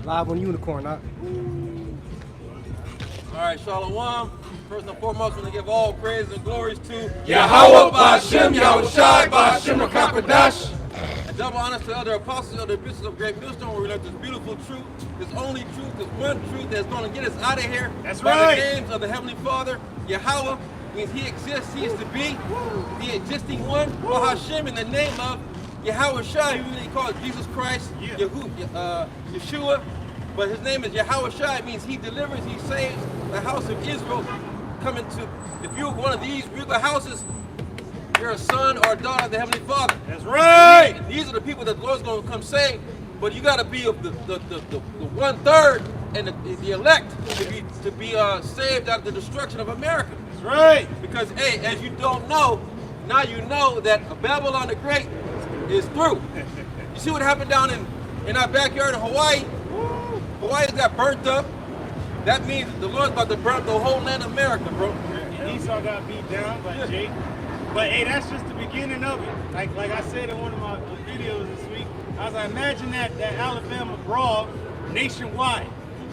Live on Unicorn, huh? All right, Shalom. First and foremost, we want to give all praise and glories to Yahweh Ba'Shem, Yahushai Ba'Shem Rakakadash. and double honors to the other apostles, other bishops of Great Millstone, where we learned this beautiful truth, this only truth, this one truth that's going to get us out of here. That's by right. the names of the Heavenly Father. Yahweh means He exists, He is to be, the existing one. Hashem in the name of Yahweh Shai, who they call Jesus Christ, Yeshua. But His name is Yahweh Shai, means He delivers, He saves the house of Israel. Coming to, if you're one of these regal houses, you're a son or a daughter of the Heavenly Father. That's right. These are the people that the Lord's going to come save, but you got to be of the 1/3 and the elect to be saved out of the destruction of America. That's right. Because, hey, as you don't know, now you know that Babylon the Great is through. You see what happened down in our backyard in Hawaii? Hawaii got burnt up. That means that the Lord's about to burn up the whole land of America, bro. And Esau got beat down by Jake. But hey, that's just the beginning of it. Like I said in one of my videos this week, I was like, imagine that Alabama brawl nationwide,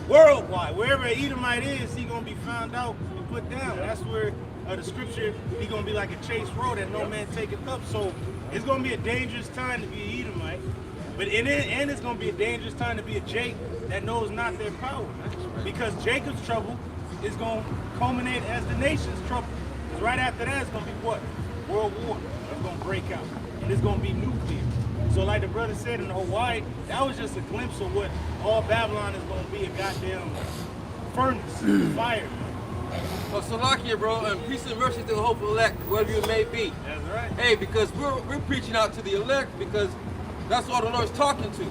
worldwide, wherever an Edomite is, he gonna be found out and put down. That's where the scripture, he gonna be like a chase road that no man taketh up. So it's gonna be a dangerous time to be an Edomite. But and it's gonna be a dangerous time to be a Jake that knows not their power. Because Jacob's trouble is gonna culminate as the nation's trouble. Because right after that, it's gonna be what? World War. That's gonna break out. And it's gonna be nuclear. So like the brother said in Hawaii, that was just a glimpse of what all Babylon is gonna be, a goddamn furnace, fire. Well, Salakia, bro, and peace and mercy to the hopeful elect, wherever you may be. That's right. Hey, because we're preaching out to the elect, because that's all the Lord's talking to.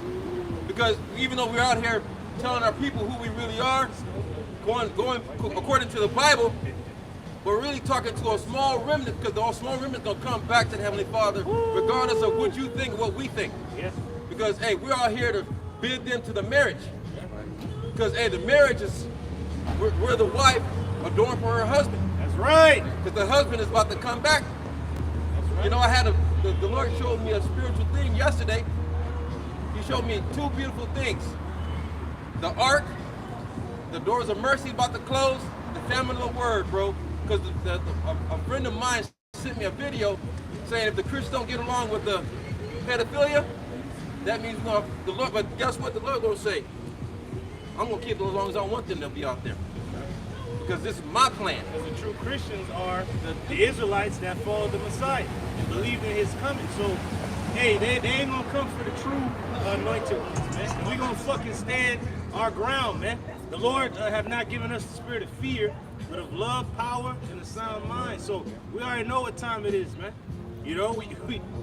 Because even though we're out here telling our people who we really are, going according to the Bible, we're really talking to a small remnant, because the small remnant is going to come back to the Heavenly Father, regardless of what you think and what we think. Yeah. Because, hey, we're out here to bid them to the marriage. Because, hey, the marriage is, we're the wife adorned for her husband. That's right. Because the husband is about to come back. That's right. You know, I had the Lord showed me a spiritual thing yesterday. He showed me two beautiful things. The ark, the doors of mercy about to close, the famine of the word, bro. Because a friend of mine sent me a video saying if the Christians don't get along with the pedophilia, that means the Lord, but guess what the Lord gonna say? I'm gonna keep them as long as I want them to be out there. Because this is my plan. Because the true Christians are the Israelites that follow the Messiah and believe in his coming. So, hey, they ain't gonna come for the true anointed ones, man. We gonna fucking stand our ground, man. The Lord have not given us the spirit of fear, but of love, power, and a sound mind. So we already know what time it is, man. You know, we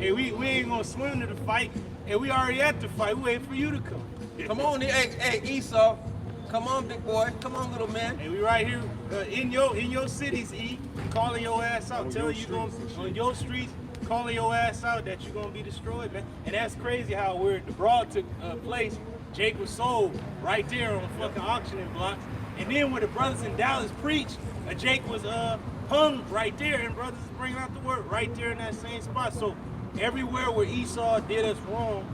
ain't gonna swim to the fight, and we already at the fight. We waiting for you to come. Come on, hey Esau. Come on, big boy. Come on, little man. And we right here in your cities, E, calling your ass out, telling you on your streets, calling your ass out that you're gonna be destroyed, man. And that's crazy how the brawl took place. Jake was sold right there on fucking auctioning blocks. And then when the brothers in Dallas preached, Jake was hung right there, and brothers is bringing out the word right there in that same spot. So everywhere where Esau did us wrong,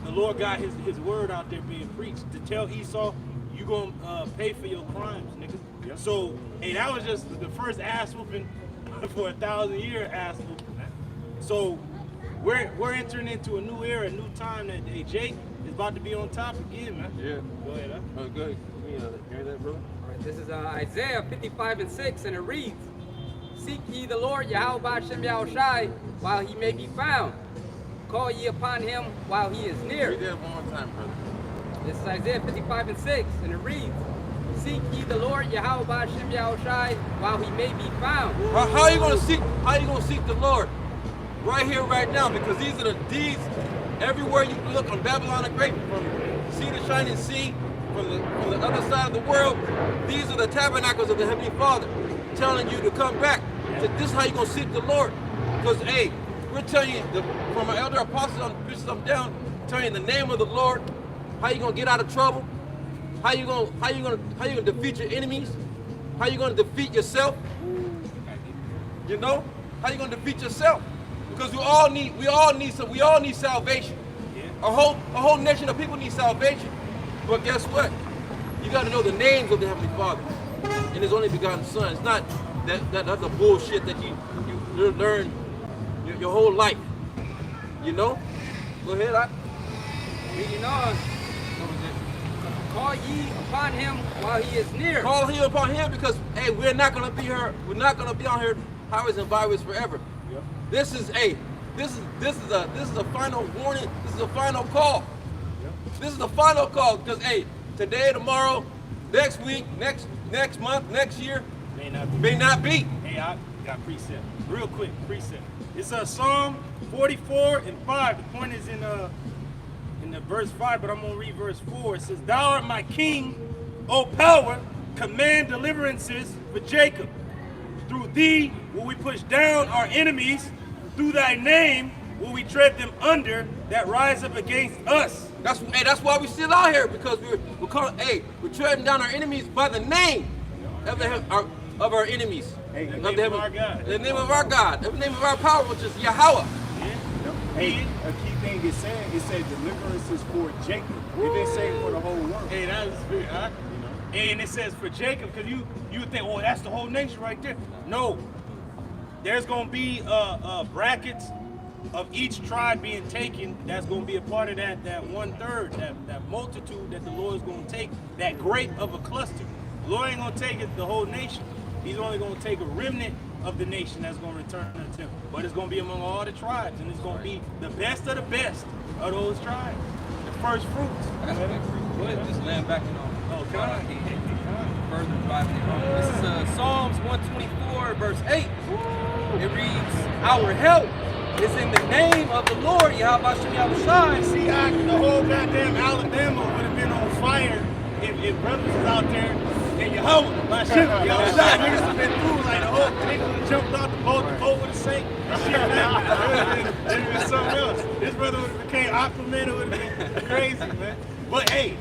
the Lord got his word out there being preached to tell Esau, you gonna pay for your crimes, nigga. Yep. So, hey, that was just the first ass whooping for 1,000-year ass whooping, man. So we're entering into a new era, a new time that Jake is about to be on top again, man. Yeah. Go ahead, huh? Oh, good. Hear that, brother? All right, this is Isaiah 55:6, and it reads, Seek ye the Lord, Yahweh Ba'Shem Yahushai, while he may be found. Call ye upon him while he is near. Read that one more time, brother. This is Isaiah 55:6, and it reads, Seek ye the Lord, Yahweh Ba'Shem Yahushai, while he may be found. How are you gonna seek the Lord? Right here, right now, because these are the deeds everywhere you look on Babylon the Great, from sea to shining sea, from the other side of the world. These are the tabernacles of the Heavenly Father telling you to come back. This is how you're gonna seek the Lord. Because hey, we're telling you from our elder apostles on bishops on down, telling you the name of the Lord, how you gonna get out of trouble, how you gonna defeat your enemies, how you gonna defeat yourself. You know? How you gonna defeat yourself? Because we all need salvation. Yeah. A whole nation of people need salvation. But guess what? You got to know the names of the Heavenly Father and His only begotten Son. It's not that other bullshit that you learn your whole life. You know? Go ahead. Reading on. Call ye upon him while he is near. Call Him upon Him because hey, we're not gonna be here. We're not gonna be on here highways and byways forever. Yep. This is a final warning. This is a final call. Yep. This is the final call because hey, today, tomorrow, next week, next month, next year may not be. Hey, I got precept. Real quick, precept. It's Psalm 44 and 5. The point is in the verse 5, but I'm gonna read verse 4. It says, "Thou art my king, O power, command deliverances for Jacob. Through thee will we push down our enemies. Through thy name will we tread them under that rise up against us." That's why we're still out here because we're treading down our enemies by the name of our enemies. Hey, the name of our God. The name of our God. The name of our power, which is Yahweh. Hey, a key thing it said deliverance is for Jacob. It didn't say for the whole world. Hey, that was good. And it says for Jacob, because you would think, oh, that's the whole nation right there. No. There's going to be brackets of each tribe being taken. That's going to be a part of that 1/3, that multitude that the Lord is going to take, that grape of a cluster. The Lord ain't going to take it the whole nation. He's only going to take a remnant of the nation that's going to return unto Him. But it's going to be among all the tribes, and it's going to be the best of those tribes. The first fruits. Go ahead, just land back in on. Oh, God. Further driving it home. This is Psalms 124, verse 8. It reads, "Our help is in the name of the Lord, Yahweh Shem Yahushai." See how the whole goddamn Alabama would have been on fire if brothers was out there and Yahweh, my shit, Yahushai, niggas have been through like the whole niggas would have jumped out the boat would have sank. Shit, man. It would have been something else. This brother would have became Aquaman. It would have been crazy, man. But hey,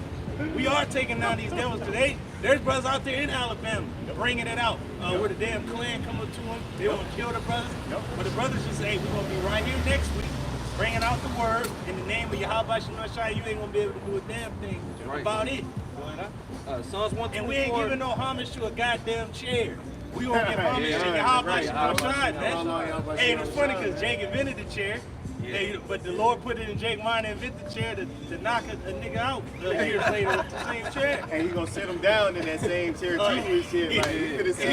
we are taking down these devils today. There's brothers out there in Alabama bringing it out. Where the damn Klan come up to them, they want to kill the brothers. But the brothers just say, hey, we're going to be right here next week, bringing out the word in the name of Yahweh Shem Yahushai. You ain't going to be able to do a damn thing about it. Psalms 124. And we ain't giving no homage to a goddamn chair. We gonna give homage to Yahweh Shem Yahushai, man. Hey, it's funny because Jake invented the chair. Hey, but the Lord put it in Jake's mind to invent the chair to knock a nigga out years later with the same chair. And he gonna sit him down in that same chair too. He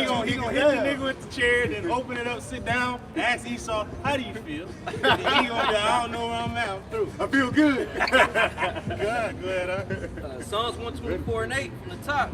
gonna hit the nigga with the chair, then open it up, sit down, ask Esau, how do you feel? And he gonna be, I don't know where I'm at, I'm through. I feel good. Go ahead. Psalms 124 and 8 from the top.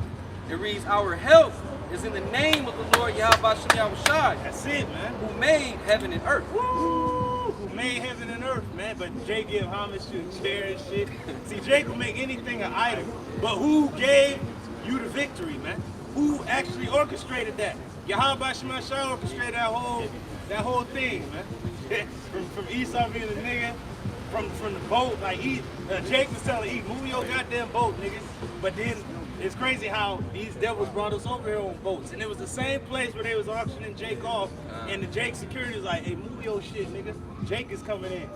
It reads, "Our help is in the name of the Lord Yahweh Shem Yahushai, That's it, man. who made heaven and earth." Who made heaven and earth, man. But Jake give homage to the chair and shit. See, Jake will make anything an idol. But who gave you the victory, man? Who actually orchestrated that? Yahweh Shem Yahushai orchestrated that whole thing, man. from Esau being a nigga, from the boat, like Jake was telling Eve, move your goddamn boat, nigga. But then it's crazy how these devils brought us over here on boats. And it was the same place where they was auctioning Jake off. And the Jake security was like, hey, move your shit, nigga. Jake is coming in.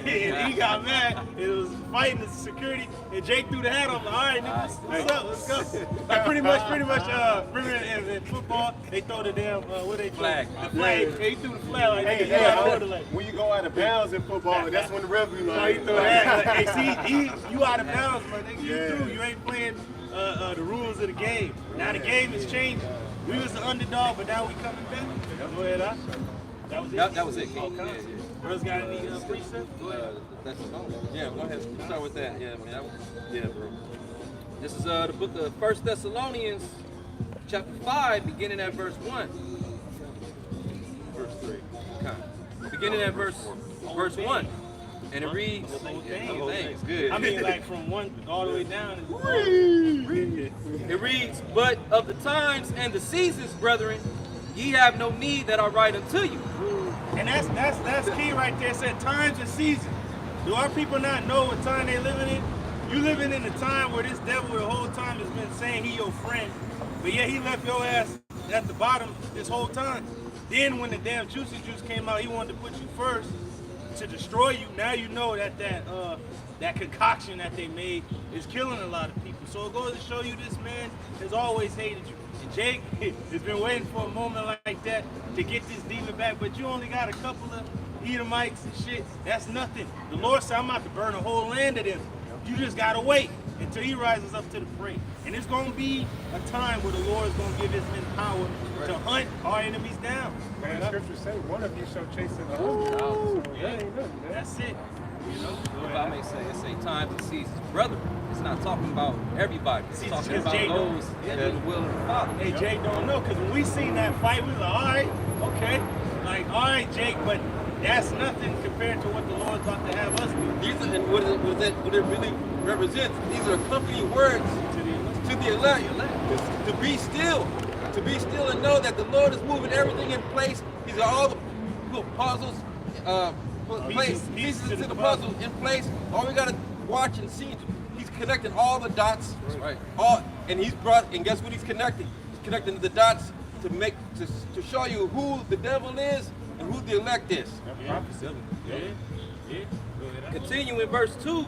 And he got mad. It was fighting the security. And Jake threw the hat on. Like, all right, nigga, what's up? Let's go. Like pretty much, remember in football, they throw the damn, what they throw? Flag. The flag. He threw the flag like, When you go out of bounds in football, that's when the referee so he threw that. Like, hey, see, you out of bounds, my nigga. You threw. You ain't playing the rules of the game. Now the game is changing. We was the underdog, but now we coming back. Go ahead, That was it. That was it, King. Okay. Brothers got any precepts? Go ahead. Yeah, go ahead. Start with that. Yeah, man. Yeah, bro. This is the book of 1 Thessalonians, chapter 5, beginning at verse 1. Verse 3. Okay. Beginning at verse 1. And it reads, the whole thing. It's good. I mean, like from 1 all the way down. It reads, "But of the times and the seasons, brethren, ye have no need that I write unto you." And that's key right there. It said times and seasons. Do our people not know what time they living in? You living in a time where this devil the whole time has been saying he your friend, but yet he left your ass at the bottom this whole time. Then when the damn juicy juice came out, he wanted to put you first. to destroy you. Now you know that that concoction that they made is killing a lot of people. So it goes to show you this man has always hated you. And Jake has been waiting for a moment like that to get this demon back, but you only got a couple of Edomites and shit. That's nothing. The Lord said, I'm about to burn the whole land of them. You just gotta wait until he rises up to the fray. And it's gonna be a time where the Lord is gonna give his men power to hunt our enemies down. Man, the scriptures say one of you shall chase in 100,000. So Yeah, that ain't nothing, man. that's it. You know? If I may say, it's a time to seize his brother. It's not talking about everybody. It's See, talking because about Jay don't- those that do the will of the Father. Hey, Jake don't know, because when we seen that fight, we was like, all right, okay. Like, all right, Jake, but that's nothing compared to what the Lord's about to have us do. These are, and what it really represents, these are accompanying words to the elect. To be still. To be still and know that the Lord is moving everything in place. These are all the little puzzles, pieces to the puzzle in place. All we gotta watch and see, he's connecting all the dots. Right. And guess what he's connecting? He's connecting the dots to show you who the devil is and who the elect is. Continue in verse 2,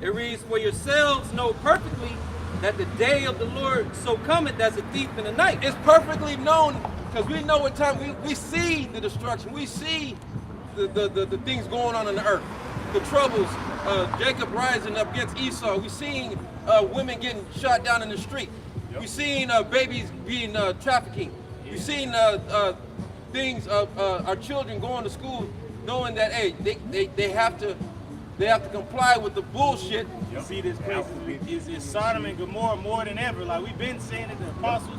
it reads, for yourselves know perfectly that the day of the Lord so cometh as a thief in the night. It's perfectly known because we know what time we see the destruction. We see the things going on the earth, the troubles. Jacob rising up against Esau. We're seeing women getting shot down in the street. We're seeing babies being trafficking. We're seeing things of our children going to school, knowing that hey, they have to comply with the bullshit. You see, this place is Sodom and Gomorrah more than ever. Like we've been saying to the apostles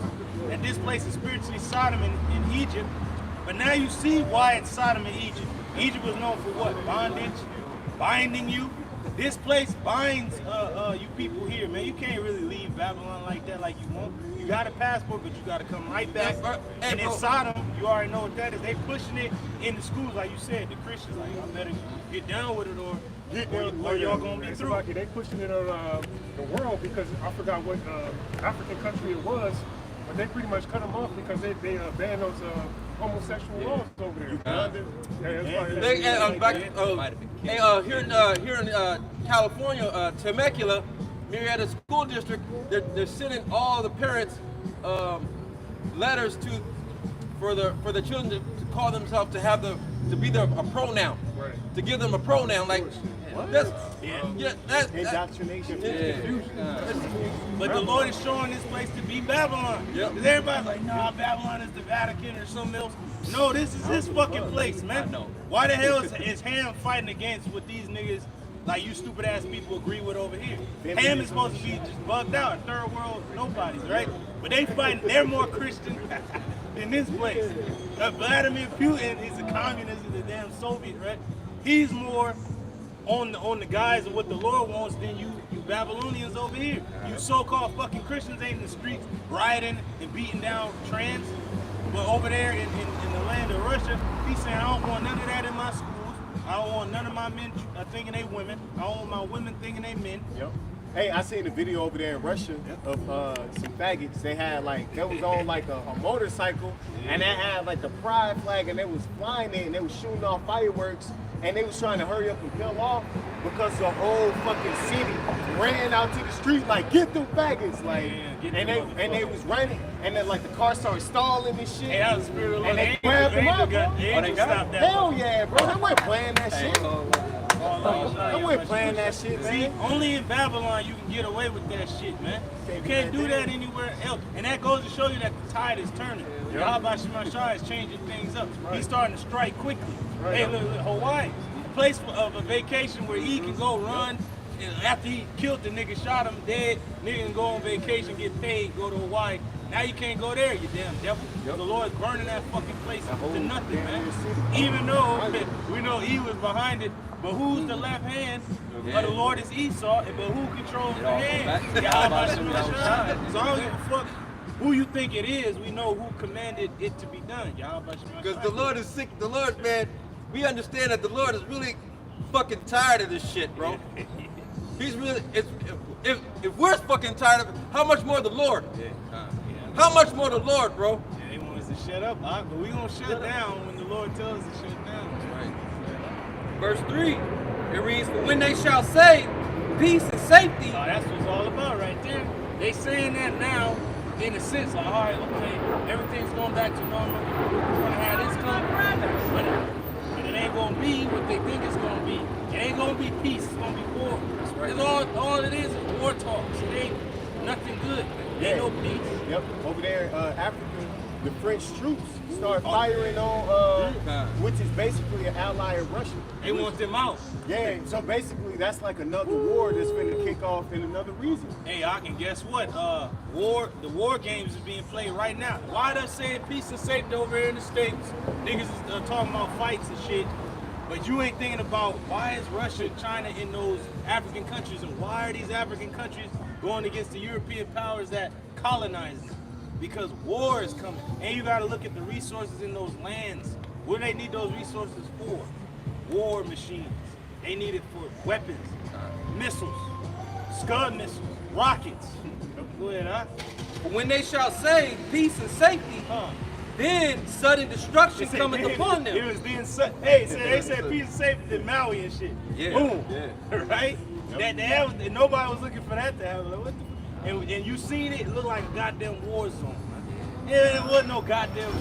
that this place is spiritually Sodom in Egypt. But now you see why it's Sodom in Egypt. Egypt was known for what? Bondage, binding you. This place binds you people here, man. You can't really leave Babylon like that like you want. You got a passport, but you got to come right back. And in Sodom, you already know what that is. They pushing it in the schools, like you said. The Christians, like, I better get down with it or y'all gonna be through. They pushing it on the world because I forgot what African country it was, but they pretty much cut them off because they banned those homosexual laws over there. Here in California, Temecula, Marietta School District, they're sending all the parents letters for the children to call themselves to be a pronoun, right. To give them a pronoun like. That's indoctrination. But the Lord is showing this place to be Babylon. Yep. Because everybody's like, nah, Babylon is the Vatican or something else. No, this is his fucking place, man. Why the hell is Ham fighting against what these niggas, like you stupid ass people, agree with over here? Ham is supposed to be just bugged out, third world nobodies, right? But they fighting, they're more Christian than this place. Vladimir Putin is a communist, is a damn Soviet, right? He's more on the guise of what the Lord wants than you Babylonians over here. You so-called fucking Christians ain't in the streets rioting and beating down trans. But over there in the land of Russia, he's saying, I don't want none of that in my schools. I don't want none of my men thinking they women. I don't want my women thinking they men. Yep. Hey, I seen a video over there in Russia of some faggots. They had they was on like a motorcycle, and they had like the pride flag, and they was flying it, and they was shooting off fireworks, and they was trying to hurry up and peel off because the whole fucking city ran out to the street like, get them faggots, like, and they was running, and then like the car started stalling and shit. Hey, that was spirit of and they grabbed them up, bro. They stopped that. Hell yeah, bro. They weren't playing that shit. They weren't playing that shit, man. See, only in Babylon you can get away with that shit, man. You can't do that anywhere else. And that goes to show you that the tide is turning. Yahweh Shemashah is changing things up. He's starting to strike quickly. Hey, look, Hawaii, a place of a vacation where he can go run. After he killed the nigga, shot him dead, nigga can go on vacation, get paid, go to Hawaii. Now you can't go there, you damn devil. The Lord's burning that fucking place to nothing, man. Even though we know he was behind it, but who's the left hand of the Lord is Esau, but who controls the hand? So I don't give a fuck who you think it is, we know who commanded it to be done. Because the Lord is sick. The Lord, man, we understand that the Lord is really fucking tired of this shit, bro. He's really, if we're fucking tired of it, how much more the Lord? How much more the Lord, bro? Yeah, they want us to shut up, but we gonna shut down when the Lord tells us to shut down. Right. verse 3, it reads, "For when they shall say peace and safety." Oh, that's what it's all about right there. They saying that now in a sense, like, all right, okay, everything's going back to normal. We're going to have this come. But it ain't going to be what they think it's going to be. It ain't going to be peace. It's going to be war. That's right. It's all it is war talks. It ain't nothing good. It ain't no peace. Yep. Over there, Africa, the French troops start firing on, which is basically an ally of Russia. They want them out. Yeah, so basically that's like another war that's finna kick off in another reason. Hey, I can guess what? The war games is being played right now. Why they saying peace and safety over here in the States? Niggas is talking about fights and shit. But you ain't thinking about why is Russia and China in those African countries, and why are these African countries going against the European powers that colonize them? Because war is coming. And you gotta look at the resources in those lands. What do they need those resources for? War machines. They need it for weapons, missiles, Scud missiles, rockets. Go ahead, huh? "For when they shall say peace and safety, then sudden destruction cometh upon them." It was then hey, they said peace and safety in Maui and shit. Yeah. Boom. Yeah. Right? Yep. Nobody was looking for that to happen. Like, what the and you seen it looked like a goddamn war zone. Yeah, it wasn't no goddamn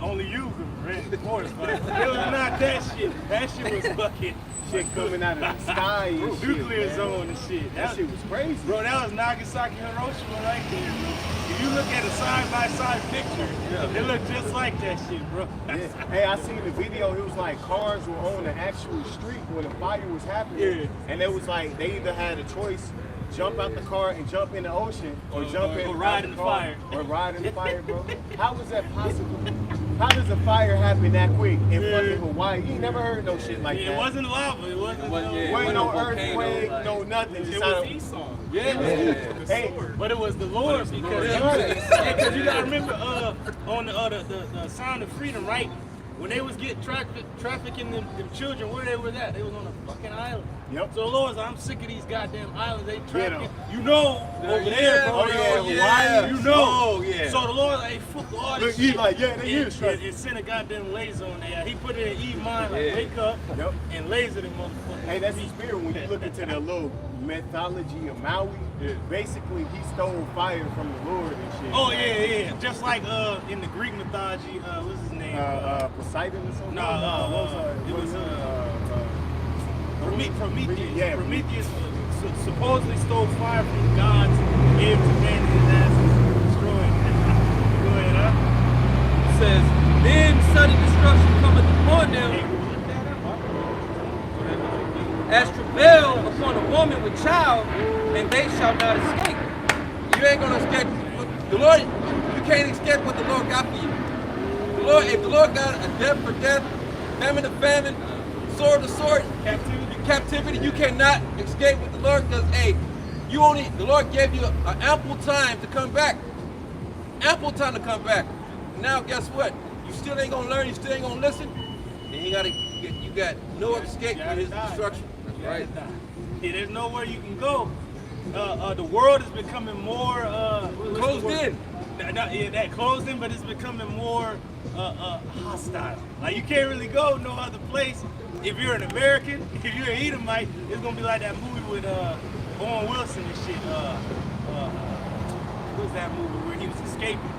only you could rent the forest fire. It was not that shit. That shit was fucking Shit coming out of the sky and shit, nuclear man. zone and shit. That shit was crazy. Bro, that was Nagasaki, Hiroshima right there, bro. If you look at a side-by-side picture, it looked just like that shit, bro. Yeah. Hey, I seen the video. It was like cars were on the actual street when the fire was happening. Yeah. And it was like they either had a choice, jump out the car and jump in the ocean, or jump in or ride out in the car, fire. or ride in the fire, bro. How is that possible? How does a fire happen that quick in fucking Hawaii? You ain't never heard no shit like that. It wasn't lava. It wasn't. Wasn't no earthquake, no nothing. Just It out was of, Esau. hey, But it was the Lord because you gotta remember on the Sound of Freedom, right? When they was getting trafficking them children, where they was at? They was on a fucking island. Yep. So the Lord's like, I'm sick of these goddamn islands. They trafficking. You know, over there, bro. Hawaii. You know. Oh, yeah. So the Lord's like, hey, fuck all Look, this he shit. like, yeah, they is and sent a goddamn laser on there. He put it in Eve mind, like, wake up Yep. and laser them motherfuckers. Hey, that's the spirit. When you look into the little mythology of Maui, basically he stole fire from the Lord and shit. Oh yeah. Just like in the Greek mythology, what's his name? Poseidon or something? It was Prometheus. Yeah, Prometheus supposedly stole fire from the gods, gave it to man and his ass was destroyed. Go ahead, huh? It says, "Then sudden destruction cometh upon them, Hey, look that up. as travail upon a woman with child, and they shall not escape." You ain't gonna escape. The Lord, you can't escape what the Lord got for you. The Lord, if the Lord got a death for death, famine to famine, sword to sword, captivity, you cannot escape with the Lord, because the Lord gave you an ample time to come back. Ample time to come back. Now guess what? You still ain't gonna learn, you still ain't gonna listen, and you got no escape from his destruction. That's right. Yeah, there's nowhere you can go. The world is becoming more Closed in. That closed in, but it's becoming more hostile. Like you can't really go no other place. If you're an American, if you're an Edomite, it's gonna be like that movie with Owen Wilson and shit. What's that movie where he was escaping?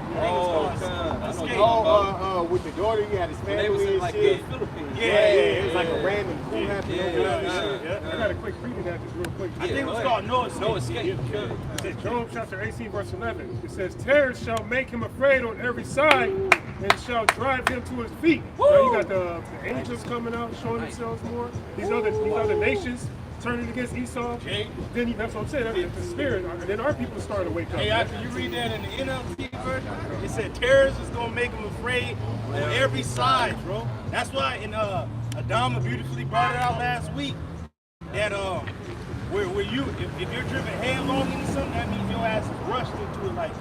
With the daughter, he had his family They was in and like shit. the Philippines. It was like a random coup happening over there. Yeah. I got a quick reading that just real quick. I think it was called No Escape. No Escape. It says Job chapter 18, verse 11. It says, "Terror shall make him afraid on every side, and shall drive him to his feet." Now you got the angels coming out, showing themselves more. These other nations turning against Esau. Jay? Then that's what I'm saying. That's the spirit. And then our people starting to wake up. Hey, after you read that in the NLT version, it said terrorists is gonna make them afraid on every side, bro. That's why in Adama beautifully brought it out last week that where you if you're driven headlong into something, that means your ass is rushed into it like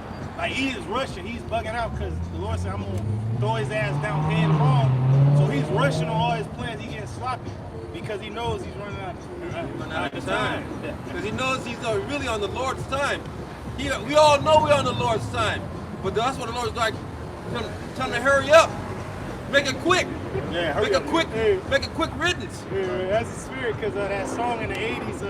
he is rushing, he's bugging out because the Lord said I'm gonna throw his ass down headlong. So he's rushing on all his plans, he getting sloppy because he knows he's running out of time. Because he knows he's really on the Lord's time. We all know we're on the Lord's time. But that's what the Lord's like, tell him to hurry up. Make it quick. Yeah, Make hurry a up. quick, Hey. make a quick riddance. That's the spirit, because of that song in the 80s,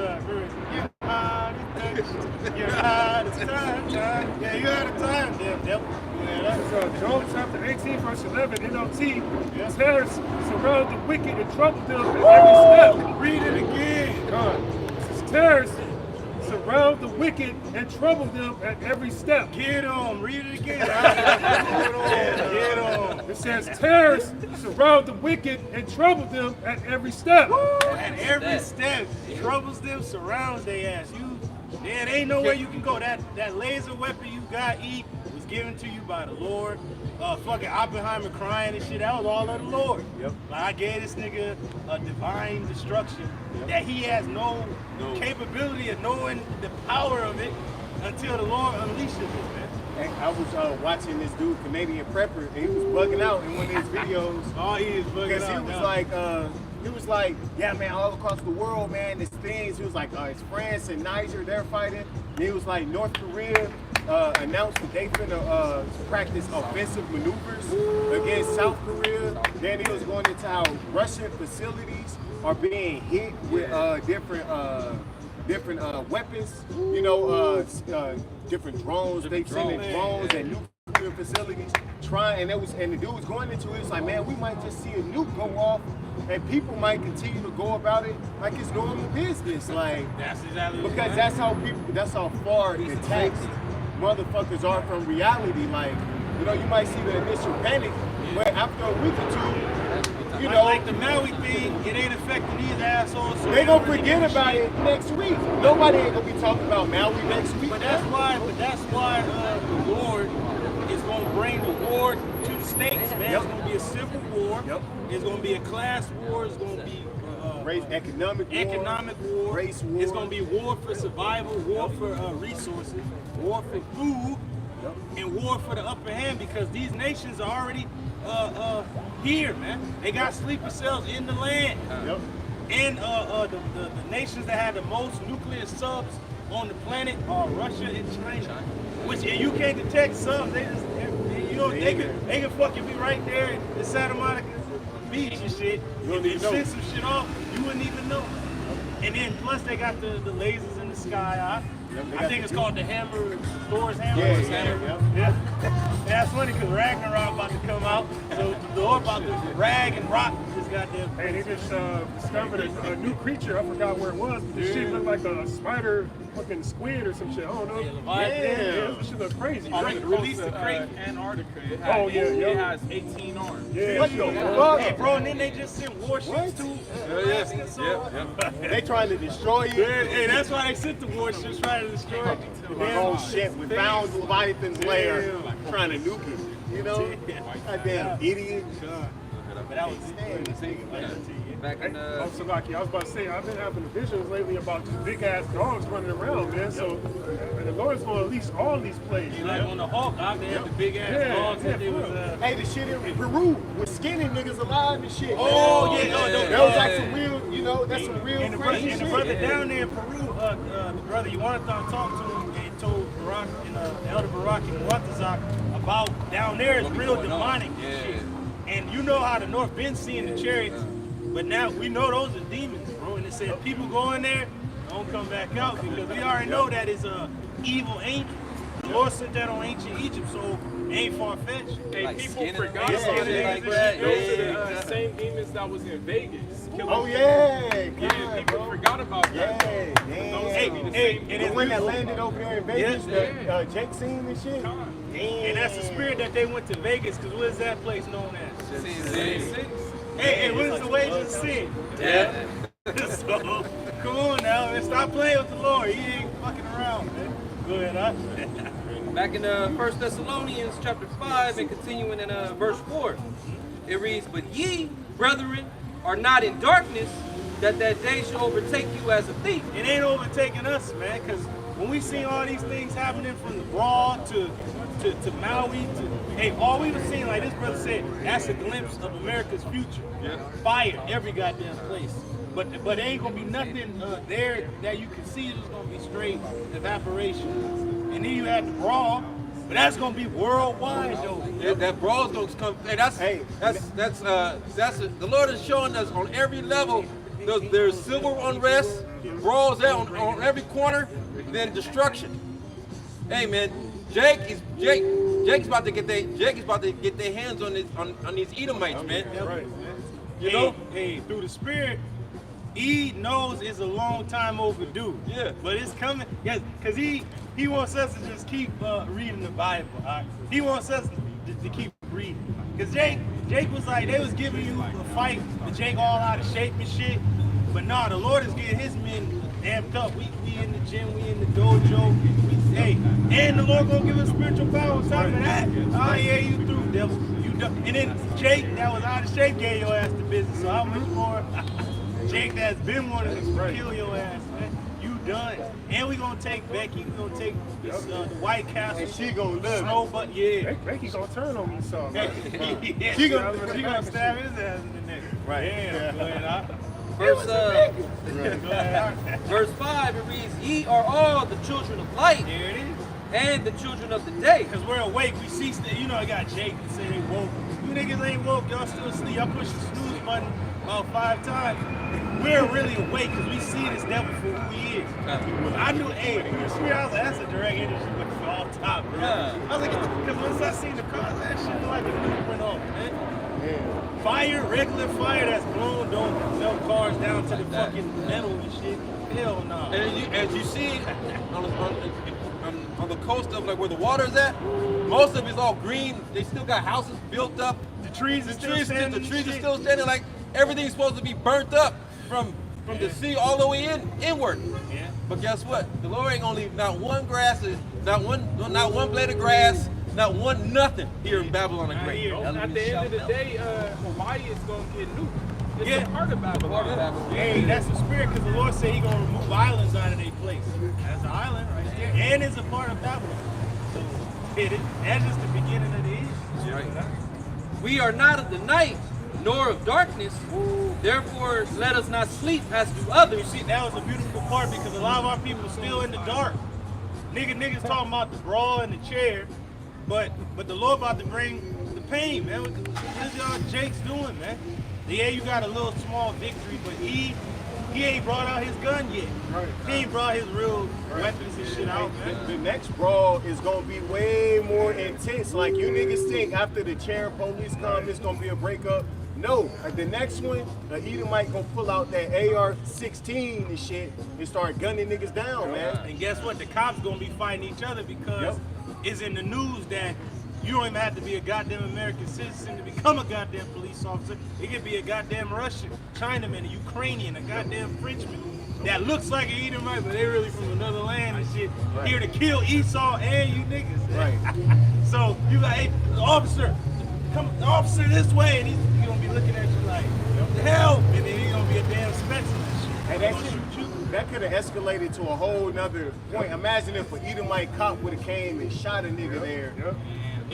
you're out of time. Yeah, you're out of time, damn devil. Yeah, that's So Job chapter 18, verse 11, NLT, terrors surround the wicked and trouble them at every step. read it again. God. This is terrors surround the wicked and trouble them at every step. Get on, read it again. Get on. It says terrors surround the wicked and trouble them at every step. At every step, troubles them, surrounds they ass. There ain't nowhere you can go. That laser weapon you got, was given to you by the Lord. Fucking Oppenheimer crying and shit, that was all of the Lord. Yep. Like, I gave this nigga a divine destruction that he has no capability of knowing the power of it until the Lord unleashes it, man. And I was watching this dude, Canadian Prepper, and he was bugging out in one of his videos. Oh, he is bugging Because out. he was like, yeah, man, all across the world, man, there's things. He was like, it's France and Niger, they're fighting. And he was like, North Korea announced that they finna practice offensive maneuvers against South Korea. Then he was going into how Russian facilities are being hit with different weapons, you know, different drones. They sending drones and nuclear facilities. And the dude was going into it. It's like, man, we might just see a nuke go off, and people might continue to go about it like it's normal business. Like, That's exactly what because that's how far detached motherfuckers are from reality. Like, you know, you might see the initial panic, but after a week or two, you know, like the Maui thing, it ain't affecting these assholes. So they gonna forget about it next week. Nobody ain't gonna be talking about Maui next week. But that's why the Lord is gonna bring the war to the states, man. Yep. It's gonna be a civil war. Yep. It's gonna be a class war. It's gonna be economic war, race war. It's gonna be war for survival, war for resources, war for food, and war for the upper hand, because these nations are already here, man. They got sleeper cells in the land. Yep. And the nations that have the most nuclear subs on the planet are Russia and China. Which you can't detect subs. They just, you know, they can fucking be right there in Santa Monica Beach and shit. You don't If even they know. send some shit off, you wouldn't even know. And then plus they got the lasers in the sky. I think it's called the hammer, Thor's hammer. Yeah. That's funny because Ragnarok about to come out, so Thor about to rag and rock this goddamn. Hey, they just discovered a new creature. I forgot where it was. But the shit looked like a spider, fucking squid or some shit. I don't know. Yeah. This shit look crazy. Already released the crate. Antarctica. It has 18 arms. Yeah, What the fuck? Hey, bro, and then they just sent warships to Alaska, so. They trying to destroy you. Hey, that's why they sent the warships, trying to destroy it. Oh shit, we found Leviathan's lair, trying to nuke it. You know? Goddamn idiot. But that was Back in Oh, Salaki, I was about to say, I've been having visions lately about just big ass dogs running around, man. So, and the Lord's going to release all these plays. like on the Hulk, they have the big ass Yeah, dogs that they yeah, was. Hey, the shit in Peru with skinny niggas alive and shit. Oh, yeah, that was like some real, you know, that's some real And the crazy shit. brother down there in Peru, the brother Yuanathan talked to him and told Barak and the elder Barak and Muatazak about down there is real demonic shit. And you know how the North been seeing the chariots, but now we know those are demons, bro. And it said people go in there, don't come back out, because we already know that is a evil angel. The Lord sent that on ancient Egypt, so it ain't far-fetched. Hey, Like people skinning forgot them, about shit it. like that. Those are Yeah. the same demons that was in Vegas. Oh yeah, Yeah, God, people bro. forgot about Yeah, that. Those damn. be the Hey, same and The it's one that landed over there in Vegas, Yeah. the Jake scene and shit. Damn. And that's the spirit that they went to Vegas, because what is that place known as? Hey, what is the wages of sin? Yeah. So, come on now, man. Stop playing with the Lord. He ain't fucking around, man. Go ahead, huh? Back in 1 Thessalonians chapter 5 and continuing in verse 4, it reads, "But ye, brethren, are not in darkness, that day shall overtake you as a thief." It ain't overtaking us, man, because when we see all these things happening from the Broad to Maui, hey, all we were seeing, like this brother said, that's a glimpse of America's future. Fire every goddamn place. But there ain't gonna be nothing there that you can see. It's gonna be straight evaporation. And then you had the Broad, But that's gonna be worldwide though. That brawl's gonna come. Hey, that's the Lord is showing us on every level. There's civil unrest, brawls out on every corner, then destruction. Hey man, Jake's about to get their hands on these Edomites, man. Right. You know? Hey, through the spirit, he knows it's a long time overdue. Yeah. But it's coming. Yes, because he wants us to just keep reading the Bible. All right? He wants us to keep reading. Because Jake was like, they was giving you a fight, but Jake all out of shape and shit. But nah, the Lord is getting his men amped up. We in the gym, we in the dojo. Hey, and the Lord gonna give us spiritual power on top of that. Oh yeah, you through, devil. You done. And then Jake, that was out of shape, gave your ass the business. So how much more Jake that's been wanting to kill your ass, man? You done. And we gonna take Becky, we gonna take this, the White Castle. And she gonna live. Snow, but yeah. Becky gonna turn on me, so. She gonna stab his ass in the neck. Right. Damn, Yeah. Verse 5, it reads, "Ye are all the children of light There it is. and the children of the day." Because we're awake, we see, you know, I got Jake that say they woke. You niggas ain't woke, y'all still asleep. I pushed the snooze button about 5 times. We're really awake because we see this devil for who he is. I knew, hey, I was like, that's a direct energy with all top, bro. I was like, because once I seen the cars, that shit looked like a nuke went off, man. Fire, regular fire that's blown, don't melt cars down to the fucking metal and shit. Hell no. And as you see on the coast of like where the water's at, most of it's all green. They still got houses built up. The trees are still standing. The trees are still standing. Like everything's supposed to be burnt up from the sea all the way inward. Yeah. But guess what? The Lord ain't gonna leave not one not one blade of grass, not one nothing here in Babylon the Great. At the end of the day, Hawaii is going to get nuked. It's Yeah. a part of Babylon. Hey, that's the spirit because the Lord said He's gonna remove islands out of their place. That's an island right there, and it's a part of Babylon. So that's just the beginning of the end. "We are not of the night, nor of darkness. Therefore, let us not sleep as do You others." see, that was a beautiful part because a lot of our people still in the dark. Niggas talking about the brawl and the chair, but the Lord about to bring the pain, man. What y'all Jake's doing, man? Yeah, you got a little small victory, but he ain't brought out his gun yet. Right. He ain't brought his real weapons and shit out, man. The next brawl is gonna be way more intense. Like you niggas think after the chair police come, it's gonna be a breakup. No, the next one, the Edomite gonna pull out that AR-16 and shit and start gunning niggas down, man. And guess what? The cops gonna be fighting each other because it's in the news that you don't even have to be a goddamn American citizen to become a goddamn police officer. It could be a goddamn Russian, Chinaman, a Ukrainian, a goddamn Frenchman that looks like an Edomite, but they really from another land and shit. Here to kill Esau and you niggas. Right. So you got, hey, the officer, come, the officer this way, and he's gonna be looking at you like, what the hell? And then he's gonna be a damn specimen and shit. And that shit, that could have escalated to a whole nother point. Imagine if an Edomite cop would have came and shot a nigga there.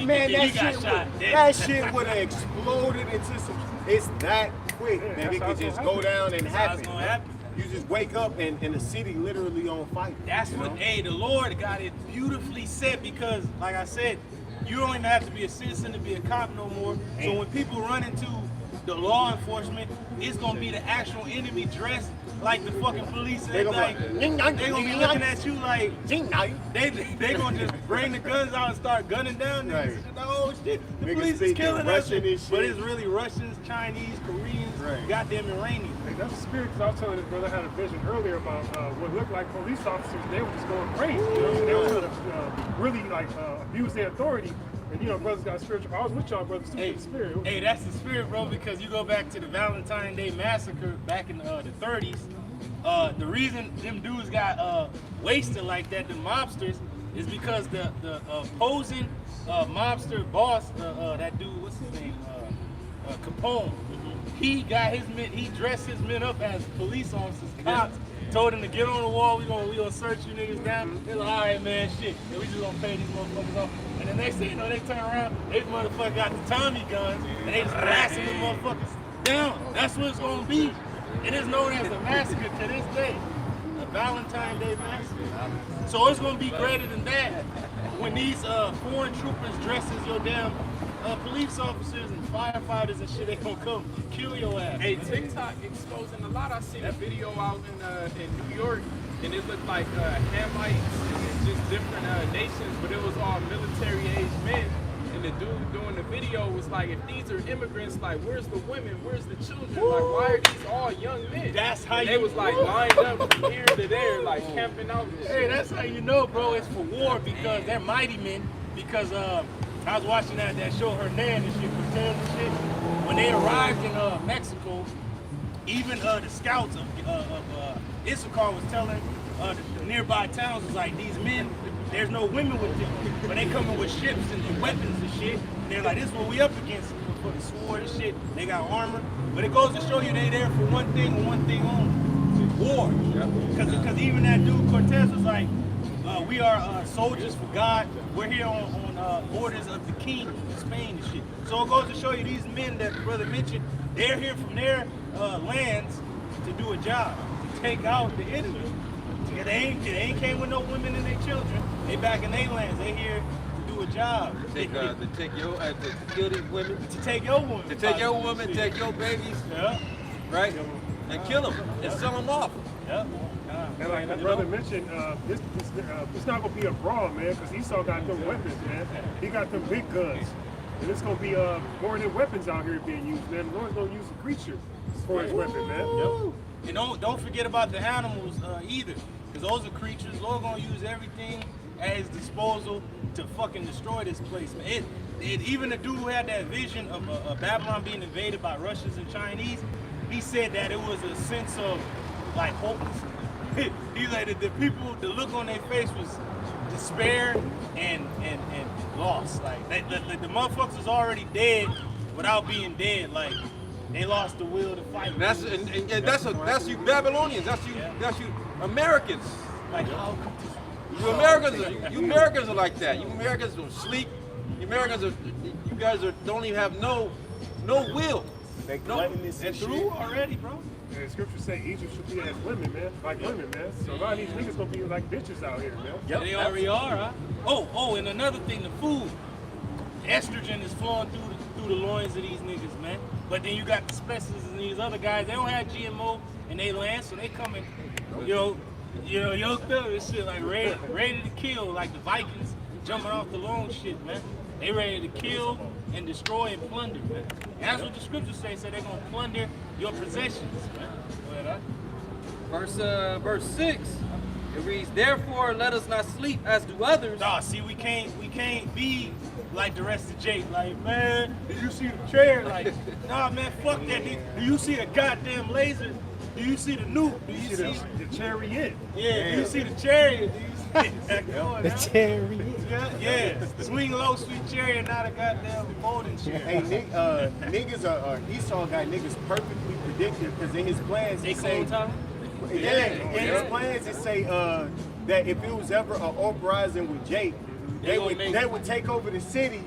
Man, He that got shit, shot dead. that shit would have exploded into some. It's that quick that it could just go down and That's how it's happen. gonna happen. You just wake up and the city literally on fire. That's you what, know? hey, the Lord got it beautifully said because, like I said, you don't even have to be a citizen to be a cop no more. So when people run into the law enforcement, it's gonna be the actual enemy dressed like the fucking police. And They gonna like, be they like, gonna be looking at you like, Right. they gonna just bring the guns out and start gunning down niggas. Right. Oh shit, the Niggas police is thinking killing us. Russian and shit. But it's really Russians, Chinese, Koreans, Right. goddamn Iranians. Hey, that's the spirit, because I was telling this brother, I had a vision earlier about what looked like police officers. They were just going crazy. You know what I'm saying? They were trying to really like abuse their authority. And you know, brothers got spiritual. I was with y'all brothers too, Hey, with the spirit. hey, that's the spirit, bro, because you go back to the Valentine's Day Massacre back in the 30s. The reason them dudes got wasted like that, the mobsters, is because the opposing mobster boss, that dude, what's his name, Capone, he got his men, he dressed his men up as police officers, cops, told them to get on the wall, we gonna search you niggas down. They're like, all right, man, shit, and we just gonna pay these motherfuckers off. And the next thing you know, they turn around, they motherfuckers got the Tommy guns, and they just blasting these motherfuckers down. That's what it's gonna be. It is known as a massacre to this day, a Valentine's Day massacre. So it's gonna be greater than that. when these foreign troopers dress as your damn police officers and firefighters and shit, they gonna come kill your ass. Hey, TikTok exposing a lot. I seen a video out in New York, and it looked like Hamites and just different nations, but it was all military-aged men. And the dude doing the video was like, if these are immigrants, like, where's the women? Where's the children? Like, why are these all young men? That's how and you they was like lined up from here to there, like camping out. And Hey, shit. that's how you know, bro. It's for war because they're mighty men. Because I was watching that show Hernan and shit, Cortez and shit. When they arrived in Mexico, even the scouts of Issachar was telling the nearby towns was like, these men, there's no women with them, but they coming with ships and weapons and shit. And they're like, this is what we up against for the sword and shit. They got armor, but it goes to show you they there for one thing and one thing only: war. Because even that dude Cortez was like, we are soldiers for God. We're here on orders of the king of Spain and shit. So it goes to show you these men that the brother mentioned, they're here from their lands to do a job, to take out the enemy. They ain't came with no women and their children. They back in their lands. They here to do a job. To kill these women. To take your woman. To take your woman, take your babies, Yeah. right? And kill them and sell them off. Yeah. And like the brother mentioned, it's not gonna be a brawl, man, because Esau got them weapons, man. He got them big guns, and it's gonna be more than weapons out here being used, man. The Lord's gonna use the creature for his weapon, man. Yep. And don't forget about the animals either, because those are creatures. Lord gonna use everything at his disposal to fucking destroy this place, man. Even the dude who had that vision of Babylon being invaded by Russians and Chinese, he said that it was a sense of like hopelessness. He's like the people, the look on their face was despair and lost. Like the motherfuckers was already dead without being dead. Like they lost the will to fight. That's you Babylonians. That's you Americans. Like how You Americans are like that. You Americans don't sleep. You guys don't even have no will. They gluttonous and through shit. already, bro. And scripture say Egypt should be as women, man. Like women, man. So a lot of these niggas gonna be like bitches out here, man. Yep, they already are, huh? Oh, and another thing, the food. Estrogen is flowing through the loins of these niggas, man. But then you got the specialists and these other guys, they don't have GMO in their land, so they coming, yoked up and shit, like ready to kill, like the Vikings jumping off the long shit, man. They ready to kill and destroy and plunder, man. And that's what the scriptures say they're gonna plunder your possessions, man. Go ahead, Verse 6, it reads, therefore let us not sleep as do others. Nah, see, we can't be like the rest of Jake. Like, man, did you see the chair? Like, nah, man, fuck that. Do you see the goddamn laser? Do you see the nuke? Do you see the chariot? Yeah, do you see the chariot? Do you see the chariot. Yeah. Swing low, sweet chariot, not a goddamn folding chair. Hey, niggas are Esau got niggas perfectly predicted because in his plans They he say, clone time? in his plans it say that if it was ever an uprising with Jake, they would take over the city.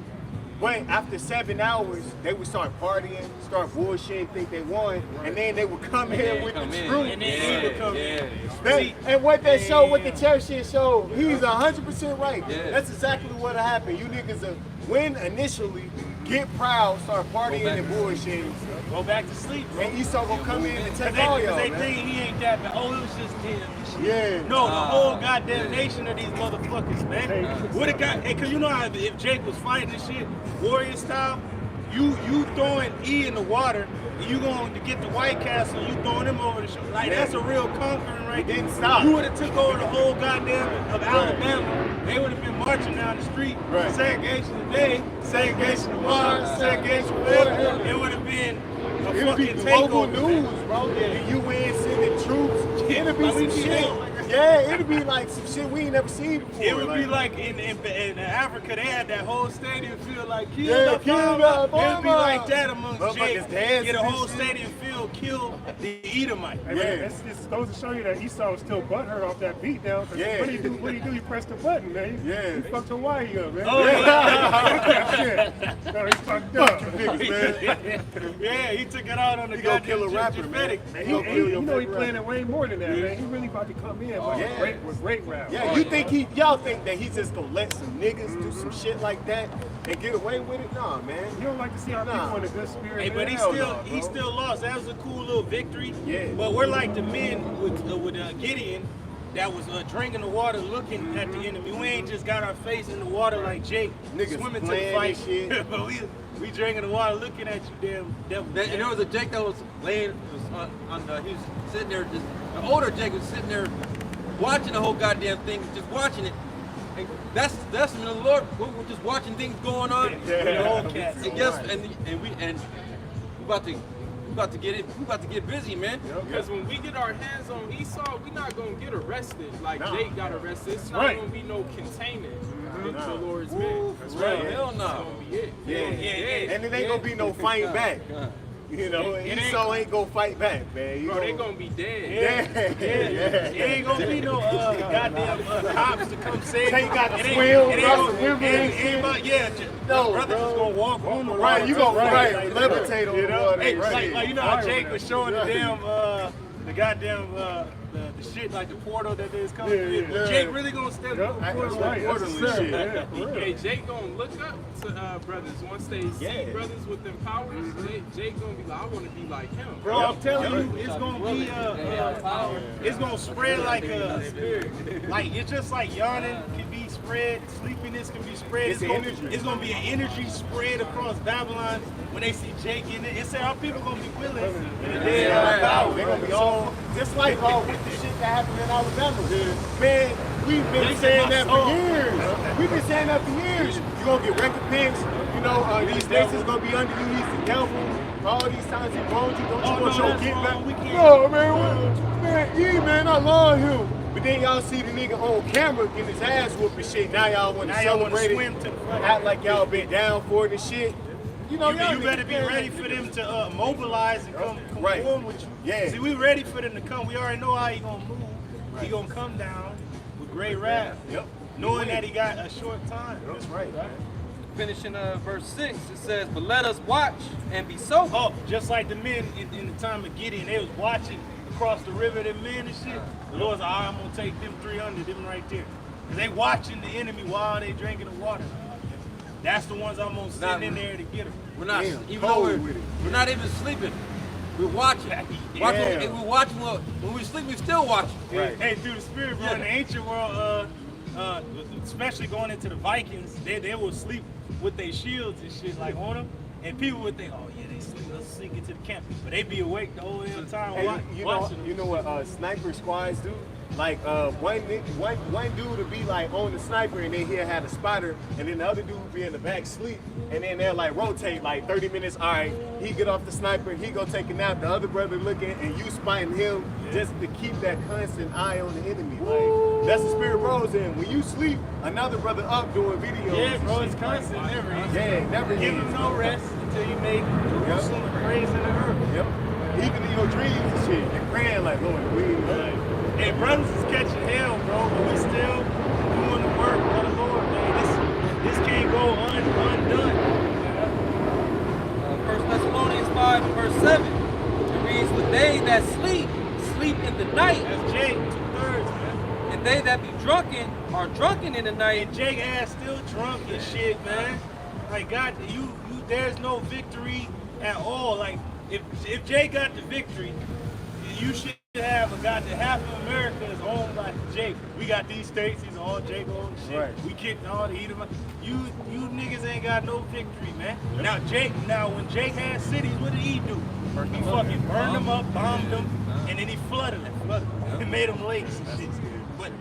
But after 7 hours, they would start partying, start bullshitting, think they won, and then they would come in with the truth. And then he would come in. And what they show, what the church shit showed, he's 100% right. Yeah. That's exactly what happened. You niggas win initially, get proud, start partying and bullshitting, Go back to sleep, bro. and Esau gonna come in and Cause take all y'all, they man. think he ain't that bad. Oh, it was just him. Yeah. No, the whole goddamn nation of these motherfuckers, man. What it got? Hey, cause you know how if Jake was fighting this shit, warrior style, you throwing E in the water, and you going to get the White Castle, you throwing him over the shoulder. Like that's a real conquering right there. Didn't stop. You would have took over the whole goddamn of Alabama. They would have been marching down the street. Right. Segregation today, segregation tomorrow, segregation forever. It would have been a It'll be fucking local takeover. news, bro. The UN sending troops. It'll be Like we some did. shit. Yeah, it'll be like some shit we ain't never seen before. It would be like in Africa, they had that whole stadium filled like kill Yeah, the kill farmer. the It would be farmer. like that amongst Motherfuckers Jake. dancing Get a whole and shit. stadium filled, kill the Edomite. Hey, man, it's goes to show you that Esau was still butthurt off that beat down. Yeah. What do you do? You press the button, man. Yeah. You fucked Hawaii up, man. Oh, Shit. No, he fucked up. Yeah, he took it out on the He gonna goddamn kill a rapper, Japhetic. man. You know he planning way more than that, man. He really about to come in Yeah, but with great rap. Yeah, you think y'all think that he just gonna let some niggas do some shit like that and get away with it? Nah, man. You don't like to see our people in a good spirit. Hey, man. but Hell he still lost. That was a cool little victory. Yeah. But we're like the men with Gideon that was drinking the water, looking at the enemy. We ain't just got our face in the water like Jake, Niggas swimming to the playing fight. and shit. But we drinking the water, looking at you, damn devil. And there was a Jake that was laying, he was sitting there, just an older Jake was sitting there watching the whole goddamn thing, just watching it. And that's when the Lord, we're just watching things going on. And guess, and we about to get busy, man. Because when we get our hands on Esau, we're not gonna get arrested like Jake got arrested. It's not right. gonna be no containing the Lord's men. That's right. Hell It's no. gonna be it. Yeah. And it ain't gonna be no fight back. You know, Esau ain't gonna fight back, man. Bro, they gonna be dead. It ain't gonna be no goddamn cops to come save They got to It ain't- swim, it cross ain't- the river it and ain't shit. about- Yeah, No, brother bro. just gonna walk on the water. Right, you gonna Like, levitate on the know? water. Hey, Right. like you know how Jake was showing the damn the goddamn the shit like the portal that is coming. Yeah. Jake really gonna step Yep. through the That's portal. right. That's Orderly a shit. yeah, for real. Hey, Jake gonna look up to brothers once they see brothers with them powers. Jake gonna be like, I want to be like him. Bro, I'm telling you, it's gonna be it's gonna spread like it's just like yawning can be spread, sleepiness can be spread. It's energy. It's gonna be an energy spread across Babylon when they see Jake in it. It's our people gonna be willing. They're gonna be all just like with the shit that happened in Alabama. Man, we've been saying that for years. We've been saying that for years. You're gonna get recompense. You know, these nations gonna be under you. He's the devil. All these times he wronged you, don't you want your get back? No, man, I love him. But then y'all see the nigga on camera getting his ass whooped and shit. Now y'all want to celebrate swim it, to the front. act like y'all been down for it and shit. You know, You better be ready for them to mobilize and come Right. form with you. Yeah. See, we ready for them to come. We already know how he gonna move. He gonna come down with great wrath. Yep. Knowing that he got a short time. That's right. Finishing verse 6, it says, but let us watch and be sober. Oh, just like the men in the time of Gideon, they was watching across the river, them men and shit. The Lord's like, all right, I'm gonna take them 300, them right there. Cause they watching the enemy while they drinking the water. That's the ones I'm gonna send in there to get them. We're not, Damn, even though cold with it. we're not even sleeping. We're watching. Yeah. We're watching when we sleep. We're still watching. Right. Hey, through the spirit, bro, in the ancient world, especially going into the Vikings, they would sleep with their shields and shit like on them, and people would think, oh yeah, they sleep, let's sneak into the camp, but they be awake the whole damn time Hey, watching them. you know what sniper squads do? Like one dude would be like on the sniper and then he'll have a spotter and then the other dude would be in the back sleep and then they'll like rotate like 30 minutes. All right, he get off the sniper, he go take a nap, the other brother looking and you spying him just to keep that constant eye on the enemy. Like that's the spirit bros in. When you sleep, another brother up doing videos. Yeah, and bro, shit. it's constant, never ends. Yeah, never Give ends. them no rest until you make Jerusalem a praise in the earth. Yep. Even in your dreams and shit, you're praying like, Lord, we. Hey, brothers is catching hell, bro, but we still doing the work of the Lord, man. This can't go undone. 1 Thessalonians 5 and verse 7. It reads, but they that sleep in the night, That's Jake, 2/3, man. and they that be drunken are drunken in the night. And Jake ass still drunk and shit, man. Like God, you there's no victory at all. Like if Jake got the victory, you should have half of America is owned by Jake. We got these states, these all Jake owned shit. Right. We kicked all the Edom. You niggas ain't got no victory, man. Now when Jake had cities, what did he do? He fucking burned them up, bombed them, and then he flooded them. He made them lakes and shit. But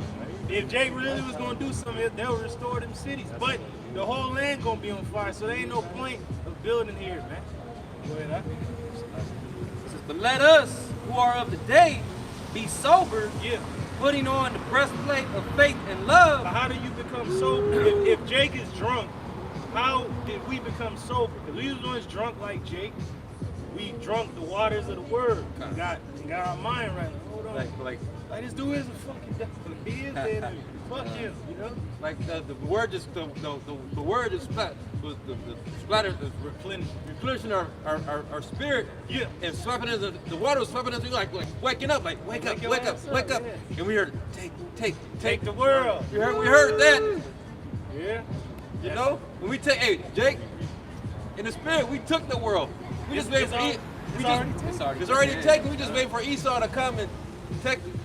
if Jake really was gonna do something, they'll restore them cities. But the whole land gonna be on fire, so there ain't no point of building here, man. Go ahead, But let us, who are of the day, be sober, Yeah. putting on the breastplate of faith and love. But how do you become sober? If Jake is drunk, how did we become sober? Because we was once drunk like Jake. We drunk the waters of the word. We got our mind right. Hold on. Like Like this dude is a fucking devil. He is the enemy. Fuck him, you know? Like the word just the word is replenishing our spirit. Yeah. And sweeping us, the water was sweeping us like waking up, like wake up. Yeah. And we heard Take the world. We heard that. Yeah. You know? When we take, hey, Jake, in the spirit, we took the world. We just waiting for it's already taken. We just waiting for Esau to come and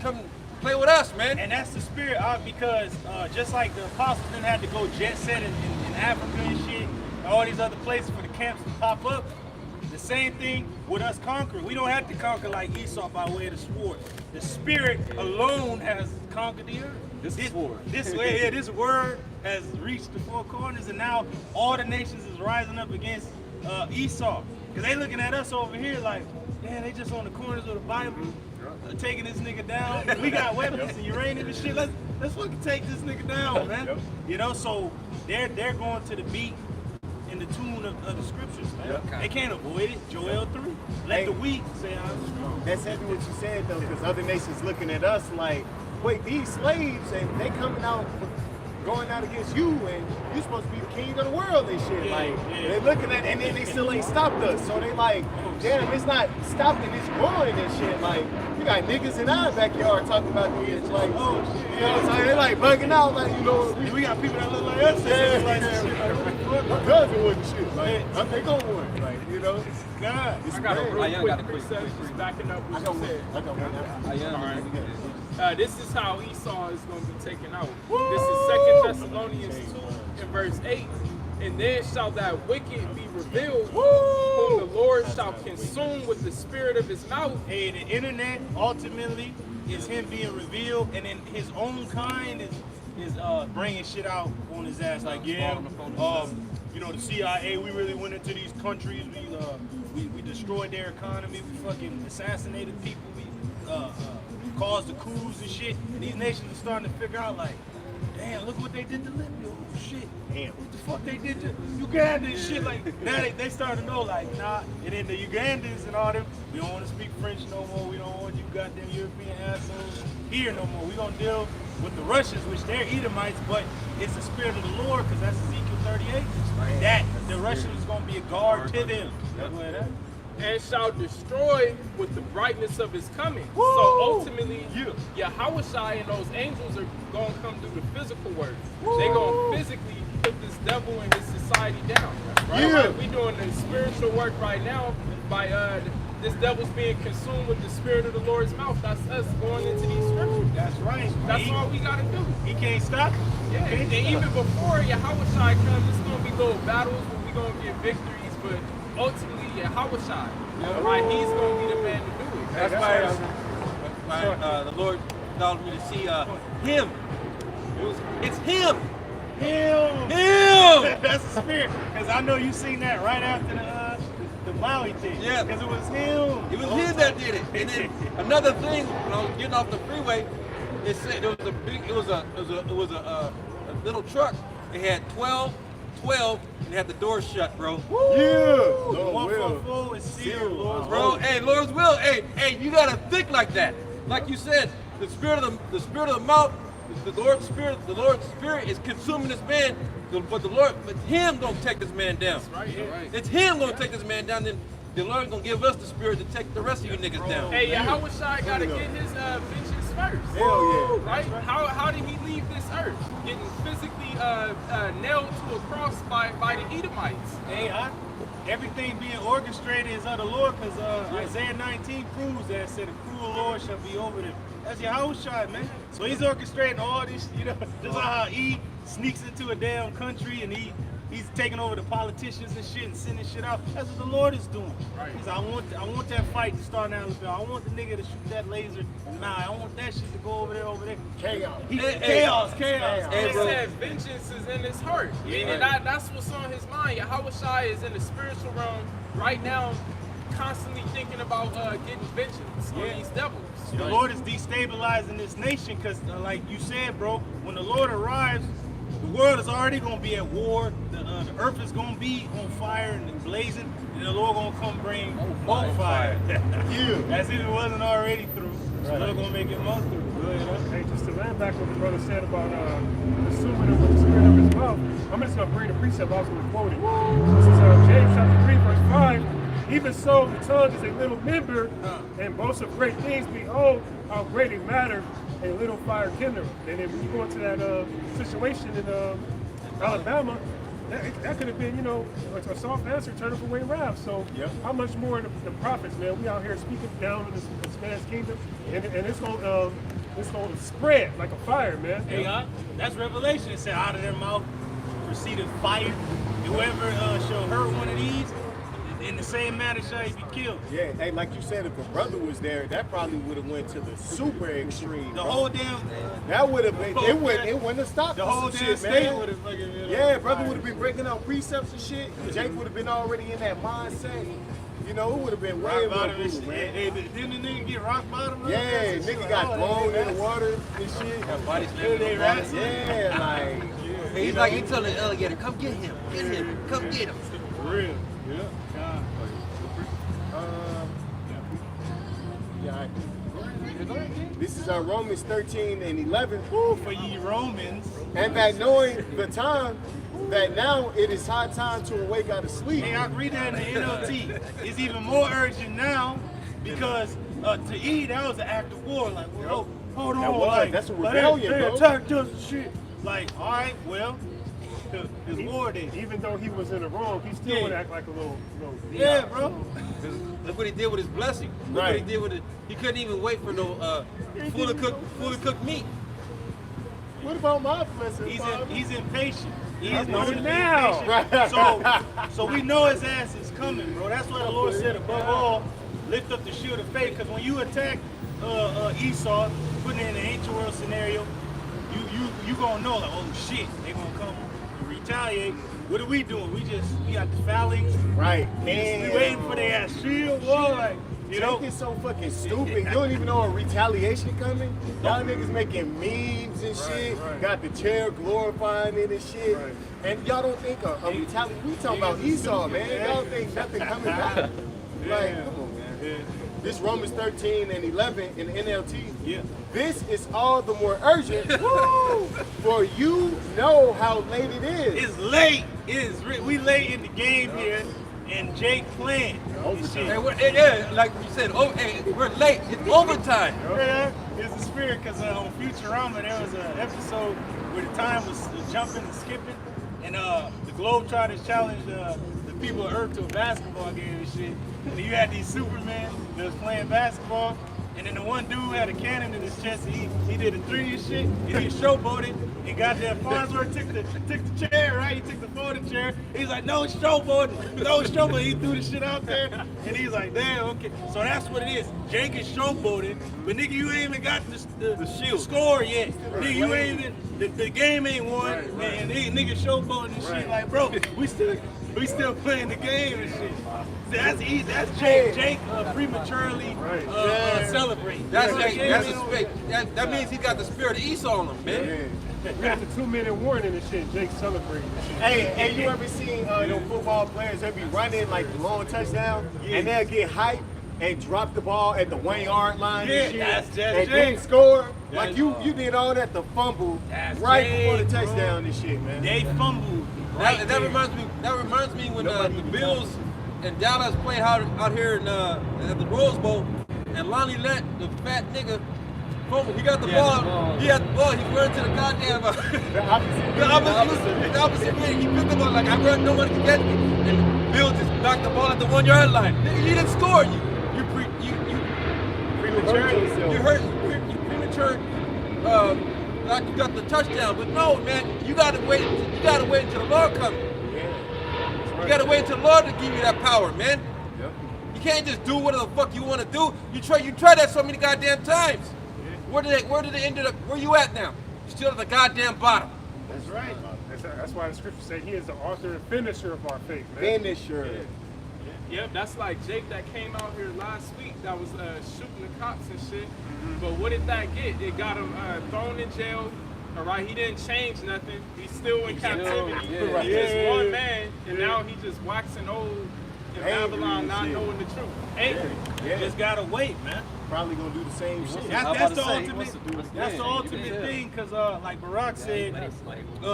come play with us, man. And that's the spirit, because just like the apostles didn't have to go jet set in Africa and shit, and all these other places for the camps to pop up, the same thing with us conquering. We don't have to conquer like Esau by way of the sword. The spirit alone has conquered the earth. This word has reached the four corners, and now all the nations is rising up against Esau. Because they looking at us over here like, man, they just on the corners of the Bible, taking this nigga down. We got weapons and uranium and shit. Let's fucking take this nigga down, man. You know, so they're going to the beat in the tune of the scriptures, man. They can't avoid it. Joel 3. Let the weak say I'm strong. That's exactly what you said though, because other nations looking at us like, wait, these slaves and they coming out, going out against you, and you supposed to be the king of the world and shit. They're looking at, and then they still ain't stopped us. So they like, damn, it's not stopping, it's growing and shit. Like, we got niggas in our backyard talking about this, like, oh shit, you know what I'm saying? They like bugging out, like, you know, we got people that look like us. My cousin wasn't shit. Like, I think I'm one. Like, you know, God, I got a real Ayaan quick got a quick precept just backing up what you said. I got one. This is how Esau is going to be taken out. This is 2 Thessalonians 2 and verse 8. And then shall that wicked be revealed, whom the Lord shall consume with the spirit of his mouth. Hey, the internet ultimately is him being revealed, and then his own kind is bringing shit out on his ass. Like, you know, the CIA, we really went into these countries, we destroyed their economy, we fucking assassinated people, we caused the coups and shit. And these nations are starting to figure out, like, damn, look what they did to Libya. Oh shit. Damn, what the fuck they did to Uganda and shit. Like, now they start to know, like, nah. And then the Ugandans and all them, we don't want to speak French no more. We don't want you goddamn European assholes here no more. We gonna deal with the Russians, which they're Edomites, but it's the spirit of the Lord, because that's Ezekiel 38. That the Russians is gonna be a guard to them. That's where that. And shall destroy with the brightness of his coming. Woo! So ultimately, Yahushua and those angels are going to come do the physical work. They're going to physically put this devil and his society down. Right? Yeah. Like, we're doing the spiritual work right now by this devil's being consumed with the spirit of the Lord's mouth. That's us going into these scriptures. That's right. That's all we got to do. He can't stop it. Yeah, and even before Yahushua comes, it's going to be little battles where we're going to get victories, but ultimately, Yahushua, right? He's going to be the man to do it. That's why the Lord called me to see him. It's him. Him. That's the spirit. Because I know you seen that right after the Maui thing. Yeah. Because it was him. It was him that did it. And then another thing, when I was getting off the freeway, it said there was a big, it was a little truck. It had 12, and it had the door shut, bro. Yeah. 144 is sealed, Lord. Bro, hey, Lord's will. Hey, you gotta think like that. Like you said, the spirit of the mouth, the Lord's spirit is consuming this man. But him gonna take this man down. Right, right. It's him gonna take this man down. Then the Lord gonna give us the spirit to take the rest of you niggas down. Hey, Yahushua got to get his vengeance first. Hell yeah. Right? How did he leave this earth? Getting physically nailed to a cross by the Edomites. Hey, everything being orchestrated is of the Lord, because Isaiah 19 proves that. It said, the cruel Lord shall be over them. That's Yahushua, man. So he's orchestrating all this, just how he sneaks into a damn country and he's taking over the politicians and shit and sending shit out. That's what the Lord is doing. Right. He's like, I want that fight to start in Alabama. I want the nigga to shoot that laser. Nah, I want that shit to go over there. Chaos. Chaos. They said vengeance is in his heart. Meaning that's what's on his mind. Yahushua is in the spiritual realm right now, constantly thinking about getting vengeance on these devils. The Lord is destabilizing this nation because, like you said, bro, when the Lord arrives, the world is already going to be at war. The earth is going to be on fire and blazing, and the Lord going to come bring more fire. As if it wasn't already through. The Lord going to make it more through. Hey, just to land back what the brother said about assuming him with the spirit of his mouth, I'm just going to bring the precept I was going to quote it. This is James chapter 3, verse 5. Even so, the tongue is a little member, and boasts of great things. Behold, how great it matter, a little fire kindled. And then when you go into that situation in Alabama, that could have been, you know, a soft answer turning away wrath. So how much more the prophets, man? We out here speaking down in this man's kingdom, and it's going to spread like a fire, man. Hey, that's Revelation. It said out of their mouth proceeded fire. Whoever shall hurt one of these, in the same manner shall he be killed. Yeah, hey, like you said, if a brother was there, that probably would have went to the super extreme. The whole damn that would have been. It wouldn't have stopped. the whole damn shit, state man. would have fucking been Yeah, on brother fire. would have been breaking out precepts and shit. Jake would have been already in that mindset. You know, it would have been way Rock more bottom and brutal, shit. man. Hey, didn't the nigga get rock bottom? Yeah, nigga got thrown in the water and shit. Got body Hey, slammed they on the body. wrestling. Yeah, like. Hey, he's like, he telling the alligator, come get him, come get him. For real. Yeah. Yeah. This is Romans 13 and 11. Woo, for ye Romans. And that knowing the time, that now it is high time to awake out of sleep. Hey, I read that in the NLT. It's even more urgent now because to eat, that was an act of war. Like, well, hold on. That was. Like, That's a like, rebellion, they bro. attacked us and shit. Like, all right, well, it's war then. Even though he was in the wrong, he still would act like a little Yeah, bro. Look what he did with his blessing. Look what he did with it. He couldn't even wait for no fully cooked meat. What about my blessing? He's impatient. He is know known it to be now. impatient. So we know his ass is coming, bro. That's why the Lord said, above all, lift up the shield of faith. Because when you attack Esau, putting it in an ancient world scenario, you gonna know like, oh shit, they gonna come retaliate. What are we doing? We got the phalanx. Right. We waiting for their ass shield. Boy, like, you know. Jake is so fucking stupid. You don't even know a retaliation coming. Y'all niggas making memes and shit. Right. Got the chair glorifying it and shit. Right. And y'all don't think a retaliation. We talking about Esau, man. Y'all think nothing coming back. Like, come on, man. This Romans 13 and 11 in the NLT. Yeah. This is all the more urgent. Woo! For you know how late it is. It's late. We late in the game here, and Jake playing. Overtime. Hey, yeah, like you said, we're late. It's overtime. Yeah, it's the spirit because on Futurama there was an episode where the time was jumping and skipping, and the Globetrotters challenged the people of Earth to a basketball game and shit. And you had these Supermen that was playing basketball, and then the one dude had a cannon in his chest, and he did a three and shit, and he showboated, and got there. Farnsworth took the chair, right? He took the folding chair. He's like, no showboating, no showboating. He threw the shit out there, and he's like, damn, okay. So that's what it is. Jake is showboating, but nigga, you ain't even got the shield score yet. Nigga, you ain't even, the game ain't won, and nigga showboating and shit. Like, bro, we still playing the game and shit. That's easy. That's Jake prematurely celebrating. That's the spirit. That means he got the spirit of Esau on him, man. We got the 2-minute warning and shit. Jake celebrating and shit. Hey, you ever seen those football players that be running like long touchdown and they'll get hyped and drop the ball at the 1 yard line and shit that's and Jake. then score? Like you did all that to fumble right before the touchdown and shit, man. They fumbled. That reminds me when the Bills and Dallas played out here at the Rose Bowl, and Lonnie let the fat nigga fumble. He got the ball. He had the ball. He ran to the goddamn the opposite way. He picked the ball like I run, no one can get me. And Bill just knocked the ball at the 1 yard line. Nigga, you didn't score. You premature. Like you got the touchdown, but no, man, you gotta wait. You gotta wait until the Lord comes. You gotta wait until the Lord to give you that power, man. Yep. You can't just do whatever the fuck you want to do. You try that so many goddamn times. Where did it end up? Where you at now? You're still at the goddamn bottom. That's right. That's why the scriptures say he is the author and finisher of our faith, man. Finisher. Yep, that's like Jake that came out here last week that was shooting the cops and shit. But what did that get? It got him thrown in jail. All right, he didn't change nothing. He's still in captivity. He's just one man, and now he just waxing old in Angry Babylon and not shit. knowing the truth. Hey, Yeah. just gotta wait, man. Probably gonna do the same shit. That's the he wants ultimate. to do his That's thing. the You ultimate can tell. thing, cause like Barack said,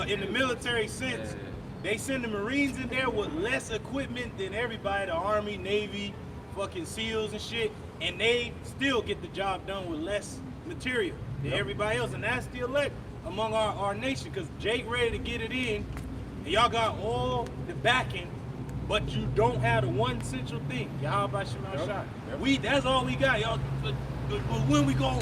in the military sense, they send the Marines in there with less equipment than everybody, the Army, Navy, fucking SEALs and shit, and they still get the job done with less material than everybody else, and that's the elect among our nation, cause Jake ready to get it in, and y'all got all the backing, but you don't have the one central thing. Y'all about shot. That's all we got, y'all. But when we go,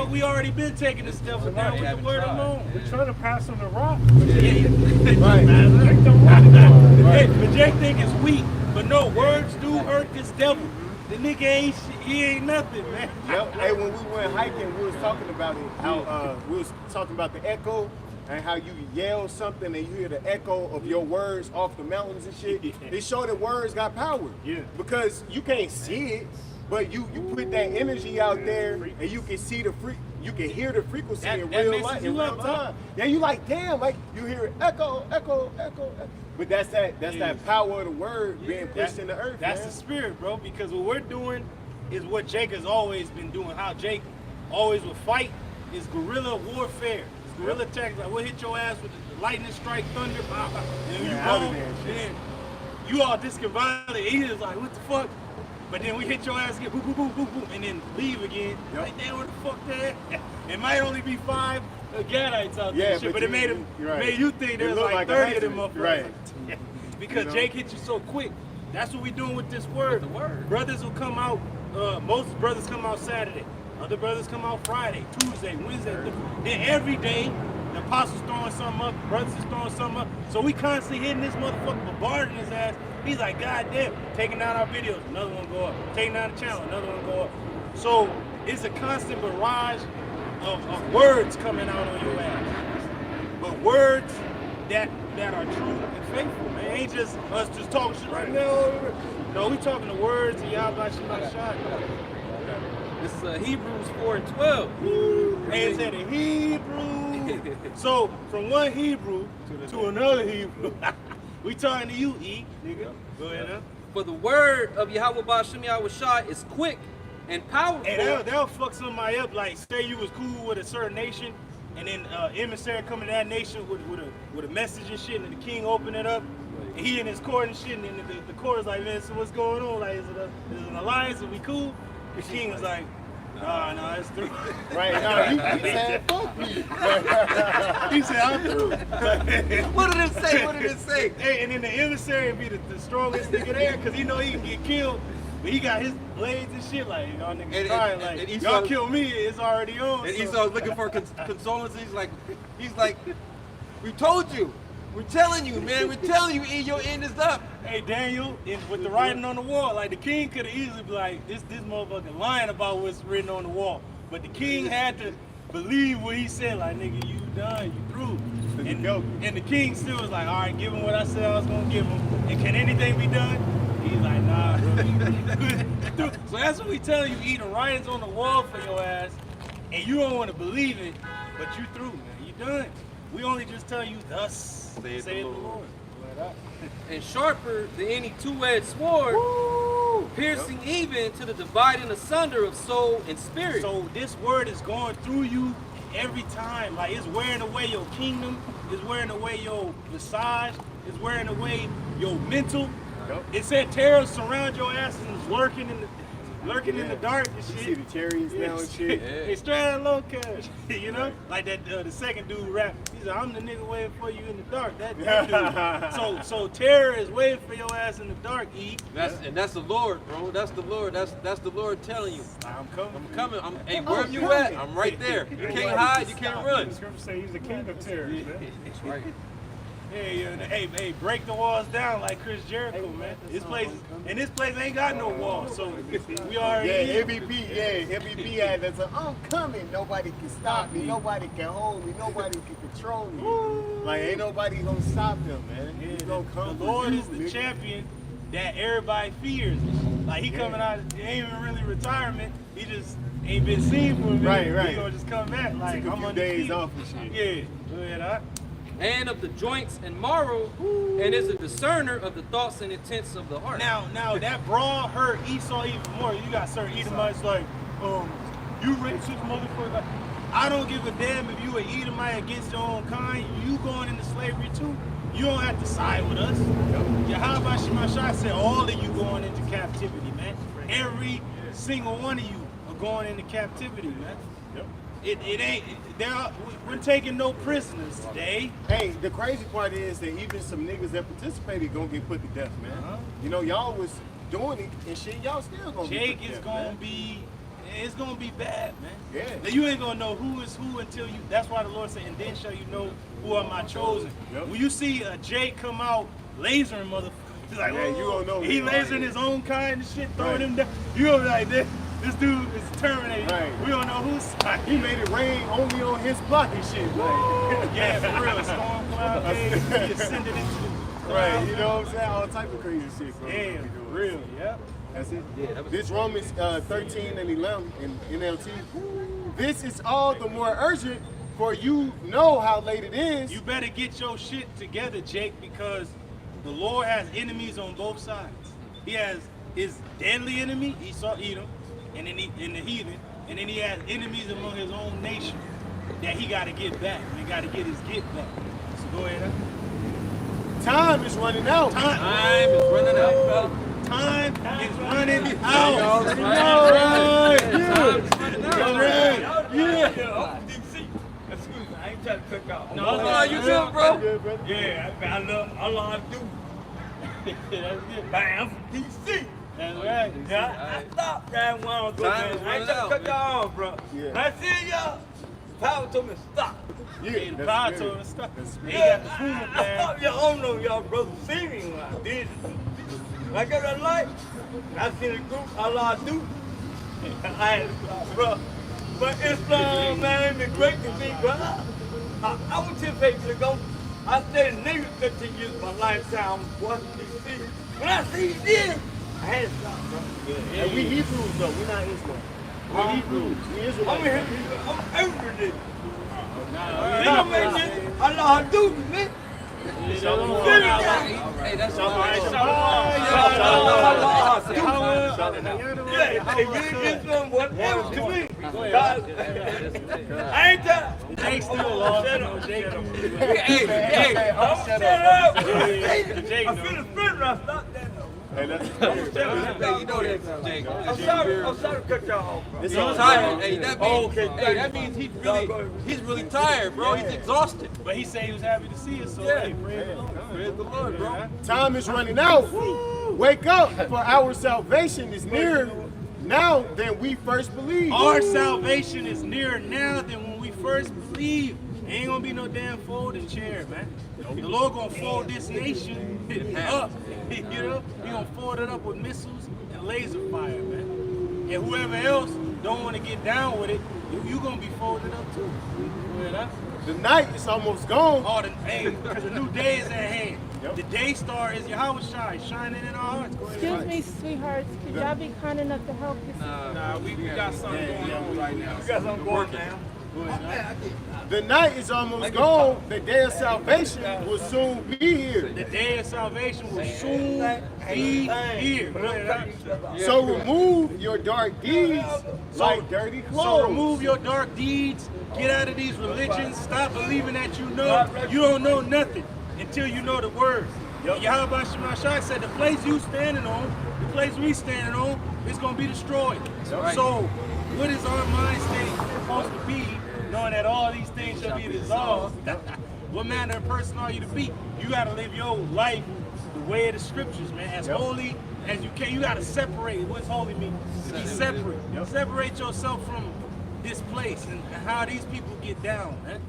we already been taking this stuff down with the word alone. We're trying to pass on the rock. Right. Jake don't want it. Hey, but Jake think it's weak, but no, words do hurt this devil. The nigga he ain't nothing, man. Yep. Hey, when we went hiking, we was talking about it. How we was talking about the echo and how you yell something and you hear the echo of your words off the mountains and shit. It showed that words got power. Yeah. Because you can't see it, but you put that energy out there and you can see you can hear the frequency That in real messes life, you in real up, huh? time. Yeah, you like, damn, like you hear it echo, echo, echo. But that's that power of the word being pushed in the earth. That's man. the spirit, bro, because what we're doing is what Jake has always been doing. How Jake always would fight is guerrilla warfare. It's guerrilla tactics. Like, we'll hit your ass with the lightning strike, thunder, blah, blah. And you out of go, there and shit. then you all discombobulated. He is like, what the fuck? But then we hit your ass again, boom, boom, boom, boom, boom, and then leave again. Like, damn, what the fuck that? It might only be 5 Gadites out there, shit, but it made you think there was like 30 of them motherfuckers. Right. Because You know? Jake hit you so quick. That's what we doing with this word. Brothers will come out, most brothers come out Saturday. Other brothers come out Friday, Tuesday, Wednesday. Then every day, the apostles throwing something up, brothers is throwing something up. So we constantly hitting this motherfucker, bombarding his ass. He's like, God damn, taking down our videos, another one go up. Taking down the channel, another one go up. So it's a constant barrage of words coming out on your ass. But words that are true and faithful, man. Ain't just us just talking shit right now. No, we talking the words of Yahweh Shemai Shai. This is Hebrews 4:12. And it said in Hebrew. So from one Hebrew to another Hebrew. We talking to you, E, nigga. Go ahead, huh? For the word of Yahweh Ba'Shem Yahweh Shai is quick and powerful. Hey, that'll fuck somebody up. Like, say you was cool with a certain nation, and then emissary come to that nation with a message and shit, and the king open it up, and he in his court and shit, and then the court is like, man, so what's going on? Like, is it an alliance? Are we cool? The king is like, no, it's through. Right now, you said fuck me. He said, I'm through. What did it say? What did it say? Hey, and then the emissary be the strongest nigga there, because he know he can get killed, but he got his blades and shit, like, y'all niggas crying, like, and y'all Esau- kill me, it's already on. And so- Esau's looking for consolences. He's like, we told you. We're telling you, man. We're telling you, your end is up. Hey, Daniel, with the writing on the wall, like, the king could have easily be like, this motherfucker lying about what's written on the wall. But the king had to believe what he said, like, nigga, you done, you through. And the king still was like, all right, give him what I said I was gonna give him. And can anything be done? He's like, nah, bro. So that's what we telling you, eating writings on the wall for your ass, and you don't want to believe it, but you through, man. You done. We only just tell you, thus saith the Lord. And sharper than any two-edged sword, piercing even to the dividing asunder of soul and spirit. So this word is going through you every time. Like, it's wearing away your kingdom, it's wearing away your visage, it's wearing away your mental. It said terror surround your asses and is lurking in the dark and shit. You see the chariots now and shit. They straight low cash, you know? Like that the second dude rap. He said, I'm the nigga waiting for you in the dark. That dude. So terror is waiting for your ass in the dark, E. That's the Lord, bro. That's the Lord. That's the Lord telling you. I'm coming. I'm coming. Hey, where you at? I'm right there. You can't hide. You can't run. The scripture say he's the king of terrors, man. That's right. Hey, break the walls down like Chris Jericho, man. This place ain't got no walls, so we already. Yeah, MVP had that. I'm coming. Nobody can stop me. Nobody can hold me. Nobody can control me. Like, ain't nobody gonna stop them, man. He's gonna come. The Lord is the champion that everybody fears. Like, he coming out, it ain't even really retirement. He just ain't been seen for a minute. Right. He gonna just come back. Like, Took a I'm few undefeated. days off and shit. Yeah, go ahead, huh? and of the joints and marrow, and is a discerner of the thoughts and intents of the heart. Now that brawl hurt Esau even more. You got certain Edomites like, you racist motherfucker. I don't give a damn if you an Edomite against your own kind. You going into slavery too. You don't have to side with us. Yahweh Shemashai said all of you going into captivity, man. Every single one of you are going into captivity, man. It ain't. We're taking no prisoners today. Hey, the crazy part is that even some niggas that participated gonna get put to death, man. You know, y'all was doing it and shit. Y'all still gonna Jake get put to is death, gonna man. be. It's gonna be bad, man. Yeah. Now, you ain't gonna know who is who until you. That's why the Lord said, and then shall you know who are my chosen. Yep. When you see Jake come out lasering motherfuckers, like, Yeah, you gonna know he who he lasering is. his own kind and shit, throwing Right. him down. You gonna be like, this dude is Terminator. Right. We don't know who's side. He made it rain only on his block and shit. Like, Yeah, for real. Storm cloud days, he ascended into the right, cloud. you know what I'm saying? All type of crazy shit. Bro. Yeah, for real. Yeah. That's it. Yeah, that was This Romans 13 and 11 in NLT. This is all the more urgent for you know how late it is. You better get your shit together, Jake, because the Lord has enemies on both sides. He has his deadly enemy, Esau, Edom, and then in the heathen, and then he has enemies among his own nation that he got to get back. He got to get his get back. So go ahead. Time is running out. Time is running out, fella. Time is running out. All right. Yeah. Excuse me, I ain't trying to cut y'all. No, you too, bro. Good, brother. Yeah, I love do. That's good. Man, I'm from DC. That's right. Yeah, I stopped that one on good, Time man. is I ain't running trying to out, cut man. y'all off, bro. Yeah. When I see y'all, power told me stop. Yeah, The that's power good. told him to stop. That's He good. got the Puma I plan. stopped y'all. I don't know y'all brothers see me when I did it. When I got that light, I seen the group, Allah do. I had to stop, bro. But Islam, man, the great to me, bro. I went to the paper to go. I stayed in Navy 15 years of my lifetime. Washington, D.C. When I see this, I had to stop, bro. And we Hebrews though, we're not Islam. We're Hebrews. We I'm Israelites. here, I'm everything. You know, man, Allah do, man. Hey, that's All right, all shalom. Yeah, if you get some whatever to me, I ain't that. Jake still lost. Jake. Hey, I'm shut up. Jake I feel the spirit when I stop that. Hey, that's hey, you know that, Jake. I'm sorry to cut y'all off, bro. It's He's all tired. Hey, that means, Okay, hey, that means he's really tired, bro. He's exhausted. But he said he was happy to see us, so Yeah. hey, praise the Lord. Praise the Lord, bro. Time is running out. Wake up, for our salvation is nearer now than we first believed. Our salvation is nearer now than when we first believed. Ain't gonna be no damn folding chair, man. The Lord gonna fold this nation up. You know, he gonna fold it up with missiles and laser fire, man. And whoever else don't want to get down with it, you gonna be folded up too. Yeah, The night is almost gone. oh, because the new day is at hand. Yep. The day star is Yahweh shining in our hearts. Go ahead. Excuse me, sweethearts. Could y'all be kind enough to help this? Nah, we got something going on right now. You got something going now. The night is almost gone. The day of salvation will soon be here. The day of salvation will soon be here. Go ahead. So remove your dark deeds like dirty So clothes. remove your dark deeds. Get out of these religions. Stop believing that you know. You don't know nothing until you know the word. Yahweh Shemashai said the place you standing on, the place we standing on, is going to be destroyed. right. So what is our mind state supposed to be, knowing that all these things shall be dissolved? What manner of person are you to be? You got to live your life the way of the scriptures, man. As holy as you can. You got to separate. What's holy mean? To be separate. Separate yourself from this place and how these people get down, man.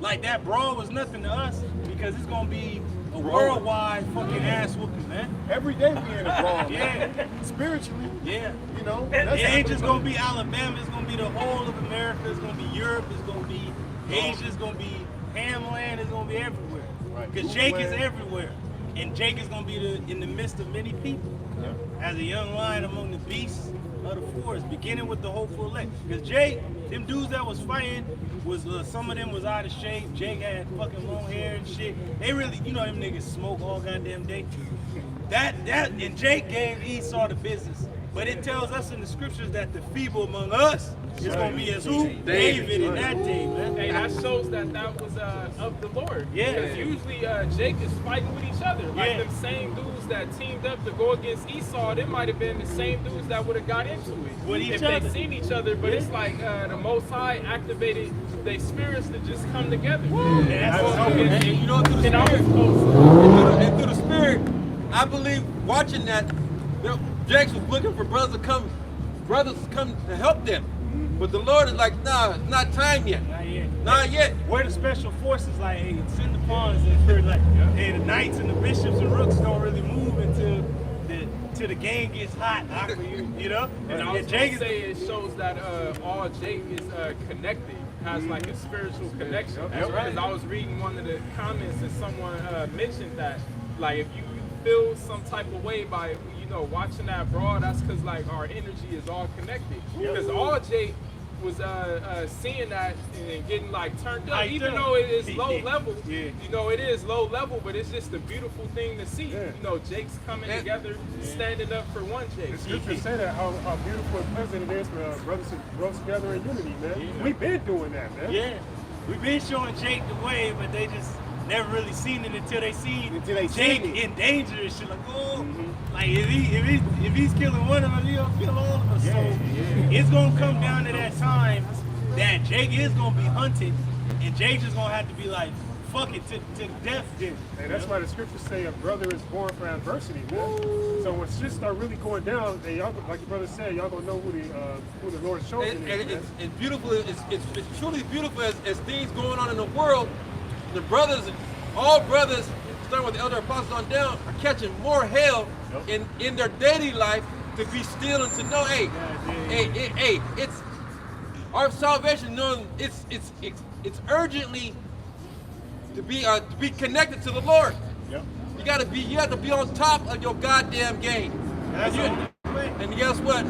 Like that brawl was nothing to us because it's gonna be a worldwide fucking ass whooping, man. Every day we in a brawl. Yeah, Spiritually, yeah. you know. It That's ain't just gonna be Alabama. It's gonna be the whole of America. It's gonna be Europe. It's gonna be Asia. It's gonna be Hamland. It's gonna be everywhere. Right. Because Jake is everywhere, and Jake is gonna be in the midst of many people. As a young lion among the beasts of the forest, beginning with the hopeful elect. Because Jake, them dudes that was fighting was some of them was out of shape. Jake had fucking long hair and shit. They really, you know, them niggas smoke all goddamn day. And Jake gave Esau the business. But it tells us in the scriptures that the feeble among us is gonna be as who? David in that day, man. Hey, that shows that was of the Lord. Yeah. Because usually Jake is fighting with each other. Like them same dudes that teamed up to go against Esau, they might have been the same dudes that would have got into it With each if other. they seen each other. But it's like the Most High activated their spirits to just come together. And you know, through the And I spirit, was and through the spirit, I believe watching that, Jakes was looking for brothers to come to help them. But the Lord is like, nah, it's not time yet. Not yet. Not yet. Where the special forces like, hey, send the pawns and for like, hey, the knights and the bishops and rooks don't really move until the game gets hot. You know? And I was gonna say it shows that all Jake is connected, has like a spiritual connection. That's right. Because I was reading one of the comments and someone mentioned that, like, if you feel some type of way by, you know, watching that brawl, that's because like our energy is all connected. Because all Jake was seeing that and getting like turned up, even though it is low level. You know, it is low level, but it's just a beautiful thing to see. You know, Jake's coming together, standing up for one Jake. The scriptures say that how beautiful and pleasant it is for brothers to grow together in unity, man. We've been doing that, man. Yeah. We've been showing Jake the way, but they just never really seen it until they seen Jake in danger and shit. Like, oh, like if he's killing one of us, he'll kill all of us. So it's gonna come down to that time that Jake is gonna be hunted, and Jake just gonna have to be like, fuck it to the death then. And that's why the scriptures say a brother is born for adversity, man. So when shit start really going down, and y'all, like your brother said, y'all gonna know who the Lord's chosen is. And it's beautiful. It's truly beautiful as things going on in the world. The brothers, all brothers, starting with the elder apostles on down, are catching more hell in their daily life to be still and to know, hey, it's our salvation. Knowing it's urgently to be connected to the Lord. You have to be on top of your goddamn game. And guess what?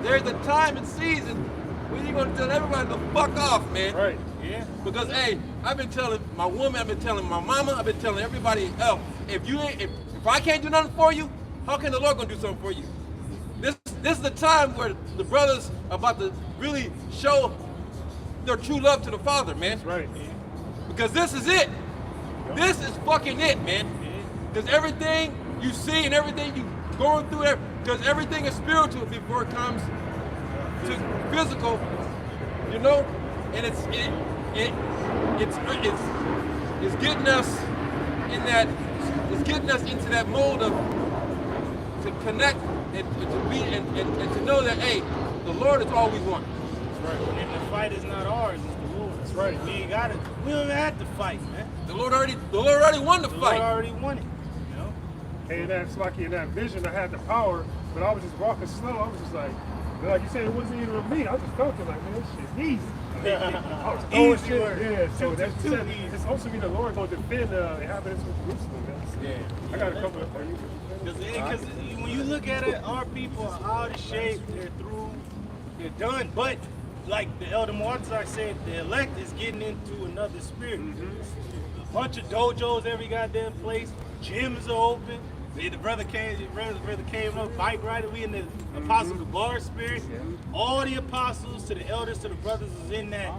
There's a time and season when you're gonna tell everybody to fuck off, man. Right. Yeah. Because hey, I've been telling my woman, I've been telling my mama, I've been telling everybody else, if I can't do nothing for you, how can the Lord gonna do something for you? This is the time where the brothers are about to really show their true love to the Father, man. That's right. Because this is it. This is fucking it, man. Because everything you see and everything you going through, because everything is spiritual before it comes to physical, you know, and it's getting us in that, it's getting us into that mode of to connect and to be and to know that hey, the Lord is all we want. That's right. And the fight is not ours, it's the Lord's. That's right. We don't even have to fight, man. The Lord already won the fight. The Lord already won it. You know? And that's like in that vision, I had the power, but I was just walking slow. I was just like you said, it wasn't even me. I just felt it like, man, this shit's easy. I was throwing shit. Yeah, so that's it's also mean the Lord going to defend the inhabitants of Jerusalem. I got a couple of you. Because when you look at it, our people are out of shape. They're through. They're done. But like the Elder Martzar said, the elect is getting into another spirit. A bunch of dojos every goddamn place. Gyms are open. The brother came up, bike rider. We in the Apostle Gabar spirit. All the apostles to the elders to the brothers is in that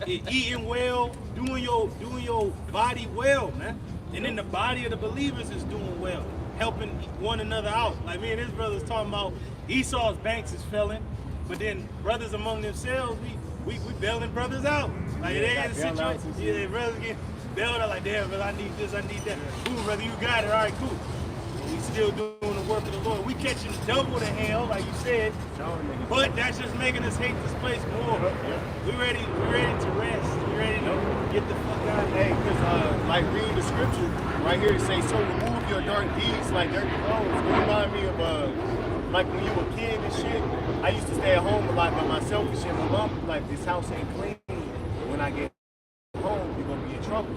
eating well, doing your body well, man. And then the body of the believers is doing well, helping one another out. Like me and his brothers talking about Esau's banks is failing, but then brothers among themselves, we bailing brothers out. Like they in a situation, they brothers get bailed out like, damn, brother, I need this, I need that. Cool, brother, you got it, all right, cool. But we still doing the work of the Lord. We catching double the hell, like you said, but that's just making us hate this place more. We ready to rest. We ready to get the fuck out of here. Because like reading the scripture right here, it says, so remove your dark deeds like dirty clothes. It remind me of like when you were a kid and shit. I used to stay at home a lot by myself and shit. My mom was like, this house ain't clean. When I get home, you're gonna be in trouble.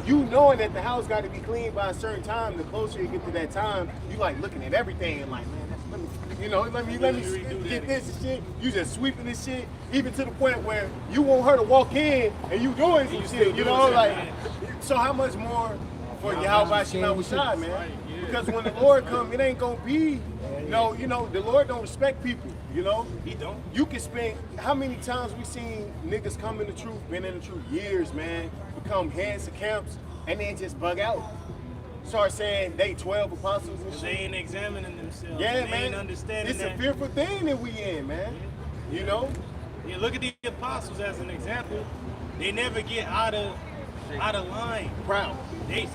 You knowing that the house got to be cleaned by a certain time, the closer you get to that time, you like looking at everything and like, man, let me you know, let me get this and shit. You just sweeping this shit, even to the point where you want her to walk in and you doing some shit, you know, like. So how much more for Yahweh Shema Shai, man? Because when the Lord come, it ain't gonna be, you know, the Lord don't respect people, you know. He don't. You can spend, how many times we seen niggas come in the truth, been in the truth years, man, become heads of camps, and then just bug out. Start saying they 12 apostles and shit. They ain't examining themselves. Yeah, they man. ain't understanding It's that. a fearful thing that we in, man. You know? Yeah, look at the apostles as an example. They never get out of line. Proud. They're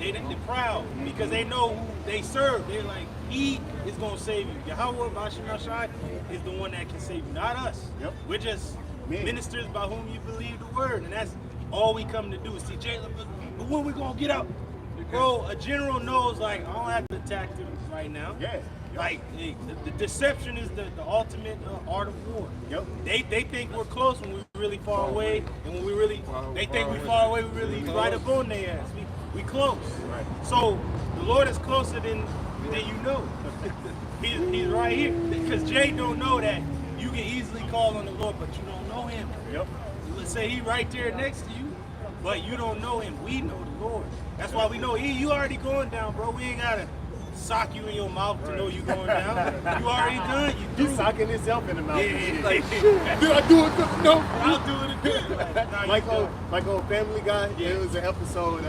proud because they know who they serve. They're like, he is gonna save you. Yahweh Bashim Shai is the one that can save you, not us. Yep. We're just Men. ministers by whom you believe the word, and that's all we come to do. See, Jalen, but when we gonna get out? Bro, a general knows, like, I don't have to attack them right now. Yeah. Like, the deception is the ultimate art of war. Yep. They think we're close when we're really far away, and when we really, they think we're far away, we really right up on their ass. We close. Right. So the Lord is closer than you know. He's right here. Because Jay don't know that you can easily call on the Lord, but you don't know him. Yep. Let's say he right there next to you, but you don't know him. We know the Lord. That's why we know you already going down, bro. We ain't gotta sock you in your mouth to know you going down. You already done. You He's through. socking himself in the mouth. Yeah. Like, did I do it? No. I'll do it again. Nah, Like you old, done. like old Family Guy, there was an episode,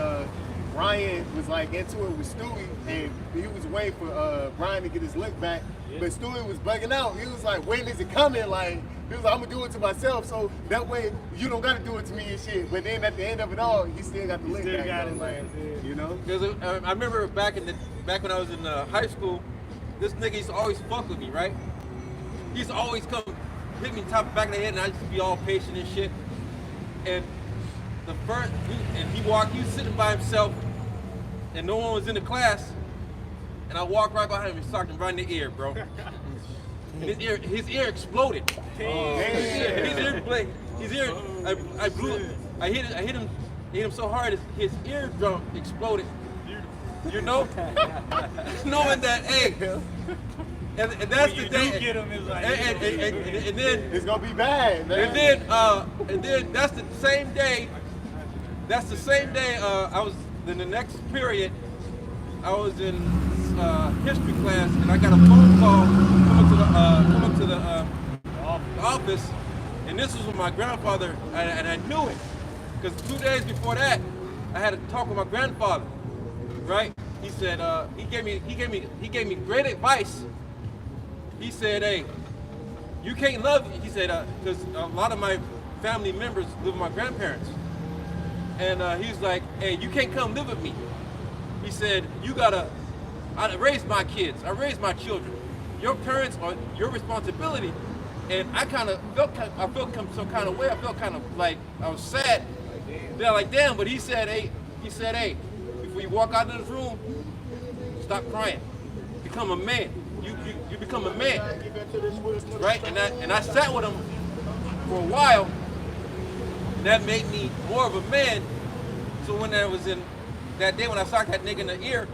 Ryan was like into it with Stewie, and he was waiting for Brian to get his lick back, but Stewie was bugging out. He was like, when is it coming? Like, he was like, I'm gonna do it to myself, so that way you don't gotta do it to me and shit. But then at the end of it all, he still got the lick Still back. got though, it, like, man. you know? Because I remember back when I was in high school, this nigga used to always fuck with me, right? He used to always come hit me top back of the head, and I used to be all patient and shit. And he was sitting by himself, and no one was in the class. And I walked right behind him and socked him right in the ear, bro. And his ear exploded. I hit him so hard his eardrum exploded. You know, knowing that, hey, and that's When the you thing. do get him, it's like, and then It's gonna be bad, man. and then that's the same day. That's the same day. I was in the next period. I was in history class, and I got a phone call coming to the office, and this was with my grandfather, and I knew it because 2 days before that, I had a talk with my grandfather. Right? He said he gave me great advice. He said, hey, you can't love. He said because a lot of my family members live with my grandparents, and he's like, hey, you can't come live with me. He said, I raised my kids. I raised my children. Your parents are your responsibility. And I felt some kind of way. I felt kind of like I was sad. They're like, damn. But he said, hey, before you walk out of this room, stop crying. Become a man. You become a man, right? And I sat with him for a while. And that made me more of a man. So when I was in that day when I socked that nigga in the ear,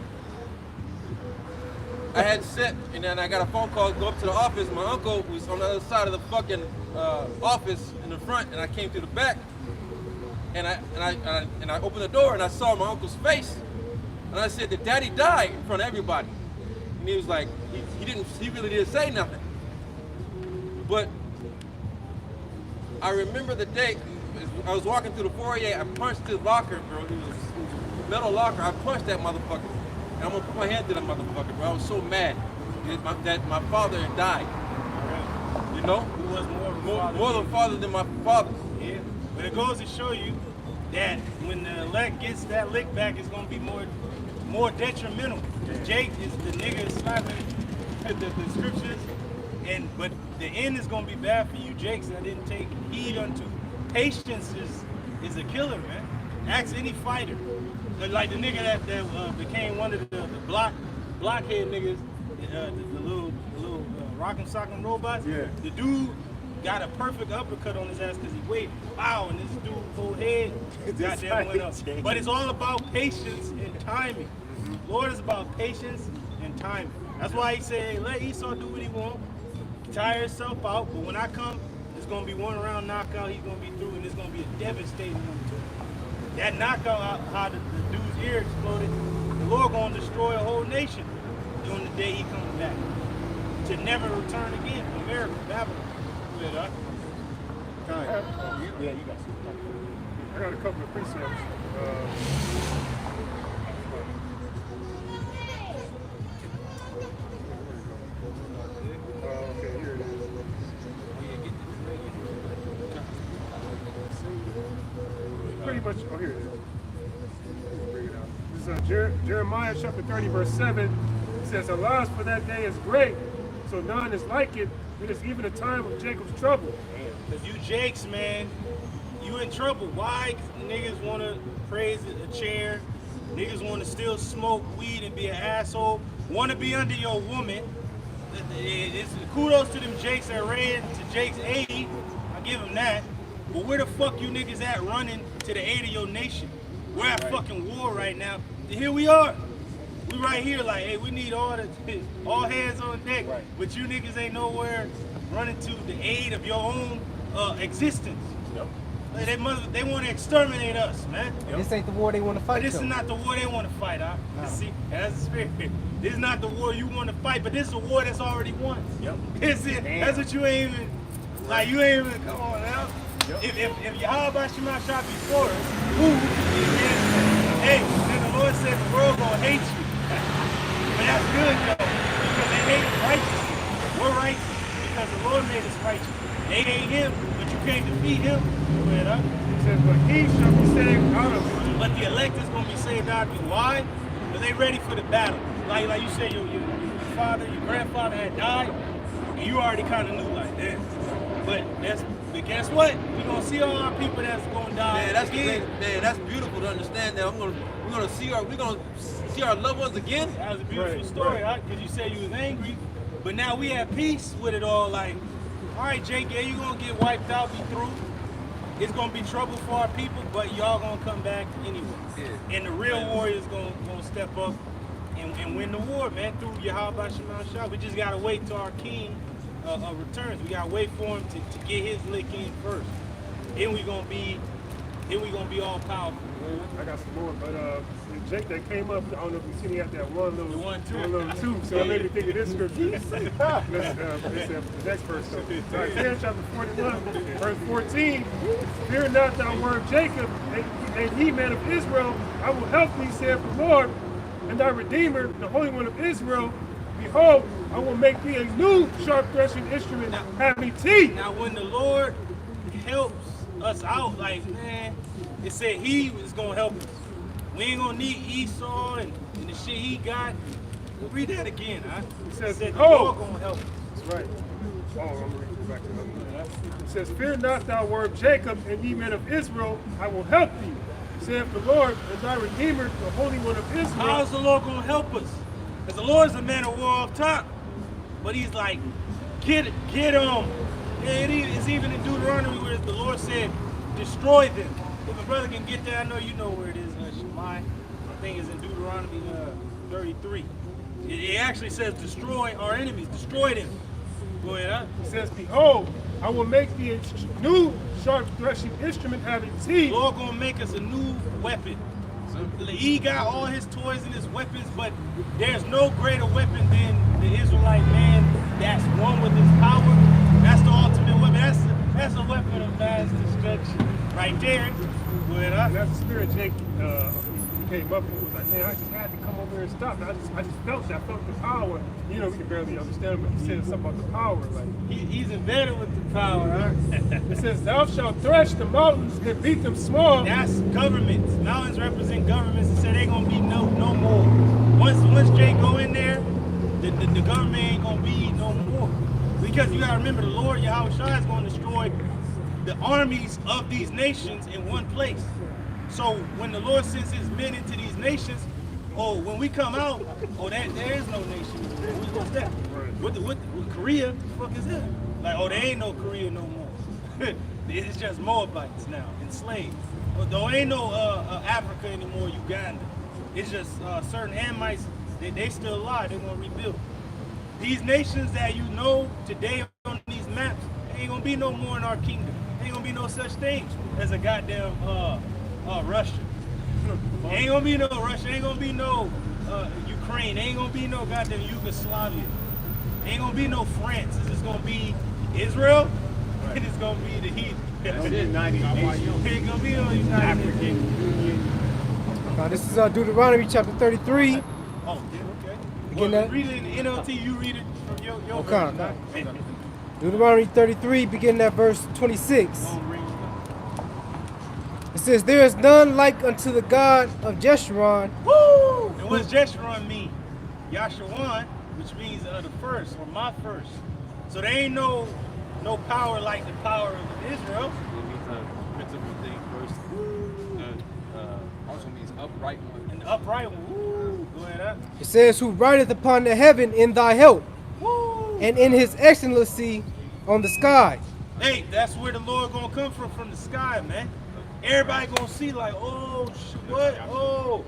I had set, and then I got a phone call to go up to the office. My uncle was on the other side of the fucking office in the front, and I came through the back, and I opened the door and I saw my uncle's face, and I said, "Did Daddy die?" in front of everybody, and he was like, he really didn't say nothing, but I remember the day I was walking through the foyer. I punched his locker, bro. It was a metal locker. I punched that motherfucker. And I'm gonna put my hand to that motherfucker, bro. I was so mad that my father had died. You know? Who was more of a father than my father. Yeah. But it goes to show you that when the elect gets that lick back, it's gonna be more detrimental. Jake is the nigga slapping the scriptures, but the end is gonna be bad for you, Jakes, that didn't take heed unto patience is a killer, man. Ask any fighter. Like the nigga that became one of the blockhead niggas, the little rock'em sock'em robots. Yeah. The dude got a perfect uppercut on his ass because he waited. Wow, and this dude's whole head goddamn went up. But it's all about patience and timing. Lord is about patience and timing. That's why he said, hey, let Esau do what he wants. tire himself out, but when I come, it's gonna be one round knockout. He's gonna be through, and it's gonna be a devastating one too. That knockout, how the dude's ear exploded, the Lord gonna destroy a whole nation during the day he comes back to never return again. America, Babylon. Yeah, you got some. I got a couple of precepts. Okay, here it is. Pretty much, oh, here it is. Bring it out. This is Jeremiah chapter 30, verse 7. It says, alas, for that day is great, so none is like it. It is even a time of Jacob's trouble. Because you Jakes, man, you in trouble. Why? 'Cause niggas want to praise a chair. Niggas want to still smoke weed and be an asshole. Want to be under your woman. It's kudos to them Jakes that ran to Jake's aid. I give them that. But where the fuck you niggas at running to the aid of your nation? We're at fucking war right now. Here we are. We right here like, hey, we need all hands on deck. Right. But you niggas ain't nowhere running to the aid of your own existence. Yep. They want to exterminate us, man. Yep. This ain't the war they want to fight. But this is not the war they want to fight, huh? No. See, that's the spirit. This is not the war you want to fight, but this is a war that's already won. Yep. That's what you ain't even, like, you ain't even, come on now. Yep. If Yahweh Shema shot before us, hey, then the Lord said the world gonna hate you. But that's good though, because they hate righteousness. We're righteous because the Lord made us righteous. They hate him, but you can't defeat him. It says, but he shall be saved out of it. But the elect is gonna be saved out of it. Why? Because they ready for the battle. Like you said, your father, your grandfather had died, and you already kind of knew like that. But guess what? We're gonna see all our people that's gonna die. Man, that's great. Man, that's beautiful to understand that. We're gonna see our loved ones again. That was a beautiful story, huh? Because you said you was angry, but now we have peace with it all. Like, all right, Jake, yeah, you gonna get wiped out, be through. It's gonna be trouble for our people, but y'all gonna come back anyway. Yeah. And the real warriors gonna step up and win the war, man, through Yahweh Shema Shah. We just gotta wait till our king returns. We gotta wait for him to get his lick in first. Then we gonna be all powerful. I got some more, but Jake that came up, I don't know if you seen, he had that one little two, so I made me think of this scripture. Let's the next verse. Isaiah chapter 41, verse 14. Fear not thou word Jacob, and ye men of Israel, I will help thee, saith the Lord, and thy Redeemer, the Holy One of Israel. Behold, I will make thee a new sharp threshing instrument, having teeth. Now when the Lord helps us out, like, man, it said he was gonna help us. We ain't gonna need Esau and the shit he got. We'll read that again, huh? It says the Lord gonna help us. That's right. Oh, I'm gonna read it back to another. It says, fear not thou word Jacob, and ye men of Israel, I will help thee, saith the Lord, and thy Redeemer, the Holy One of Israel. How's the Lord gonna help us? Because the Lord's a man of war off top. But he's like, get him. Yeah, it's even in Deuteronomy where the Lord said, destroy them. If a brother can get there, I know you know where it is. Shemai, I think it's in Deuteronomy 33. It actually says, destroy our enemies. Destroy them. Go ahead, huh? It says, behold, I will make thee a new sharp threshing instrument having teeth. The Lord gonna make us a new weapon. He got all his toys and his weapons, but there's no greater weapon than the Israelite man that's one with his power. That's the ultimate weapon. That's a weapon of mass destruction right there. But that's the spirit Jake came up with. It was like, man, I just had to come over here and stop. And I just felt that. I felt the power. You know, we can barely understand, but he said something about the power. Like he's embedded with the power, huh? It says, thou shalt thresh the mountains and beat them small. That's governments. Mountains represent governments. It said they gonna be no more. Once Jake go in there, the government ain't gonna be no more. Because you gotta remember, the Lord Yahweh Shah is gonna destroy the armies of these nations in one place. So when the Lord sends his men into these nations, when we come out, there is no nation. What's that? What Korea? What the fuck is that? Like, there ain't no Korea no more. It's just Moabites now, enslaved. There ain't no Africa anymore, Uganda. It's just certain Hamites, they still alive, they're gonna rebuild. these nations that you know today on these maps, ain't gonna be no more in our kingdom. Ain't gonna be no such thing as a goddamn Russia. Ain't gonna be no Russia. Ain't gonna be no Ukraine. Ain't gonna be no goddamn Yugoslavia. Ain't gonna be no France. It's just gonna be Israel, and it's gonna be the heathen. United Nations. Ain't gonna be no United Nations. This is Deuteronomy chapter 33. Oh, yeah, okay. Begin Well, that. read it in the NLT. You read it from your Okay, version. okay. Deuteronomy 33, beginning at verse 26. It says, there is none like unto the God of Jeshurun. Woo! And what does Jeshurun mean? Yashawan, which means the first, or my first. So there ain't no power like the power of Israel. It means a principal thing first. Also means upright one. And the upright one. Woo! Go ahead, huh? It says, who rideth upon the heaven in thy help, Woo! and in his excellency on the sky. Hey, that's where the Lord gonna come from the sky, man. Everybody gonna see like, oh, what? Oh,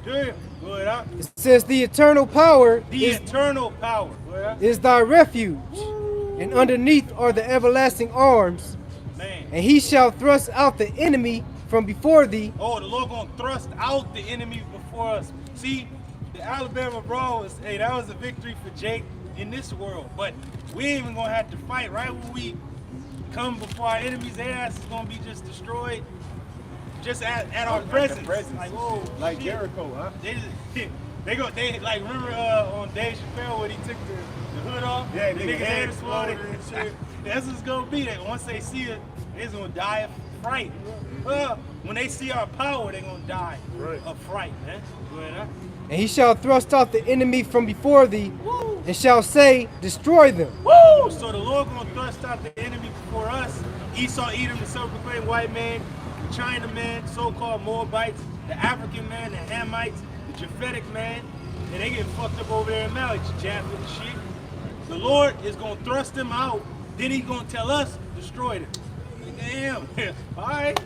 damn. Go ahead, huh? It says, the eternal power The eternal power. Go ahead, huh? is thy refuge, and underneath are the everlasting arms, Man. and he shall thrust out the enemy from before thee. Oh, the Lord gonna thrust out the enemy before us. See, the Alabama brawl was, hey, that was a victory for Jake in this world. But we ain't even gonna have to fight. Right when we come before our enemies, their ass is gonna be just destroyed. Just at our presence. Like, oh, Like shit. Jericho, huh? They like remember on Dave Chappelle when he took the hood off? Yeah, the nigga niggas head head exploded exploded and shit. That's what's gonna be. That once they see it, they're gonna die of fright. When they see our power, they're gonna die of fright, man. Go ahead, huh? And he shall thrust out the enemy from before thee, and shall say, destroy them. Woo! So the Lord gonna thrust out the enemy before us. Esau, Edom, the self-proclaimed white man, the Chinaman, so-called Moabites, the African man, the Hamites, the Japhetic man, and they get fucked up over there in Mali, Japhet and shit. The Lord is gonna thrust them out. Then he's gonna tell us, destroy them. Damn. All right.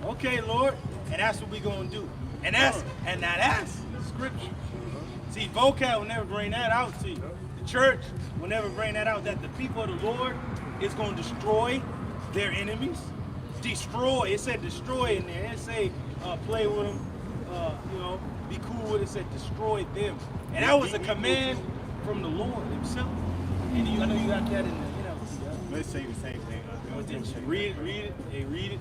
Okay, Lord. And that's what we gonna do. And now that's scripture. See, vocab will never bring that out to you. The church will never bring that out. That the people of the Lord is gonna destroy their enemies. Destroy. It said destroy in there. It didn't say play with them. Be cool with it. It said destroy them. And that was a command from the Lord himself. And I know you got that in the Let's say the same thing. Read it. Hey, read it.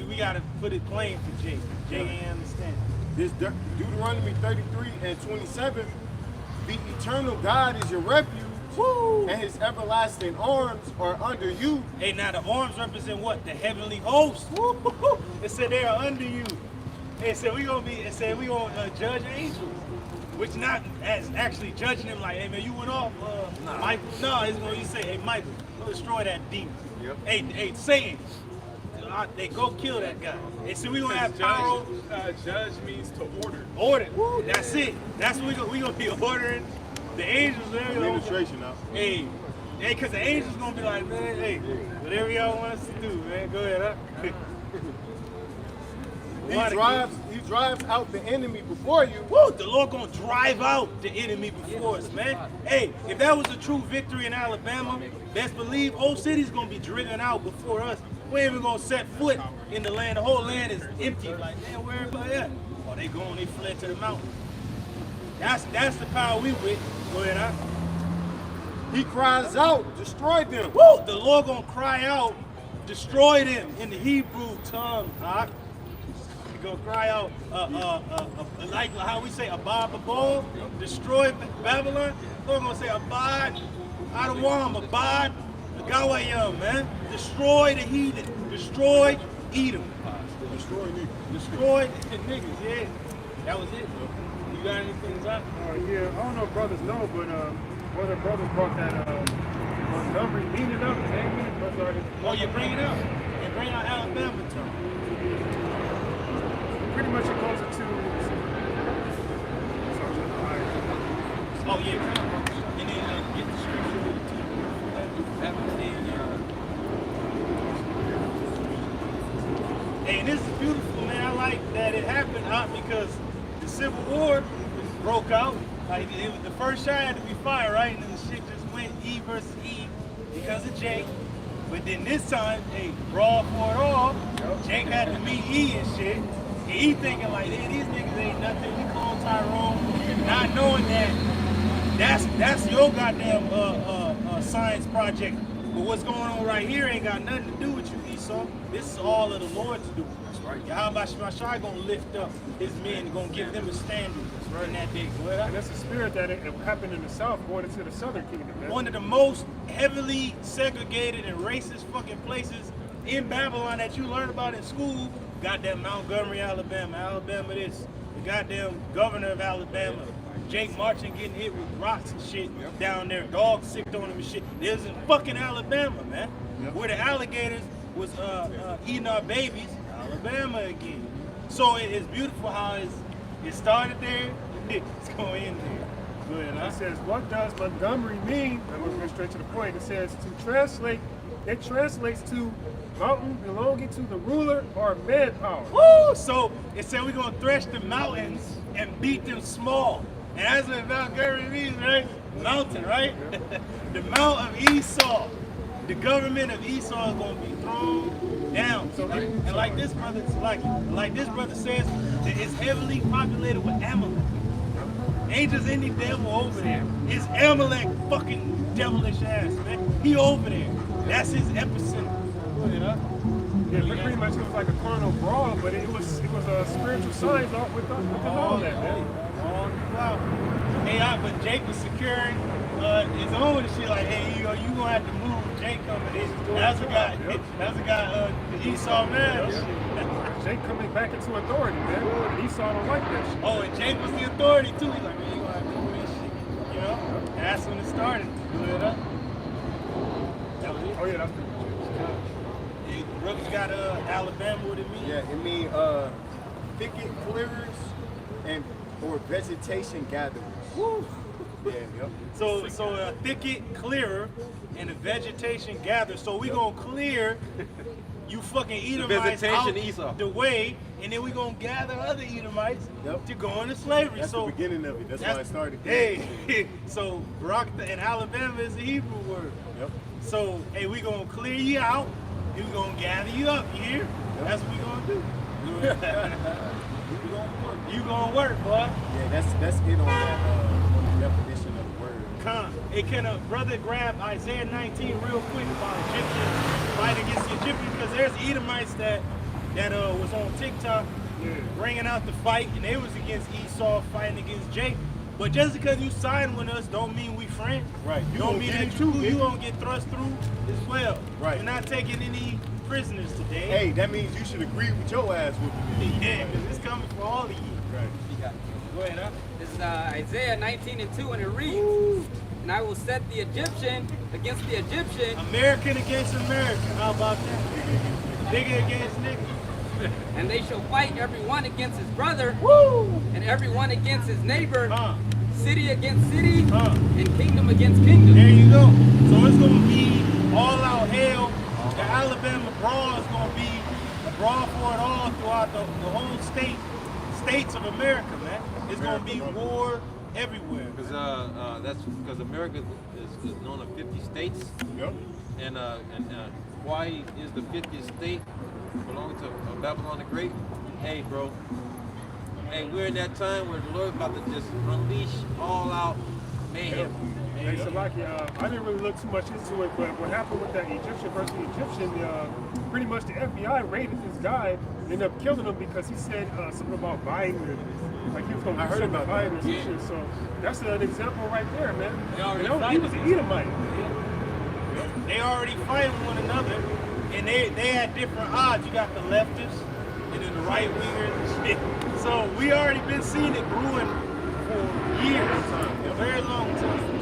We gotta put it plain for Jake. Jake ain't understand. This Deuteronomy 33 and 27, the eternal God is your refuge, Woo! and his everlasting arms are under you. Hey, now the arms represent what? The heavenly host. Woo! It said they are under you. It said we gonna judge angels, which not as actually judging them like, hey man, you went off, Michael. No, it's gonna say, hey Michael, go destroy that demon. Yep. Hey Satan, they go kill that guy. They said we gonna have power. Judge means to order. Order. That's it. That's what we gonna be ordering the angels. Administration now. Hey, because the angels gonna be like, man, hey, whatever y'all want us to do, man, go ahead, huh? He drives out the enemy before you. Woo, the Lord gonna drive out the enemy before us, man. Hey, if that was a true victory in Alabama, best believe Old City's gonna be driven out before us. We ain't even gonna set foot in the land. The whole land is empty. Like, damn, where everybody at? Oh, they gone, they fled to the mountain. That's the power we with. Go ahead, huh? He cries out, destroy them. Woo! The Lord gonna cry out, destroy them in the Hebrew tongue, huh? He gonna cry out, like how we say abad babol, destroy Babylon. Lord gonna say abad, Adawam, abad, Gawayam, man. Destroy the heathen, destroy Edom. Destroy me. Destroy the niggas, yeah. That was it. You got anything up? Yeah, I don't know if brothers know, but one of the brothers brought that Montgomery meaning up. Oh, you bring it up. You bring out Alabama term. Pretty much it goes into. Oh yeah, and then get the scripture Hey, this is beautiful, man. I like that it happened, because the Civil War broke out. Like it was the first shot had to be fired, right? And then the shit just went E versus E because of Jake. But then this time, hey, brawl for it all. Jake had to meet E and shit. And he thinking like, hey, these niggas ain't nothing. We clone Tyrone, not knowing that that's your goddamn science project. But what's going on right here ain't got nothing to do with you, Esau. This is all of the Lord's doing. That's right. Yahweh Shemashai gonna lift up his men, gonna give them a standard in that day. And that's the spirit that it happened in the south going into the southern kingdom, man. One of the most heavily segregated and racist fucking places in Babylon that you learn about in school, goddamn Montgomery, Alabama. Alabama this. The goddamn governor of Alabama. Jake Martin getting hit with rocks and shit down there. Dogs sick on him and shit. This is fucking Alabama, man. Where the alligators was eating our babies. Alabama again. So it's beautiful how it started there. It's going in there. Go ahead, huh? It says, what does Montgomery mean? I'm going to go straight to the point. It says to translate, it translates to mountain belonging to the ruler or manpower. Woo! So it said we're going to thresh the mountains and beat them small. And that's what Montgomery means, right? Mountain, right? The mount of Esau. The government of Esau is going to be thrown down. So, and like this brother, like this brother says, that it's heavily populated with Amalek. Ain't just any devil over there. It's Amalek fucking devilish ass, man. He over there. That's his epicenter. Yeah, pretty much it was like a carnal brawl, but it was a spiritual signs with all that, man. Wow. Hey, but Jake was securing his own shit. Like, hey, you gonna have to move. Jake coming in. That's a guy. Esau, man. Jake coming back into authority, man. And Esau don't like that shit. Oh, and Jake was the authority too. He's like, man, you gonna have to do this shit. You know? And that's when it started. Good up. Oh yeah, that's pretty much it. Brothers got Alabama. What it mean? Yeah, it mean thicket clearers and or vegetation gatherers. Woo. Yeah, yep. So a thicket clearer and a vegetation gatherer. So we gonna clear you fucking Edomites out Esau. the way, and then we gonna gather other Edomites to go into slavery. That's so the beginning of it. That's why it started. Hey, so Barakah in Alabama is a Hebrew word. Yep. So hey, we gonna clear you out, and we gonna gather you up. You hear? Yep. That's what we gonna do. You gonna work, boy. Yeah, that's it on the definition of the word. Hey, can a brother grab Isaiah 19 real quick about Egyptians fight against the Egyptians? Because there's Edomites that was on TikTok bringing out the fight, and they was against Esau fighting against Jacob. But just because you sign with us don't mean we friends. Right. You don't mean that you gonna get thrust through as well. Right. We're not taking any prisoners today. Hey, that means you should agree with your ass with me. Yeah, because it's coming for all of you. Right. Go ahead, huh? This is Isaiah 19:2, and it reads, and I will set the Egyptian against the Egyptian. American against American. How about that? Nigga against nigga. And they shall fight every one against his brother, and every one against his neighbor, city against city, and kingdom against kingdom. There you go. So it's going to be all out hell. The Alabama brawl is going to be a brawl for it all throughout the whole states of America, man. It's going to be war everywhere. Because that's because America is known of 50 states. Yep. And Hawaii is the 50th state belonging to Babylon the Great. Hey, bro. Hey, we're in that time where the Lord's about to just unleash all out mayhem. Hey, Salaki, I didn't really look too much into it, but what happened with that Egyptian versus Egyptian, pretty much the FBI raided this guy, ended up killing him because he said something about Biden, like he was going to do something Biden or some shit. So that's an example right there, man. He was an Edomite. They already fighting one another, and they had different odds. You got the leftists and then the right wingers and shit. So we already been seeing it brewing for years, a very long time.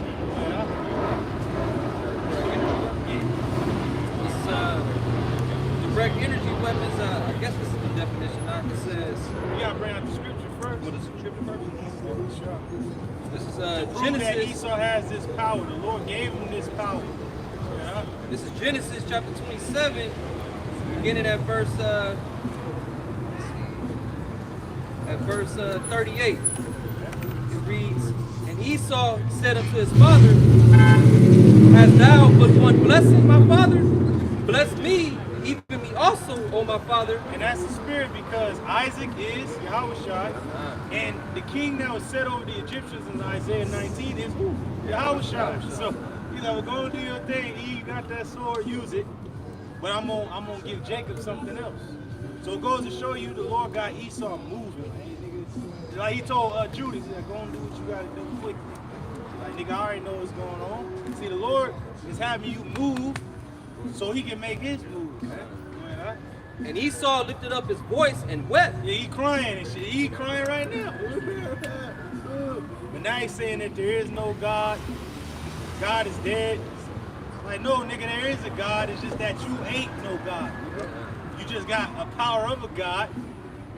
Direct energy weapons, I guess this is the definition. It says, You gotta bring out the scripture first. what is the scripture first? Sure. This is To prove that Genesis. Esau has this power. The Lord gave him this power. This is Genesis chapter 27, beginning at verse 38. It reads, and Esau said unto his father, Hast thou but one blessing, my father? Bless me, even me also, O my father. And that's the spirit because Isaac is Yahushua, and the king that was set over the Egyptians in Isaiah 19 is who? Yahushua. So he's like, well, go do your thing. You got that sword, use it. But I'm gonna give Jacob something else. So it goes to show you the Lord got Esau moving. Like he told Judah, he's like, go and do what you gotta do quickly. Like, nigga, I already know what's going on. See, the Lord is having you move so he can make his move, man. And Esau lifted up his voice and wept. Yeah, he crying and shit. He crying right now. But now he's saying that there is no God. God is dead. Like, no, nigga, there is a God. It's just that you ain't no God. You just got a power of a God,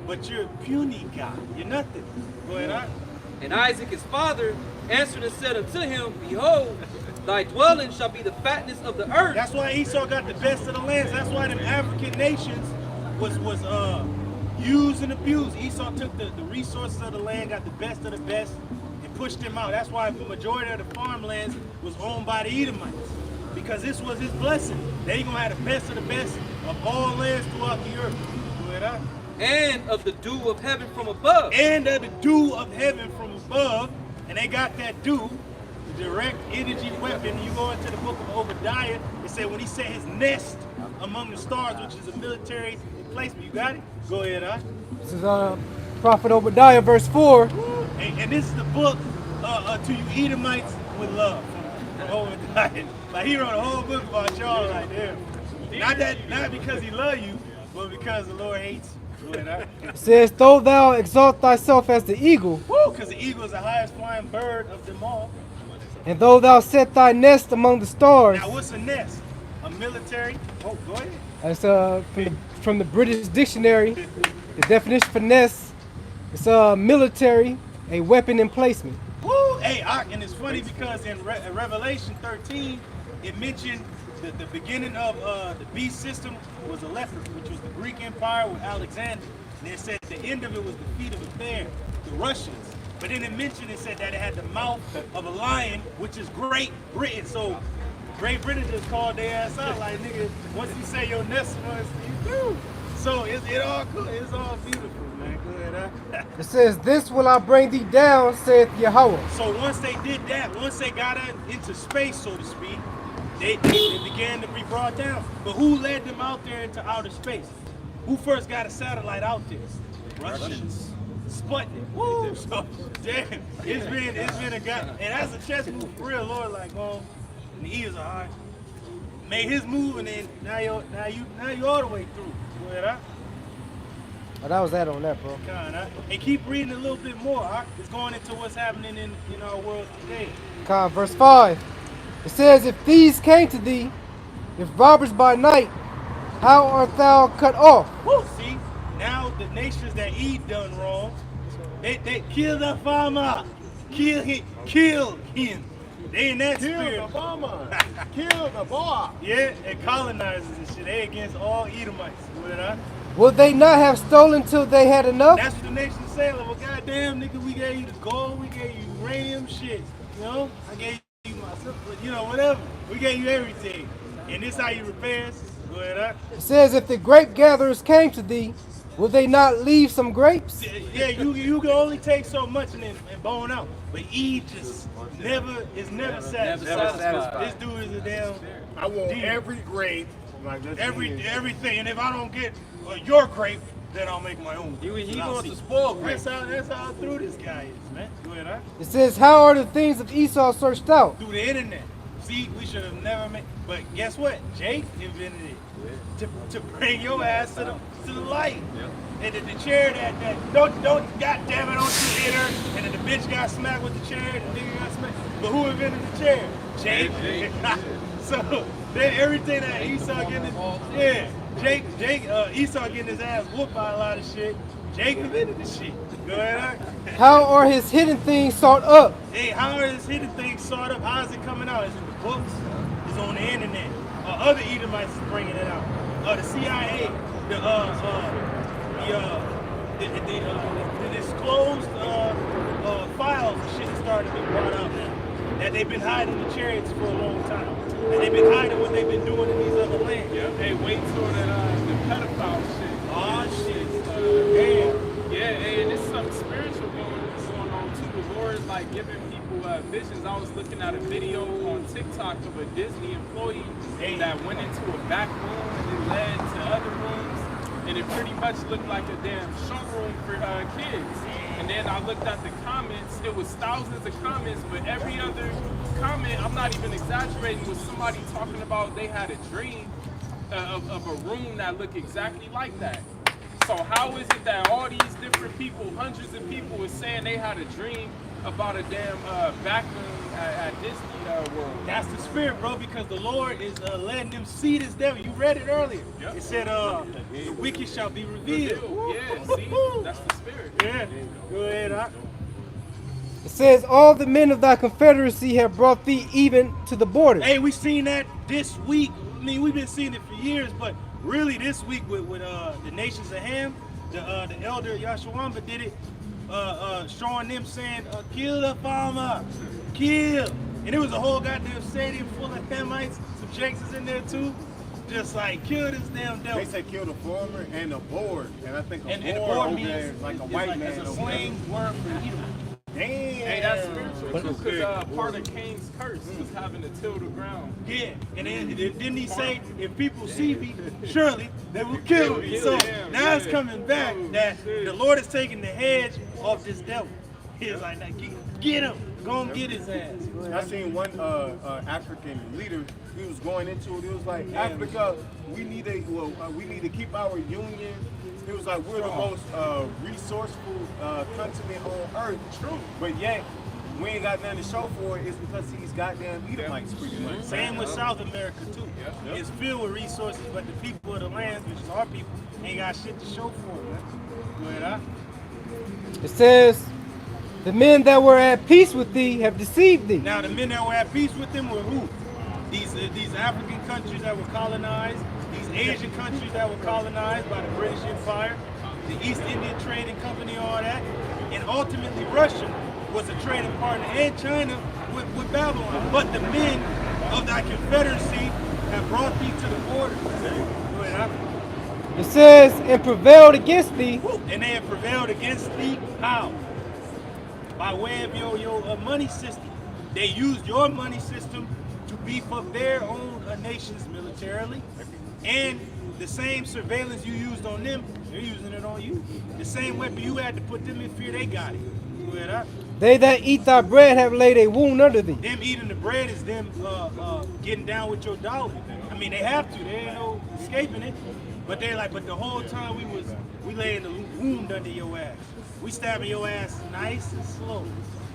but you're a puny God. You're nothing. Go ahead, huh? And Isaac his father answered and said unto him, Behold, thy dwelling shall be the fatness of the earth. That's why Esau got the best of the lands. That's why them African nations was used and abused. Esau took the resources of the land, got the best of the best, and pushed them out. That's why the majority of the farmlands was owned by the Edomites, because this was his blessing. They gonna have the best of the best of all lands throughout the earth. Go ahead, huh? And of the dew of heaven from above. And of the dew of heaven from above. And they got that dew, the direct energy weapon. You go into the book of Obadiah, it said when he set his nest among the stars, which is a military placement. You got it? Go ahead, huh? This is Prophet Obadiah, verse 4. And this is the book to you Edomites with love from Obadiah. Like, he wrote a whole book about y'all right there. Not because he love you, but because the Lord hates you. It says, though thou exalt thyself as the eagle, because the eagle is the highest flying bird of them all. and though thou set thy nest among the stars. Now, what's a nest? A military? Oh, go ahead. That's from the British dictionary. The definition for nest is military, a weapon emplacement. Woo! Hey, and it's funny because in Revelation 13, it mentioned that the beginning of the beast system was a leopard, which was the Greek Empire with Alexander. And it said the end of it was the feet of a bear, the Russians. But then it said that it had the mouth of a lion, which is Great Britain. So Great Britain just called their ass out like, nigga, once you say your nest was, you do. So it all cool. It's all beautiful, man. Go ahead, huh? It says, this will I bring thee down, saith Yahweh. So once they did that, once they got into space, so to speak, they began to be brought down. But who led them out there into outer space? Who first got a satellite out there? Russians. Sputnik. Woo! So, damn, it's been a guy, and that's a chess move for real. Lord, like, oh, and he is all right. Made his move, and then now you all the way through. Go ahead, huh? Oh, that was that on that, bro. And keep reading a little bit more. Huh? It's going into what's happening in our world today. Verse 5. It says, if thieves came to thee, if robbers by night, how art thou cut off? Woo! See, now the nations that he done wrong, they kill the farmer, kill him. They in that spirit. Kill the farmer, kill the boy. Yeah, and colonizers and shit. They against all Edomites. Would they not have stolen till they had enough? That's what the nation's saying. Like, well, goddamn, nigga, we gave you the gold, we gave you uranium shit. You know, I gave you my, whatever. We gave you everything. And this how you repairs. Go ahead, huh? It says, if the grape gatherers came to thee, will they not leave some grapes? Yeah, you can only take so much and bone out. But Eve just never satisfied. This dude is a damn. I want every grape. Like everything. And if I don't get your grape, then I'll make my own. He wants to spoil grapes. That's how through this guy is, man. Go ahead, huh? It says, how are the things of Esau searched out? Through the internet. See, we should have never made. But guess what? Jake invented it to bring your ass to the light. And the chair that don't goddamn it, don't you hit her? And then the bitch got smacked with the chair, and the nigga got smacked. But who invented the chair? Jake. So then everything that Esau getting Esau getting his ass whooped by a lot of shit. Jake invented the shit. Go ahead. How are his hidden things sought up? Hey, how are his hidden things sought up? How is it coming out? Is it the books? Is it on the internet? Other Edomites is bringing it out. The CIA, the disclosed files and shit is starting to be brought out now. That they've been hiding the chariots for a long time. And they've been hiding what they've been doing in these other lands. Yeah, hey, wait till the pedophile shit. Oh shit. Damn. Yeah, hey, and there's something spiritual going on too. The Lord is like giving people visions. I was looking at a video on TikTok of a Disney employee that went into a back room and it led to other rooms, and it pretty much looked like a damn showroom for kids. And then I looked at the comments. It was thousands of comments, but every other comment, I'm not even exaggerating, was somebody talking about they had a dream of a room that looked exactly like that. So how is it that all these different people, hundreds of people, is saying they had a dream about a damn back room at Disney World? That's the spirit, bro, because the Lord is letting them see this devil. You read it earlier. Yep. It said, the wicked shall be revealed. Yeah, see? That's the spirit. Yeah. Go ahead, Doc. It says, all the men of thy confederacy have brought thee even to the border. Hey, we seen that this week. I mean, we've been seeing it for years, but really this week with the nations of Ham, the elder Yahshua did it, showing them saying, kill the farmer, kill. And it was a whole goddamn stadium full of Hamites, some Jakes in there too. Just like, kill this damn devil. They said kill the farmer and the board. And I think a And the board board over means there is like a white man. It's a over there. slang word for Edom. Damn. Hey, that's spiritual too, because part of Cain's curse was having to till the ground. Yeah, and then didn't he say, if people see me, surely they will kill me. So now it's coming back that the Lord is taking the hedge off this devil. He's like, now get him, go and get his ass. I seen one African leader. He was going into it. He was like, Africa, we need to keep our union. He was like, we're the most resourceful continent on earth. True. But yet, we ain't got nothing to show for it. It's because he's goddamn Edomites pretty much. Same with South America too. It's filled with resources, but the people of the lands, which is our people, ain't got shit to show for it, man. Go ahead, huh? It says, the men that were at peace with thee have deceived thee. Now the men that were at peace with them were who? These African countries that were colonized, these Asian countries that were colonized by the British Empire, the East India Trading Company, all that, and ultimately Russia was a trading partner, and China with Babylon. But the men of that confederacy have brought thee to the border. Go ahead, huh? It says, and prevailed against thee. And they have prevailed against thee. How? By way of your money system. They used your money system to beef up their own nations militarily, and the same surveillance you used on them, they're using it on you. The same weapon you had to put them in fear, they got it. Go ahead, huh? They that eat thy bread have laid a wound under thee. Them eating the bread is them getting down with your dollar. I mean, they have to. There ain't no escaping it. But they're like, but the whole time we laying the wound under your ass. We stabbing your ass nice and slow.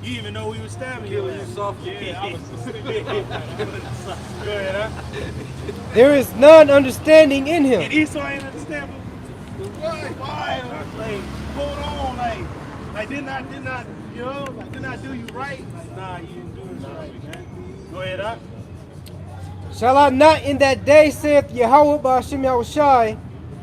You even know we were stabbing your ass. Yeah, I was Go ahead, huh? There is none understanding in him. And Esau ain't understand. Why? Like, hold on, like didn't I, you know, like, didn't I do you right? Like, nah, you didn't do us right, man. Go ahead, huh? Shall I not in that day, saith Yahweh by Hashem Yahushai,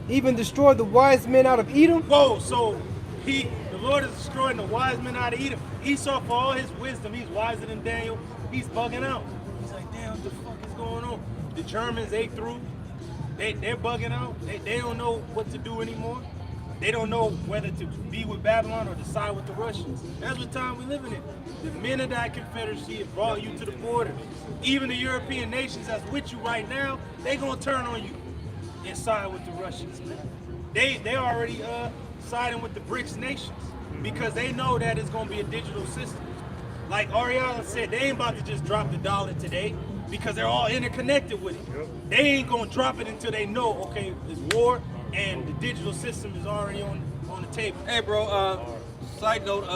even destroy the wise men out of Edom? Whoa, so the Lord is destroying the wise men out of Edom. Esau, for all his wisdom, he's wiser than Daniel. He's bugging out. He's like, damn, what the fuck is going on? The Germans, they through. They're bugging out. They don't know what to do anymore. They don't know whether to be with Babylon or to side with the Russians. That's what time we're living in. The men of that confederacy have brought you to the border. Even the European nations that's with you right now, they gonna turn on you and side with the Russians, man. They already siding with the BRICS nations because they know that it's gonna be a digital system. Like Ariella said, they ain't about to just drop the dollar today because they're all interconnected with it. They ain't gonna drop it until they know, okay, it's war and the digital system is already on the table. Hey, bro, side note,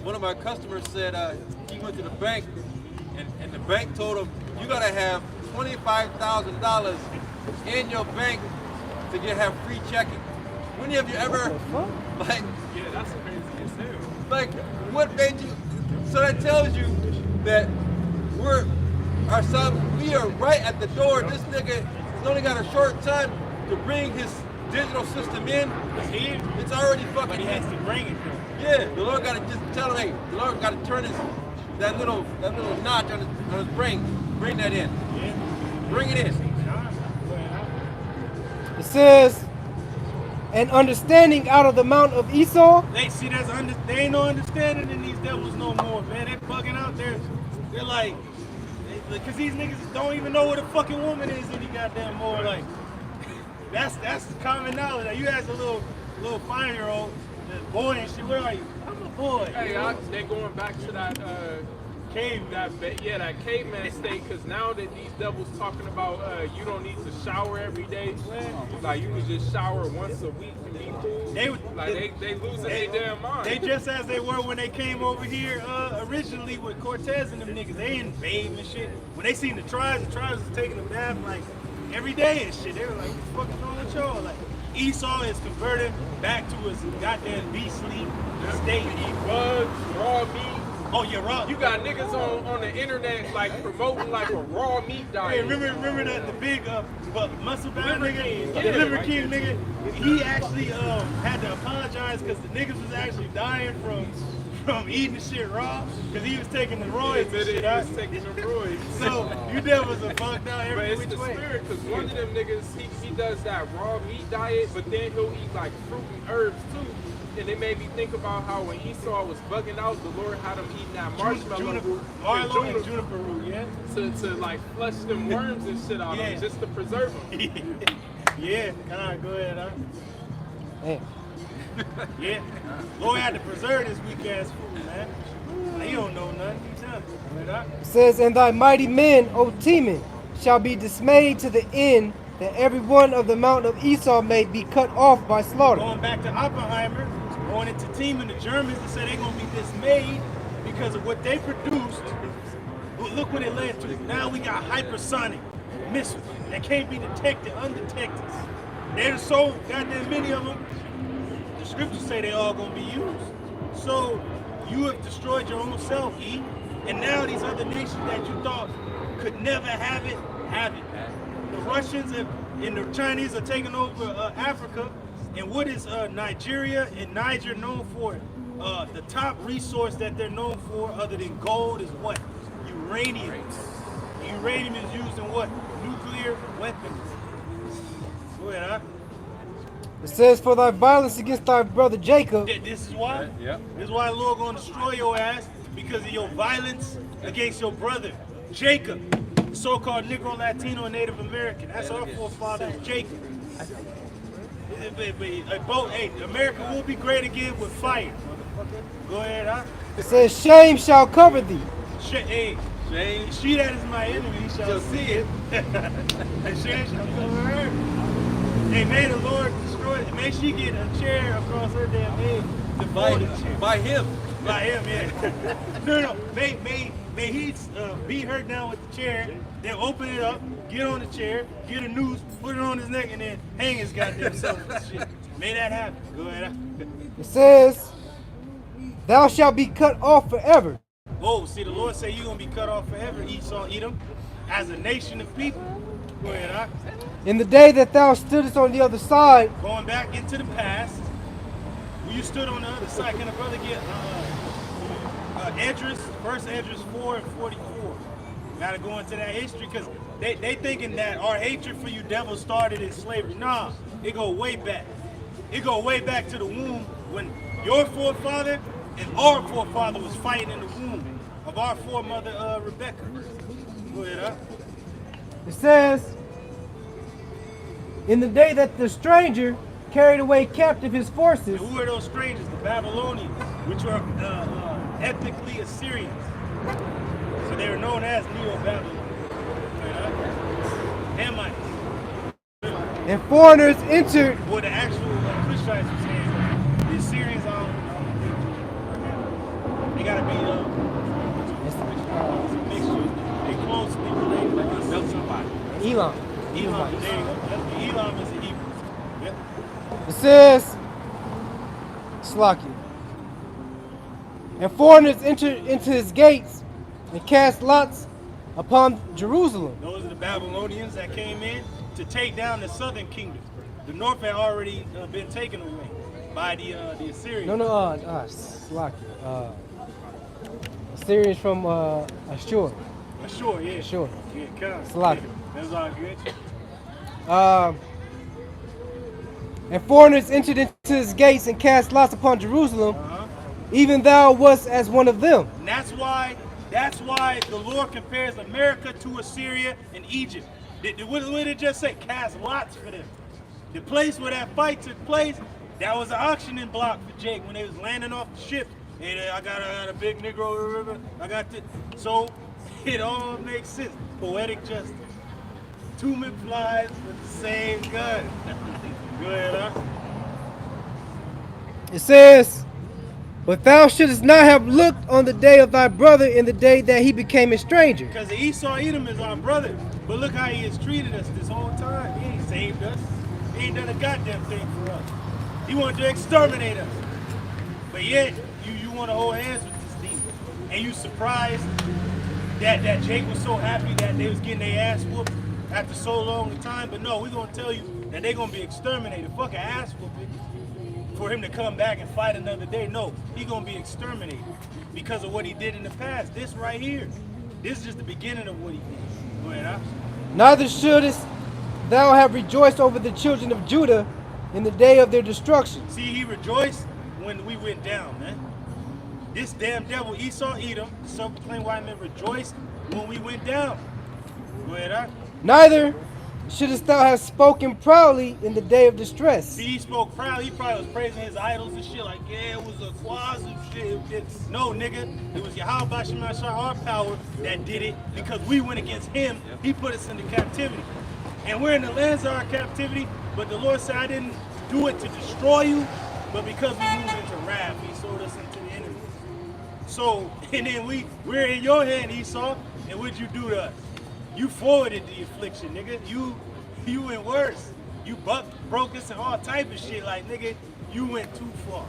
one of my customers said he went to the bank and the bank told him, you gotta have $25,000 in your bank to have free checking. When have you ever, like, yeah, that's crazy as hell. like, what made you, so that tells you that we are right at the door. This nigga has only got a short time to bring his digital system in. It's already fucking But he has to bring it though. Yeah, the Lord gotta just tell him, hey, the Lord gotta turn his that little notch on his brain. Bring that in. Bring it in. It says, and understanding out of the mount of Esau. They see they ain't no understanding in these devils no more, man. They bugging out there. They're like, because these niggas don't even know what a fucking woman is any goddamn more. Like, that's common knowledge. Like, you ask a little 5-year-old, boy and shit, where are you? I'm a boy. Hey, they going back to that that caveman state, because now that these devils talking about you don't need to shower every day, like you can just shower once a week and be cool. They losing their damn mind. They just as they were when they came over here originally with Cortez and them niggas. They ain't bathe and shit. When they seen the tribes was taking a bath like every day and shit. They were like, what the fuck is wrong with y'all? Like, Esau is converted back to his goddamn beastly state. Eat bugs, raw meat. Oh, yeah, raw. You got niggas on the internet like promoting like a raw meat diet. Hey, remember the big muscle bound Liver nigga, King, the yeah, Liver right King there, nigga? He actually had to apologize because the niggas was actually dying from eating the shit raw because he was taking the roids and shit out. Taking the roids. So you devils are fucked out But every it's which the way. spirit, because one of them niggas, he does that raw meat diet, but then he'll eat like fruit and herbs too. And it made me think about how when Esau was bugging out, the Lord had him eating that marshmallow root. Marlow and juniper root, yeah. To like flush them worms and shit out of him, just to preserve them. Yeah, alright, go ahead, huh? Hey. Yeah. Lord had to preserve this weak ass food, man. He don't know nothing. He's done. It says, and thy mighty men, O Teman, shall be dismayed to the end that every one of the mount of Esau may be cut off by slaughter. Going back to Oppenheimer, going into Teman, the Germans, they said they're going to be dismayed because of what they produced. Well, look what it led to. Now we got hypersonic missiles that can't be detected, undetected. There's so goddamn many of them. The scriptures say they all going to be used. So you have destroyed your own self, E. And now these other nations that you thought could never have it, have it. The Russians and the Chinese are taking over Africa. And what is Nigeria and Niger known for? The top resource that they're known for, other than gold, is what? Uranium. Uranium is used in what? Nuclear weapons. Go ahead, huh? It says, for thy violence against thy brother Jacob. This is why? Yeah. This is why the Lord gonna destroy your ass, because of your violence against your brother, Jacob, so-called Negro, Latino, and Native American. That's our forefathers, Jacob. Hey, America will be great again with fire. Go ahead, huh? It says, shame shall cover thee. Hey, she that is my enemy shall see it. And shame shall cover her. Hey, may the Lord destroy it. May she get a chair across her damn head. By him. By him, yeah. No. May he beat her down with the chair, then open it up, get on the chair, get a noose, put it on his neck, and then hang his goddamn self and shit. May that happen. Go ahead. It says, thou shalt be cut off forever. Oh, see, the Lord say you're going to be cut off forever, Esau, Edom, as a nation of people. Go ahead, huh? In the day that thou stoodest on the other side. Going back into the past, when you stood on the other side, can a brother get Esdras, first Esdras 4 and 44? Got to go into that history, because they thinking that our hatred for you devils started in slavery. Nah, it go way back. It go way back to the womb when your forefather and our forefather was fighting in the womb of our foremother Rebecca. Go ahead, huh? It says, in the day that the stranger carried away captive his forces. And who are those strangers? The Babylonians, which are ethnically Assyrians. So they were known as Neo-Babylon. Hamites. And foreigners entered. What the actual Cushites were saying, the Assyrians they gotta be mixture. They closely related. Like they'll somebody. Elam. There you go. Elam is the Hebrews. Yep. It says, Slakia. And foreigners entered into his gates and cast lots upon Jerusalem. Those are the Babylonians that came in to take down the southern kingdom. The north had already been taken away by the Assyrians. Slakia. It Assyrians from Ashur. Sure, yeah. Sure. Yeah, come. Slack. That's all good. And foreigners entered into his gates and cast lots upon Jerusalem. Even thou wast as one of them. And that's why the Lord compares America to Assyria and Egypt. What did it just say? Cast lots for them. The place where that fight took place, that was an auctioning block for Jake when they was landing off the ship. And I got a big Negro, I got this. So it all makes sense. Poetic justice. Two McFlies with the same gun. Go ahead, huh? It says, but thou shouldest not have looked on the day of thy brother in the day that he became a stranger. Because Esau Edom is our brother. But look how he has treated us this whole time. He ain't saved us. He ain't done a goddamn thing for us. He wanted to exterminate us. But yet, you want to hold hands with this demon. And you surprised that Jake was so happy that they was getting their ass whooped after so long a time. But no, we're going to tell you that they're going to be exterminated. Fuck an ass whooping for him to come back and fight another day. No, he's going to be exterminated because of what he did in the past. This right here, this is just the beginning of what he did. Go ahead, huh? Neither shouldest thou have rejoiced over the children of Judah in the day of their destruction. See, he rejoiced when we went down, man. This damn devil, Esau Edom, self-proclaimed white man, rejoiced when we went down. Go ahead, huh? Neither shouldest thou have spoken proudly in the day of distress. See, he spoke proud. He probably was praising his idols and shit like, yeah, it was a quasi shit. No, nigga, it was Yahweh Shemashah, our power, that did it because we went against him. He put us into captivity. And we're in the lands of our captivity, but the Lord said, I didn't do it to destroy you, but because we moved into wrath, he sold us into the enemy. So, and then we're in your hand, Esau, and what'd you do to us? You forwarded the affliction, nigga. You went worse. You broke us and all type of shit. Like, nigga, you went too far.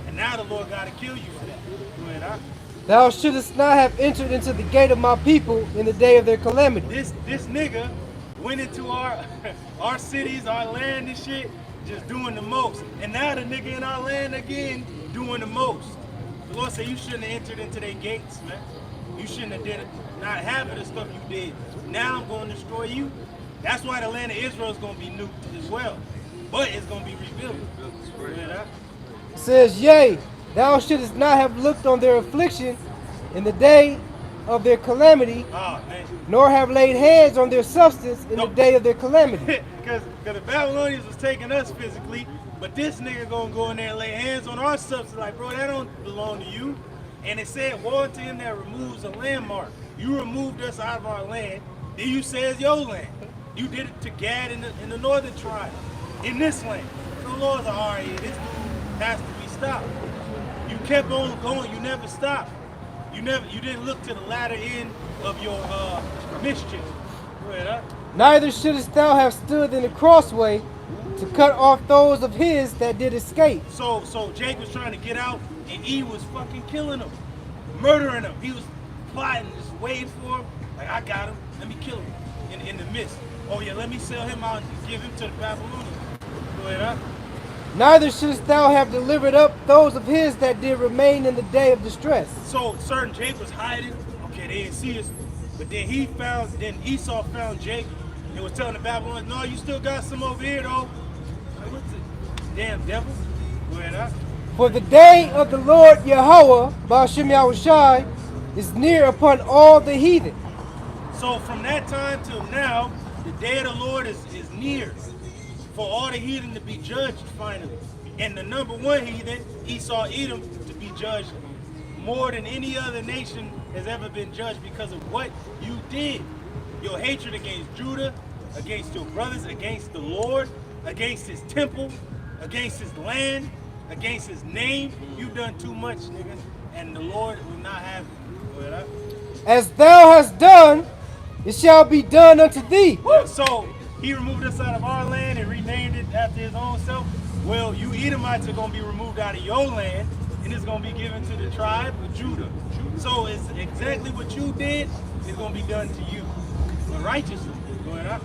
And now the Lord got to kill you for that. Go ahead, huh? Thou shouldest not have entered into the gate of my people in the day of their calamity. This nigga went into our cities, our land and shit, just doing the most. And now the nigga in our land again doing the most. The Lord said you shouldn't have entered into their gates, man. You shouldn't have did it. Not half of the stuff you did. Now I'm going to destroy you. That's why the land of Israel is going to be nuked as well. But it's going to be rebuilt. It says, yea, thou shouldest not have looked on their affliction in the day of their calamity, nor have laid hands on their substance in the day of their calamity. Because the Babylonians was taking us physically, but this nigga going to go in there and lay hands on our substance. Like, bro, that don't belong to you. And it said, woe to him that removes a landmark. You removed us out of our land, then you say it's your land. You did it to Gad in the northern tribe, in this land. So the Lord's like, all right, this dude has to be stopped. You kept on going, you never stopped. You didn't look to the latter end of your mischief. Go ahead, huh? Neither shouldest thou have stood in the crossway to cut off those of his that did escape. So Jake was trying to get out, and E was fucking killing him, murdering him. He was plotting, just waiting for him. Like, I got him, let me kill him in the midst. Oh yeah, let me sell him out and give him to the Babylonians. Go ahead, huh? Neither shouldest thou have delivered up those of his that did remain in the day of distress. So certain Jake was hiding. Okay, they didn't see us. But then Esau found Jake and was telling the Babylonians, no, you still got some over here though. Like, what's it? Damn devil. Go ahead, huh? For the day of the Lord Yahweh, Ba'ashem Yahushai, is near upon all the heathen. So from that time till now, the day of the Lord is near for all the heathen to be judged finally. And the number one heathen, Esau Edom, to be judged more than any other nation has ever been judged because of what you did. Your hatred against Judah, against your brothers, against the Lord, against his temple, against his land, against his name. You've done too much, nigga. And the Lord will not have it. As thou hast done, it shall be done unto thee. So he removed us out of our land and renamed it after his own self. Well, you Edomites are going to be removed out of your land, and it's going to be given to the tribe of Judah. So it's exactly what you did is going to be done to you. But righteously. Go ahead, huh?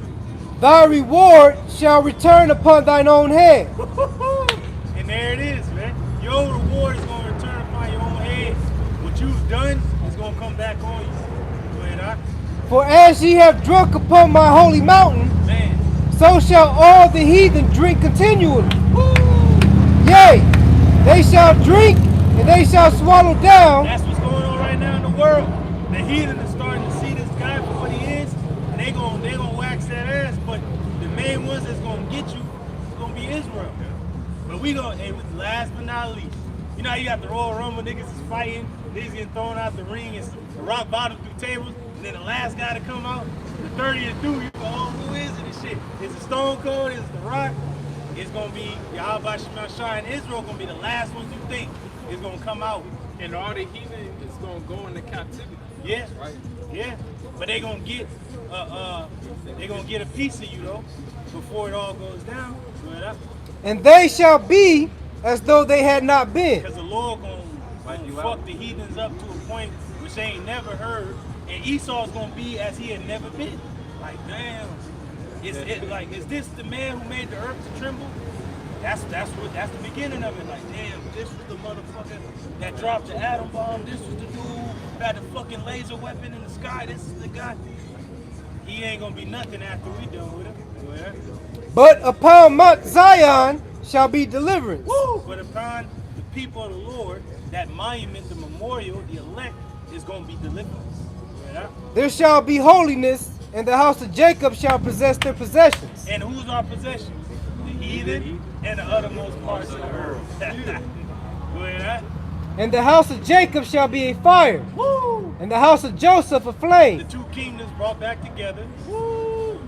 Thy reward shall return upon thine own head. And there it is, man. Your reward is going to return upon your own head. What you've done is going come back on you. Go ahead, Doc. For as ye have drunk upon my holy mountain, Man. so shall all the heathen drink continually. Yea, they shall drink and they shall swallow down. That's what's going on right now in the world. The heathen is starting to see this guy for what he is, and they gonna wax that ass. But the main ones that's gonna get you is gonna be Israel. But we gonna, hey, last but not least, you know how you got the Royal Rumble, niggas is fighting, niggas getting thrown out the ring, it's the rock bottom through tables, and then the last guy to come out, the 30th dude, you go, oh, who is it and shit? Is it Stone Cold? Is it The Rock? It's gonna be Yahweh Shema Shai, and Israel gonna be the last ones you think is gonna come out. And all the heathen is gonna go into captivity. Yeah, Right. yeah. But they gonna get a piece of you though before it all goes down. And they shall be as though they had not been. Because the Lord gonna fuck the heathens up to a point which they ain't never heard, and Esau's gonna be as he had never been. Like damn, is this the man who made the earth to tremble? That's the beginning of it. Like damn, this was the motherfucker that dropped the atom bomb. This was the dude who had the fucking laser weapon in the sky. This is the guy. He ain't gonna be nothing after we done with him. Yeah. But upon Mount Zion shall be deliverance. Woo! But upon the people of the Lord, that monument, the memorial, the elect, is going to be deliverance. Yeah. There shall be holiness, and the house of Jacob shall possess their possessions. And who's our possessions? The heathen and the uttermost parts of the earth. Go ahead. And the house of Jacob shall be a fire. Woo! And the house of Joseph a flame. The two kingdoms brought back together. Woo!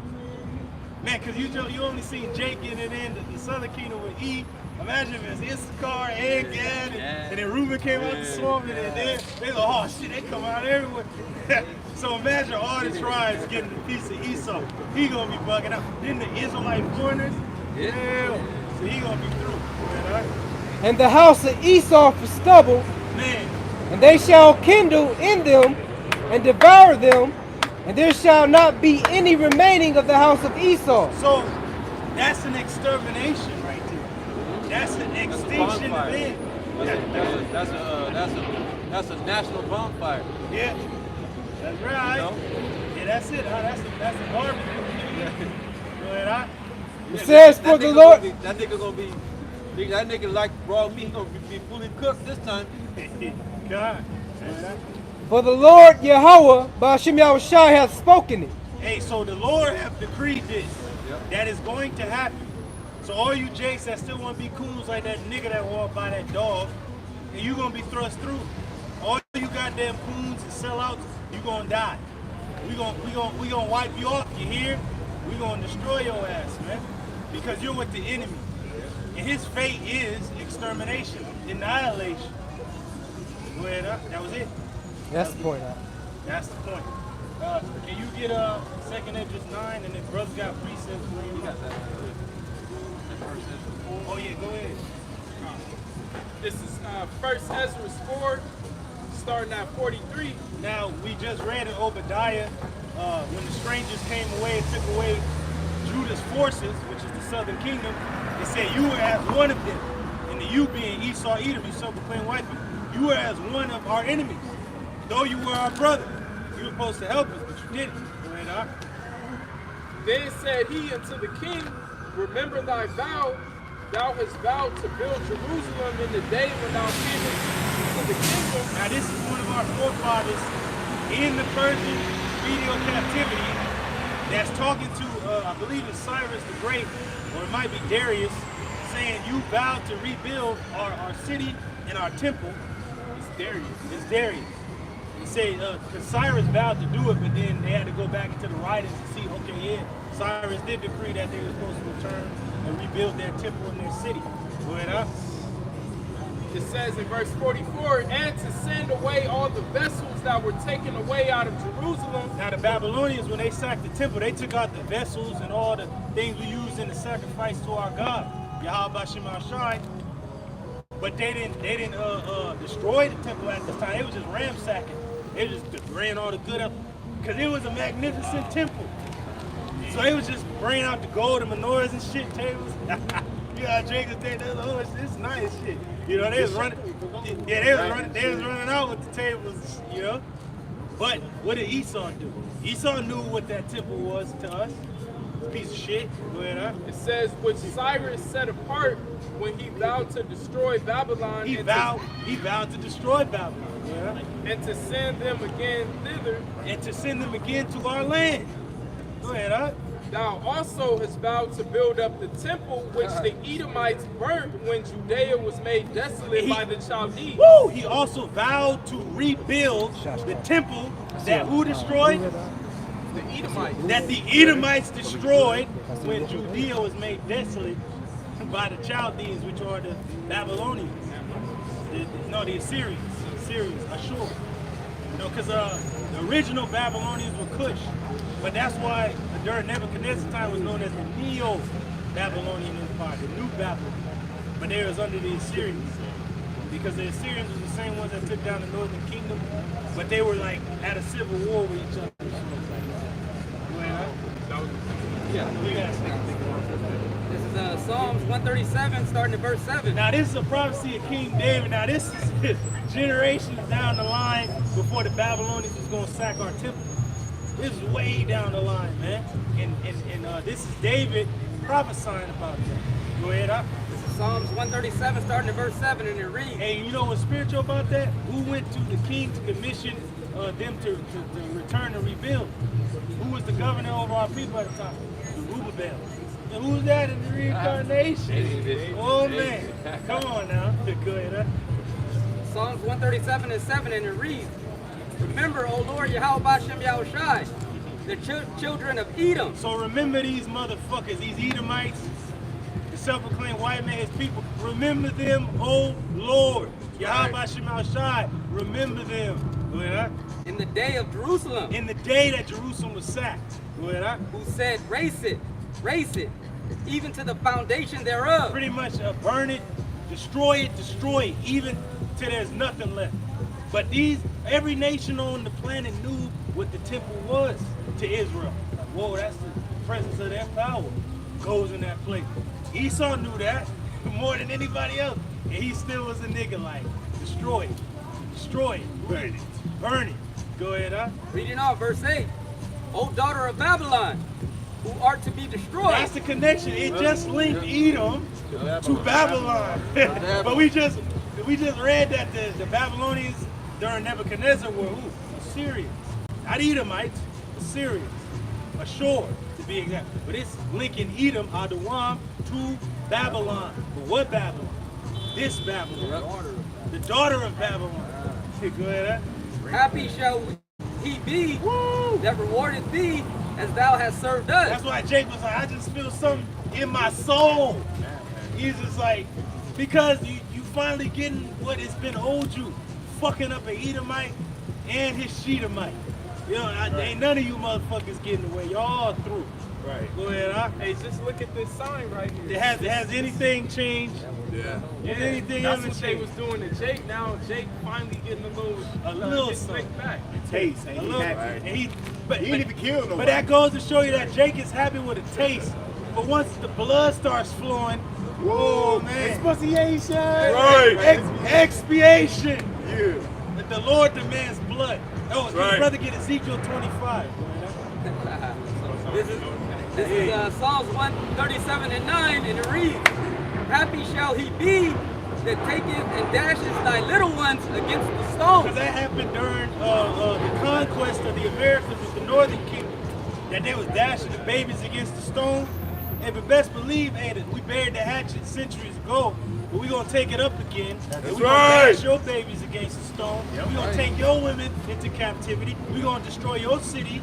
Man, because you only seen Jake getting it in the southern kingdom with E. Imagine if it's Issachar and Gad, and then Reuben came out the swamp, and then they go, oh shit, they come out everywhere. So imagine all the tribes getting a piece of Esau. He gonna be bugging out. Then the Israelite foreigners, yeah. So he gonna be through. Man, and the house of Esau for stubble. Man. And they shall kindle in them and devour them, and there shall not be any remaining of the house of Esau. So that's an extermination right there. That's an extinction event. That's a national bonfire. Yeah, that's right. You know? Yeah, that's it. That's a barbecue. Go ahead, It says for the Lord. That nigga like raw meat. He gonna be fully cooked this time. God. For the Lord Yahweh, Ba'ashem Yahushai, hath spoken it. Hey, so the Lord have decreed this. Yep. That is going to happen. So all you jakes that still want to be coons like that nigga that walked by that dog, and you gonna be thrust through. All you goddamn coons and sellouts, you gonna die. We gonna wipe you off. You hear? We gonna destroy your ass, man, because you're with the enemy, and his fate is extermination, annihilation. Go ahead, that was it. That's the point. That's the point. Can you get 2nd Esdras 9, and then brother got precepts for you? Got that. Oh yeah, go ahead. This is 1st Esdras 4, starting at 43. Now we just read in Obadiah when the strangers came away and took away Judah's forces, which is the southern kingdom. It said you were as one of them, and the you being Esau, Edom, you self-proclaimed white people. You were as one of our enemies. Though you were our brother, you were supposed to help us, but you didn't. Then said he unto the king, remember thy vow. Thou hast vowed to build Jerusalem in the day when thou camest into the kingdom. Now this is one of our forefathers in the Persian medial captivity that's talking to, I believe it's Cyrus the Great, or it might be Darius, saying you vowed to rebuild our city and our temple. It's Darius. He said, because Cyrus vowed to do it, but then they had to go back into the writings to see, okay, yeah, Cyrus did decree that they were supposed to return and rebuild their temple in their city. Go ahead, huh? It says in verse 44, and to send away all the vessels that were taken away out of Jerusalem. Now the Babylonians, when they sacked the temple, they took out the vessels and all the things we used in the sacrifice to our God, Yahweh Shema Shai. But they didn't destroy the temple at this time. They was just ransacking. They just ran all the good up, because it was a magnificent temple. So they was just bringing out the gold and menorahs and shit, tables. You got Jacob there, oh, it's nice shit. You know, they was running. Yeah, they was running out with the tables, you know. But what did Esau do? Esau knew what that temple was to us. Piece of shit. Go ahead, huh? It says, which Cyrus set apart when he vowed to destroy Babylon. He vowed to destroy Babylon. Yeah. And to send them again thither. And to send them again to our land. Go ahead, huh? Thou also hast vowed to build up the temple which the Edomites burnt when Judea was made desolate by the Chaldees. Woo! He also vowed to rebuild the temple that who destroyed? The Edomites. That the Edomites destroyed when Judea was made desolate by the Chaldees, which are the Babylonians. The Assyrians. Ashur. Because the original Babylonians were Cush. But that's why during Nebuchadnezzar's time was known as the Neo-Babylonian Empire, the New Babylon. But they was under the Assyrians. Because the Assyrians were the same ones that took down the northern kingdom, but they were like at a civil war with each other. This is Psalms 137, starting at verse 7. Now this is a prophecy of King David. Now this is generations down the line before the Babylonians was going to sack our temple. This is way down the line, man. And this is David prophesying about that. Go ahead, up. This is Psalms 137, starting at verse 7, and it reads. Hey, you know what's spiritual about that? Who went to the king to commission them to return and rebuild? Who was the governor over our people at the time? Zerubbabel. And who's that in the reincarnation? Oh man, come on now. Go ahead, huh? Psalms 137 and 7, and it reads, remember, O Lord, Yahweh Bashem Yahushai, the children of Edom. So remember these motherfuckers, these Edomites, the self-proclaimed white man, his people. Remember them, O Lord, Yahweh Bashem Yahushai. Remember them. Go ahead, huh? In the day of Jerusalem. In the day that Jerusalem was sacked. Go ahead, huh? Who said, race it, even to the foundation thereof. Pretty much burn it, destroy it, even till there's nothing left. But every nation on the planet knew what the temple was to Israel. Whoa, that's the presence of their power goes in that place. Esau knew that more than anybody else. And he still was a nigga like, destroy it, burn it. Go ahead, huh? Reading on, verse 8. O daughter of Babylon, who art to be destroyed. That's the connection. It just linked Edom to Babylon. But we just read that the Babylonians during Nebuchadnezzar were who? Assyrians. Not Edomites, Assyrians. Ashur, to be exact. But it's linking Edom, Adawam, to Babylon. But what Babylon? This Babylon. The daughter of Babylon. Go ahead, huh? Happy shall he be that rewarded thee as thou hast served us. That's why Jake was like, I just feel something in my soul. He's just like, because you finally getting what has been owed you, fucking up an Edomite and his Shedamite. You know, ain't none of you motherfuckers getting away. Y'all all through. Right. Go ahead, huh? Hey, just look at this sign right here. Has anything changed? Yeah. Has anything That's ever what they was doing to Jake. Now Jake finally getting a little slick back. Taste, ain't A he little, happy? and he didn't even kill nobody. But that goes to show you that Jake is happy with a taste. But once the blood starts flowing, whoa, man. Expiation. Right. Expiation. Yeah. That the Lord demands blood. Oh, Right. his brother get Ezekiel 25. This is Psalms 137 and 9, and it reads, happy shall he be that taketh and dashes thy little ones against the stone. Because that happened during the conquest of the Americas with the Northern Kingdom. That they was dashing the babies against the stone. And but best believe, hey, that we buried the hatchet centuries ago, but we're going to take it up again. And we're going to dash your babies against the stone. We're going to take your women into captivity. We're going to destroy your cities.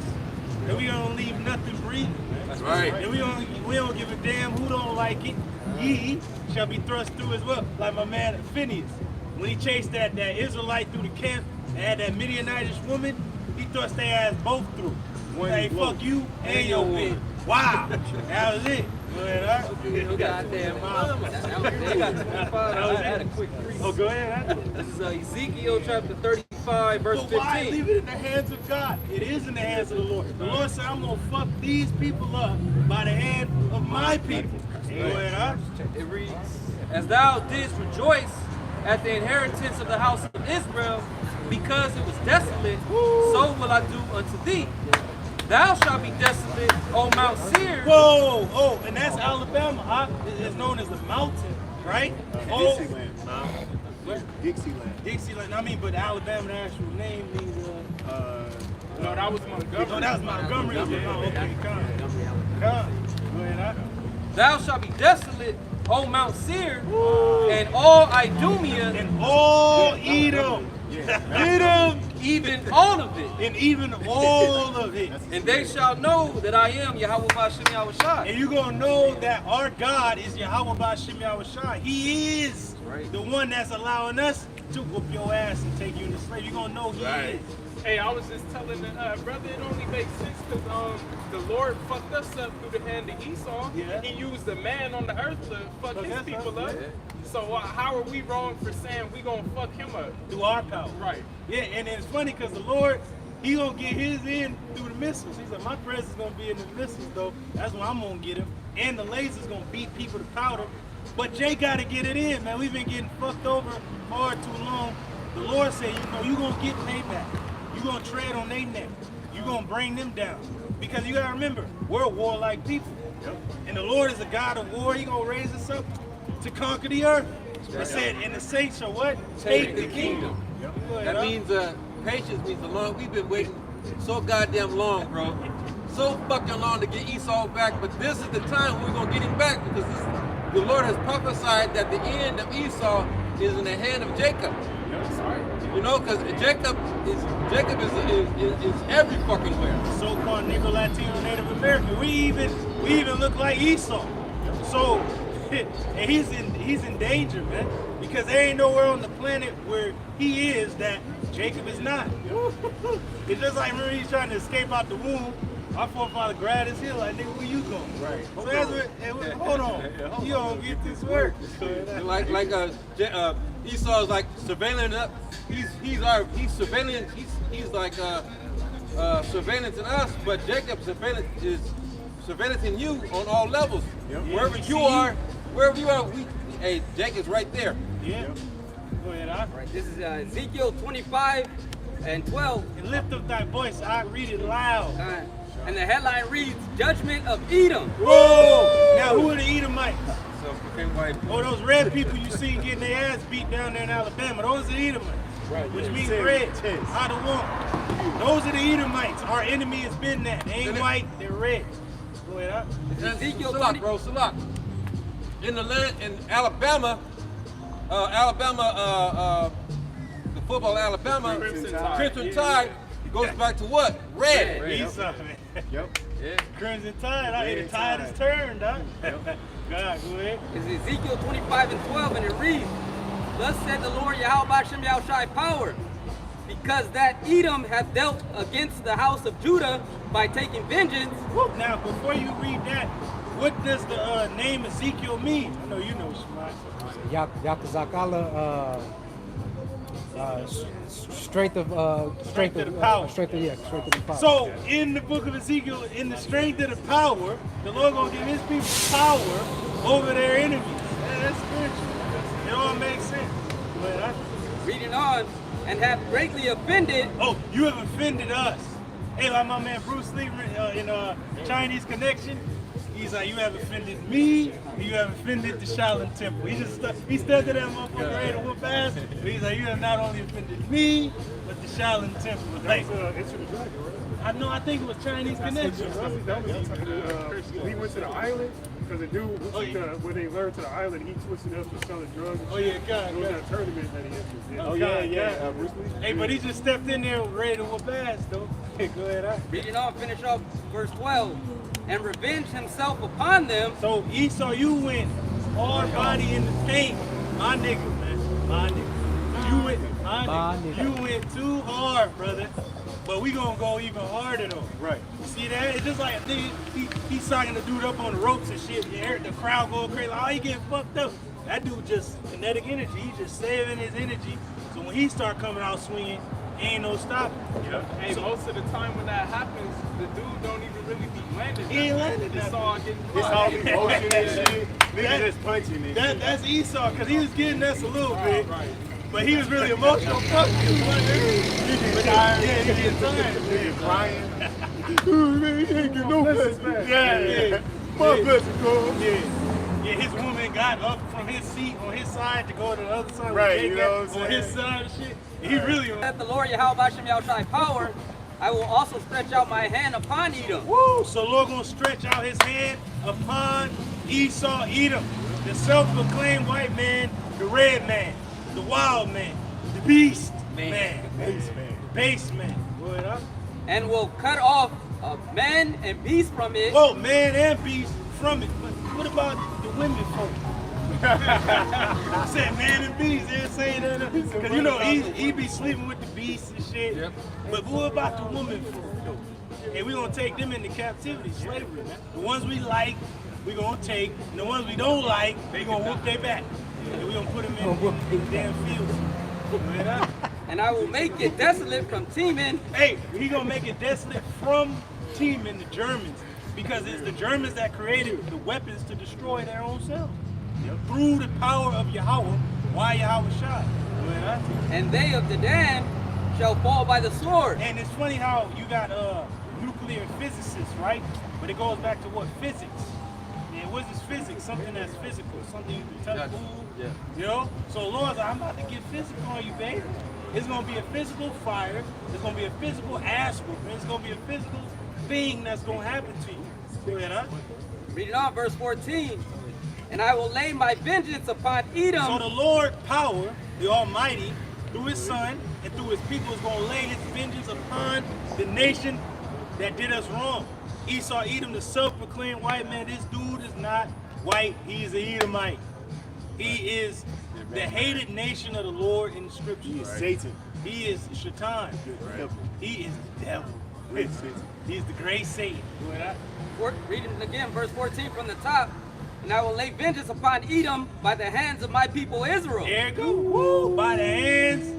And we're going to leave nothing breathing. That's right. And we don't give a damn who don't like it. Ye shall be thrust through as well. Like my man Phineas. When he chased that Israelite through the camp and had that Midianitish woman, he thrust their ass both through. Hey, fuck you and your bitch. Wow. That was it. Go ahead, huh? Goddamn. I had a quick three. Oh, go ahead, huh? This is Ezekiel chapter 35, verse So why 15. leave it in the hands of God? It is in the hands of the Lord. The Lord said, I'm going to fuck these people up by the hand of my people. Go ahead, huh? It reads, as thou didst rejoice at the inheritance of the house of Israel, because it was desolate, so will I do unto thee. Thou shalt be desolate, O Mount Seir. Whoa, oh, and that's Alabama. Huh? It's known as the mountain, right? Dixieland. What? Dixieland. Dixieland. I mean, but Alabama, the actual name means. No, that was Montgomery. Oh, that was Montgomery. Oh, okay, come. Go ahead. Thou shalt be desolate, O Mount Seir, and all Idumea, And all Edom. Edom. even all of it. And even all of it. And they shall know that I am Yahweh Bashem Yahushai. And you're going to know that our God is Yahweh Bashem Yahushai. He is the one that's allowing us to whoop your ass and take you into slavery. You're going to know He is. Hey, I was just telling the brother, it only makes sense because the Lord fucked us up through the hand of Esau. Yeah. He used the man on the earth to fuck his people up. So how are we wrong for saying we gonna fuck him up? Through our power. Right. Yeah, and it's funny because the Lord, He gonna get His in through the missiles. He said, my presence gonna be in the missiles though. That's when I'm gonna get him. And the lasers gonna beat people to powder. But Jay gotta get it in, man. We've been getting fucked over far too long. The Lord said, you gonna get payback. You gonna tread on their neck. You gonna bring them down. Because you gotta remember, we're warlike people. And the Lord is a God of war. He gonna raise us up to conquer the earth. It said, and the saints shall what? Take the kingdom. That That means patience means the long. We've been waiting so goddamn long, bro. So fucking long to get Esau back, but this is the time we're gonna get him back because the Lord has prophesied that the end of Esau is in the hand of Jacob. You know, because Jacob is every fucking where. So-called Negro, Latino, Native American. We even look like Esau. So, and he's in danger, man, because there ain't nowhere on the planet where he is that Jacob is not. It's just like, remember, he's trying to escape out the womb. Our forefather grabbed his heel like, nigga, where you going? Right. So that's what, hold on. You don't get this work. Like Esau is like surveilling up. He's surveilling. He's like surveillance in us, but Jacob's surveillance is surveillance in you on all levels. Yep. Wherever you are, hey, Jacob's right there. Yeah. Go ahead, Right. This is Ezekiel 25 and 12. And lift up thy voice. I read it loud. And the headline reads, Judgment of Edom. Whoa! Now, who are the Edomites? White. Oh, those red people you see getting their ass beat down there in Alabama. Those are the Edomites. Right, which means red. Out of one. Those are the Edomites. Our enemy has been that. They ain't white, they're red. Go ahead, Ezekiel Salak, bro, Salak. In the land, in Alabama, the football Alabama, Crimson Tide goes back to what? Red. Esau, man. Yep. Yeah. Crimson Tide. I the tide is turned, huh? God, go ahead. It's Ezekiel 25 and 12, and it reads, Thus said the Lord Yahweh Bashem Yahushai power, because that Edom hath dealt against the house of Judah by taking vengeance. Now, before you read that, what does the name Ezekiel mean? I know you know, Shemai. Yakazakala, strength of the power. Strength of the power. So in the book of Ezekiel, in the strength of the power, the Lord gonna give His people power over their enemies. That's spiritual. It all makes sense. But Reading on, and have greatly offended. Oh, you have offended us. Hey, like my man Bruce Lee in Chinese Connection. He's like, you have offended me, and you have offended the Shaolin Temple. He stuck to that motherfucker ready to whoop ass. But he's like, you have not only offended me, but the Shaolin Temple. Like, Enter the Dragon, right? I know, I think it was Chinese Connection. That was he went to the island because the dude when they learned to the island, he twisted up for selling drugs. And Oh yeah, God. it was that tournament that he entered. Oh yeah. Bruce Lee. Hey, but he just stepped in there ready to whoop ass, though. Hey, go ahead. Reading on, finish off verse 12. And revenge himself upon them. So Esau, you went hard body in the paint. My nigga, man. My nigga. You went too hard, brother. But we gonna go even harder though. Right. You see that? It's just like a nigga, he's sucking the dude up on the ropes and shit. You heard the crowd going crazy. Like, oh, he getting fucked up. That dude just kinetic energy. He's just saving his energy. So when he start coming out swinging, ain't no stopping. Yeah. Hey, most of the time when that happens, the dude don't even really be landing. He ain't landing. It's all getting It's all motion and shit. Niggas just punching it. That's Esau, because he was getting us a little bit. Right. But he was really emotional. Fuck you, man. He get tired. Yeah, he get tired. He crying. Man, he ain't get no blessing. Yeah. My blessing, God. Yeah, his woman got up from his seat on his side to go to the other side. Right, you know what I'm saying? On his side and shit. He really. At the Lord Yahweh Shem Yahushai power, I will also stretch out my hand upon Edom. Woo! So Lord gonna stretch out his hand upon Esau, Edom, the self-proclaimed white man, the red man, the wild man, the beast man, the base man. Word up. And will cut off men and beasts from it. Whoa, man and beast from it. But what about the women folk? I said man and beast, they saying that because you know he be sleeping with the beasts and shit. Yep. But what about the women folk though? And we gonna take them into captivity, slavery, man. The ones we like, we gonna take, and the ones we don't like, they gonna whoop their back. And we gonna put them in the damn fields. And I will make it desolate from Teman. Hey, he gonna make it desolate from Teman, the Germans, because it's the Germans that created the weapons to destroy their own selves. Through the power of Yahweh, why Yahweh shot. And they of the Dan shall fall by the sword. And it's funny how you got nuclear physicists, right? But it goes back to what? Physics. Yeah, what is physics? Something that's physical, something you can touch, move. You know? So Lord's like, I'm about to get physical on you, baby. It's gonna be a physical fire, it's gonna be a physical ass whooping, it's gonna be a physical thing that's gonna happen to you. Reading on verse 14. And I will lay my vengeance upon Edom. So the Lord power, the Almighty, through his son and through his people is gonna lay his vengeance upon the nation that did us wrong. Esau, Edom, the self-proclaimed white man. This dude is not white, he is an Edomite. He is the hated nation of the Lord in the scripture. He is Satan. He is Shaitan. He is the devil. He is the great Satan. Reading again, verse 14 from the top. And I will lay vengeance upon Edom by the hands of my people Israel. There you go. Woo. By the hands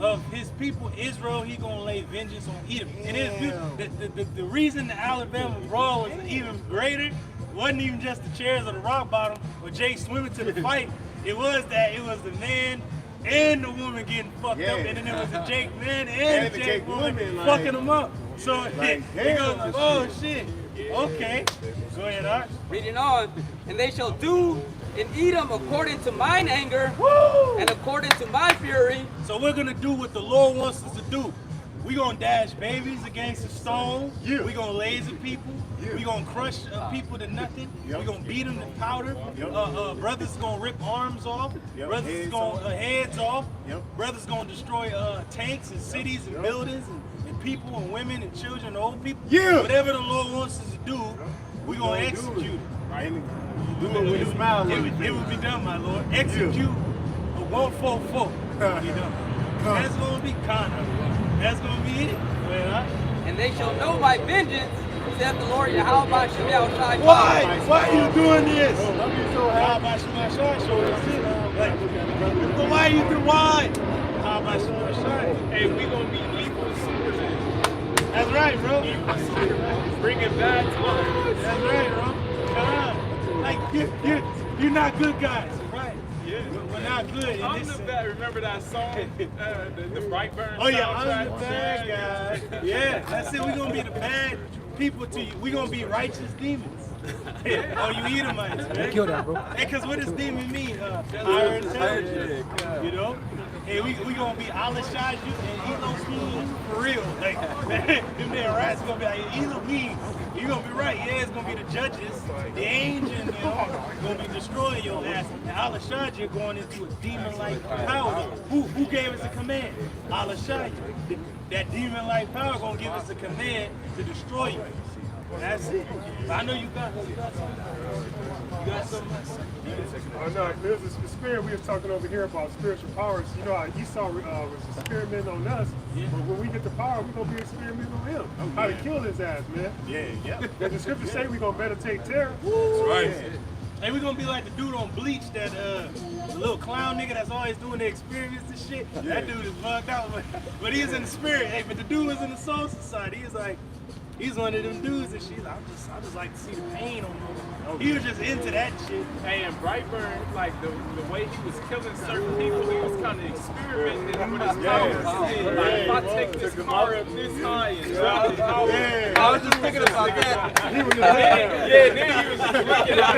of his people Israel, he gonna lay vengeance on Edom. And it's the reason the Alabama brawl was even greater wasn't even just the chairs or the rock bottom or Jay swimming to the fight. It was the man and the woman getting fucked up, and then there was the Jake man and the Jake woman fucking them up. So it goes, oh shit. Okay. Go ahead, Art. Reading on. And they shall do in Edom according to mine anger and according to my fury. So we're gonna do what the Lord wants us to do. We're gonna dash babies against the stone. We're gonna laser people. We're gonna crush people to nothing. We're gonna beat them to powder. Brothers gonna rip arms off. Brothers is gonna heads off. Brothers gonna destroy tanks and cities and buildings and people and women and children and old people. Whatever the Lord wants us to do, we're gonna execute it. Right? Do it with a smile. It will be done, my Lord. Execute a 144. It'll be done. That's gonna be Connor. That's gonna be it. And they shall know my vengeance, saith the Lord Yahweh Shem Yahushai. Why? Why are you doing this? Yahweh Shem Yahushai showed us this. But why you do why? Yahweh Shem Yahushai. Hey, we gonna be evil supermen. That's right, bro. Bring it back to us. That's right, bro. Come on. Like you're not good guys, right? Yeah. We're not good. I'm the bad. Remember that song, the Brightburn? Oh yeah, I'm the bad guy. Yeah, that's it. We're gonna be the bad people to you. We're gonna be righteous demons. Oh, you Edomites, man. Kill that, bro. Hey, cause what does demon mean? Higher intelligence. You know? Hey, we gonna be Alashaju and Elohim for real. Like them damn rats gonna be like Elohim. You gonna be right. Yeah, it's gonna be the judges, the angels, you know, gonna be destroying your ass. And Alashaju going into a demon-like power. Who gave us the command? Alashaju. That demon-like power gonna give us the command to destroy you. That's it. I know you got something. You got something. No, there's a spirit we were talking over here about spiritual powers. You know how Esau was experimenting on us, but when we get the power, we're going to be experimenting on him. How to kill his ass, man. Yeah. The scriptures say we're going to meditate terror. That's right. And we're going to be like the dude on Bleach, that little clown nigga that's always doing the experiments and shit. That dude is bugged out. But he is in the spirit. Hey, but the dude is in the soul society. He's like, He's one of them dudes and she's like, I just like to see the pain on him. He was just into that shit. Hey, and Brightburn, like the way he was killing certain people, he was kind of experimenting with his powers. Like, if I take this car up this high and drop it out. I was just thinking about that. Yeah, then he was just looking at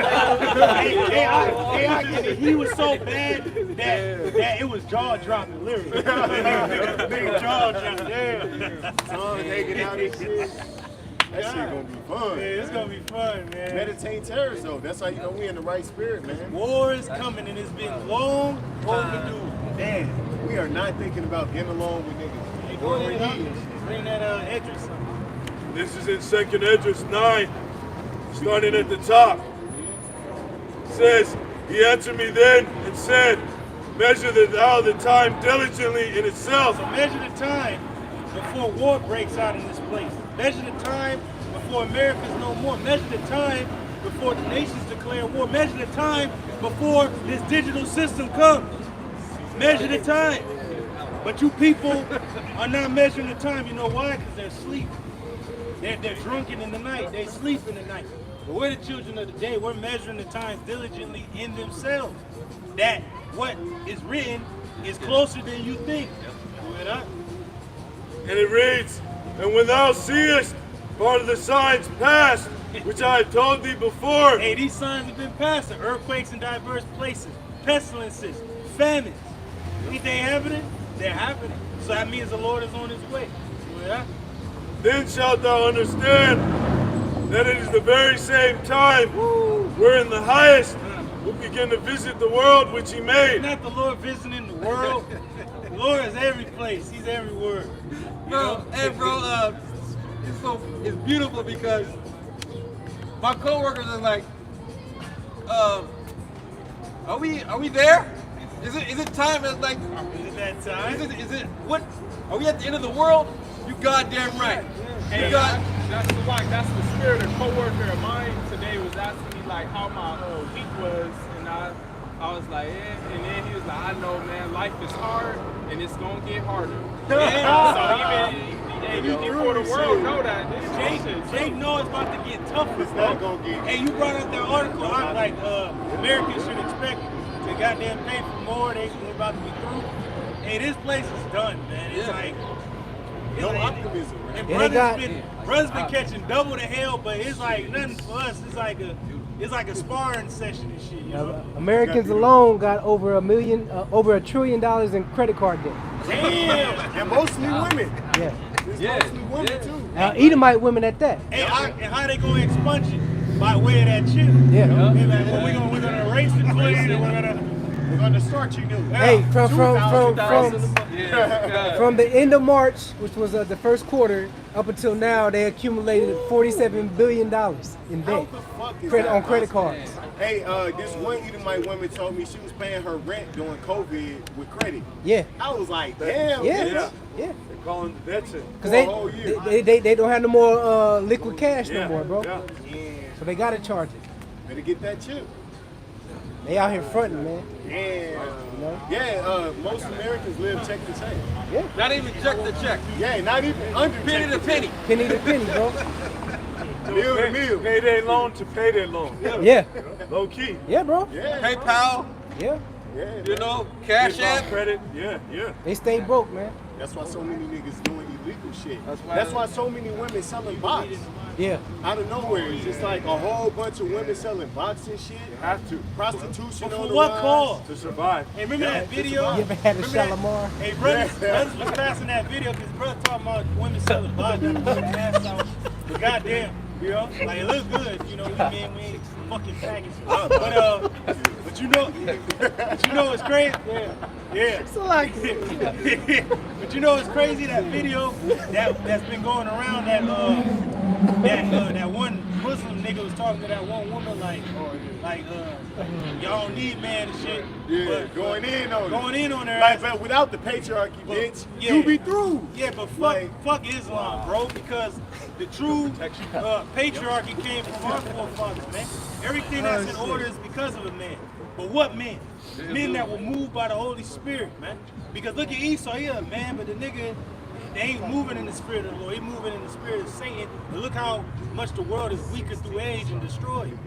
it. He was so bad that it was jaw dropping, literally. Nigga jaw dropping, yeah. Tongue hanging out and shit. That shit gonna be fun. Yeah, it's gonna be fun, man. Meditate terrors though. That's how you know we in the right spirit, man. War is coming and it's been long overdue. Damn. We are not thinking about getting along with niggas. Hey, go ahead, bring that Edris up. This is in 2nd Esdras 9, starting at the top. It says, he answered me then and said, measure thou the time diligently in itself. So measure the time before war breaks out in this place. Measure the time before America's no more. Measure the time before the nations declare war. Measure the time before this digital system comes. Measure the time. But you people are not measuring the time. You know why? Because they're asleep. They're drunken in the night. They sleep in the night. But we're the children of the day. We're measuring the times diligently in themselves. That what is written is closer than you think. And it reads, and when thou seest part of the signs past, which I have told thee before. Hey, these signs have been passing. Earthquakes in diverse places, pestilences, famines. Ain't they happening? They're happening. So that means the Lord is on his way. Yeah? Then shalt thou understand that it is the very same time wherein the highest will begin to visit the world which he made. Not the Lord visiting the world. The Lord is every place. He's everywhere. Bro, hey bro, it's beautiful because my coworkers are like, are we there? Is it time? It's like, is it that time? Is it what? Are we at the end of the world? You goddamn right. Hey, that's the spirit. A coworker of mine today was asking me like how my week was, and I was like, yeah. And then he was like, I know, man, life is hard, and it's gonna get harder. Yeah. So even before the world know that, Jake know it's about to get tougher. It's not gonna get. Hey, you brought up that article. I'm like, Americans should expect to goddamn pay for more. They're about to be through. Hey, this place is done, man. It's like. No optimism, And man. brothers been catching double the hell, but it's like nothing for us. It's like a sparring session and shit. You know? Americans alone got over $1 trillion in credit card debt. Damn, and mostly women. Yeah. It's mostly women too. Edomite women at that. Hey, and how they gonna expunge it? By way of that chip. Yeah. They're like, well, we're gonna erase it, please. We're gonna start you new. Hey, from the end of March, which was the first quarter, up until now, they accumulated $47 billion in debt on credit cards. Hey, this one Edomite woman told me she was paying her rent during COVID with credit. Yeah. I was like, damn. Yeah. They're calling the debts in. Because they don't have no more liquid cash no more, bro. Yeah. So they gotta charge it. Better get that chip. They out here fronting, man. Yeah, most Americans live check to check. Yeah. Not even check to check. Yeah, not even under penny to penny. Penny to penny, bro. Meal to meal. Payday loan to payday loan. Yeah. Low key. Yeah, bro. Yeah. PayPal. Yeah. Yeah. You know, Cash App. Credit. Yeah. They stay broke, man. That's why so many niggas doing illegal shit. That's why so many women selling bots. Yeah. Out of nowhere, it's just like a whole bunch of women selling bots and shit. You have to. Prostitution But on for the what rise. cause? To survive. Hey, remember that video? You ever had a Shalimar? Hey, brothers was passing that video because brother talking about women selling bodies and putting their ass out. But goddamn, you know, like it looks good. You know, we men, we ain't fucking faggots. But you know what's crazy? Yeah. It's like But you know what's crazy? That video that's been going around that one Muslim nigga was talking to that one woman like y'all don't need man and shit. Yeah, but going in on her. ass. But without the patriarchy, bitch, yeah. you be through. Yeah, but fuck Islam, bro, because the true patriarchy came from our forefathers, man. Everything that's in order is because of a man. But what men? Men that were moved by the Holy Spirit, man. Because look at Esau, he a man, but the nigga they ain't moving in the spirit of the Lord. They moving in the spirit of Satan. And look how much the world is weaker through age and destroyed.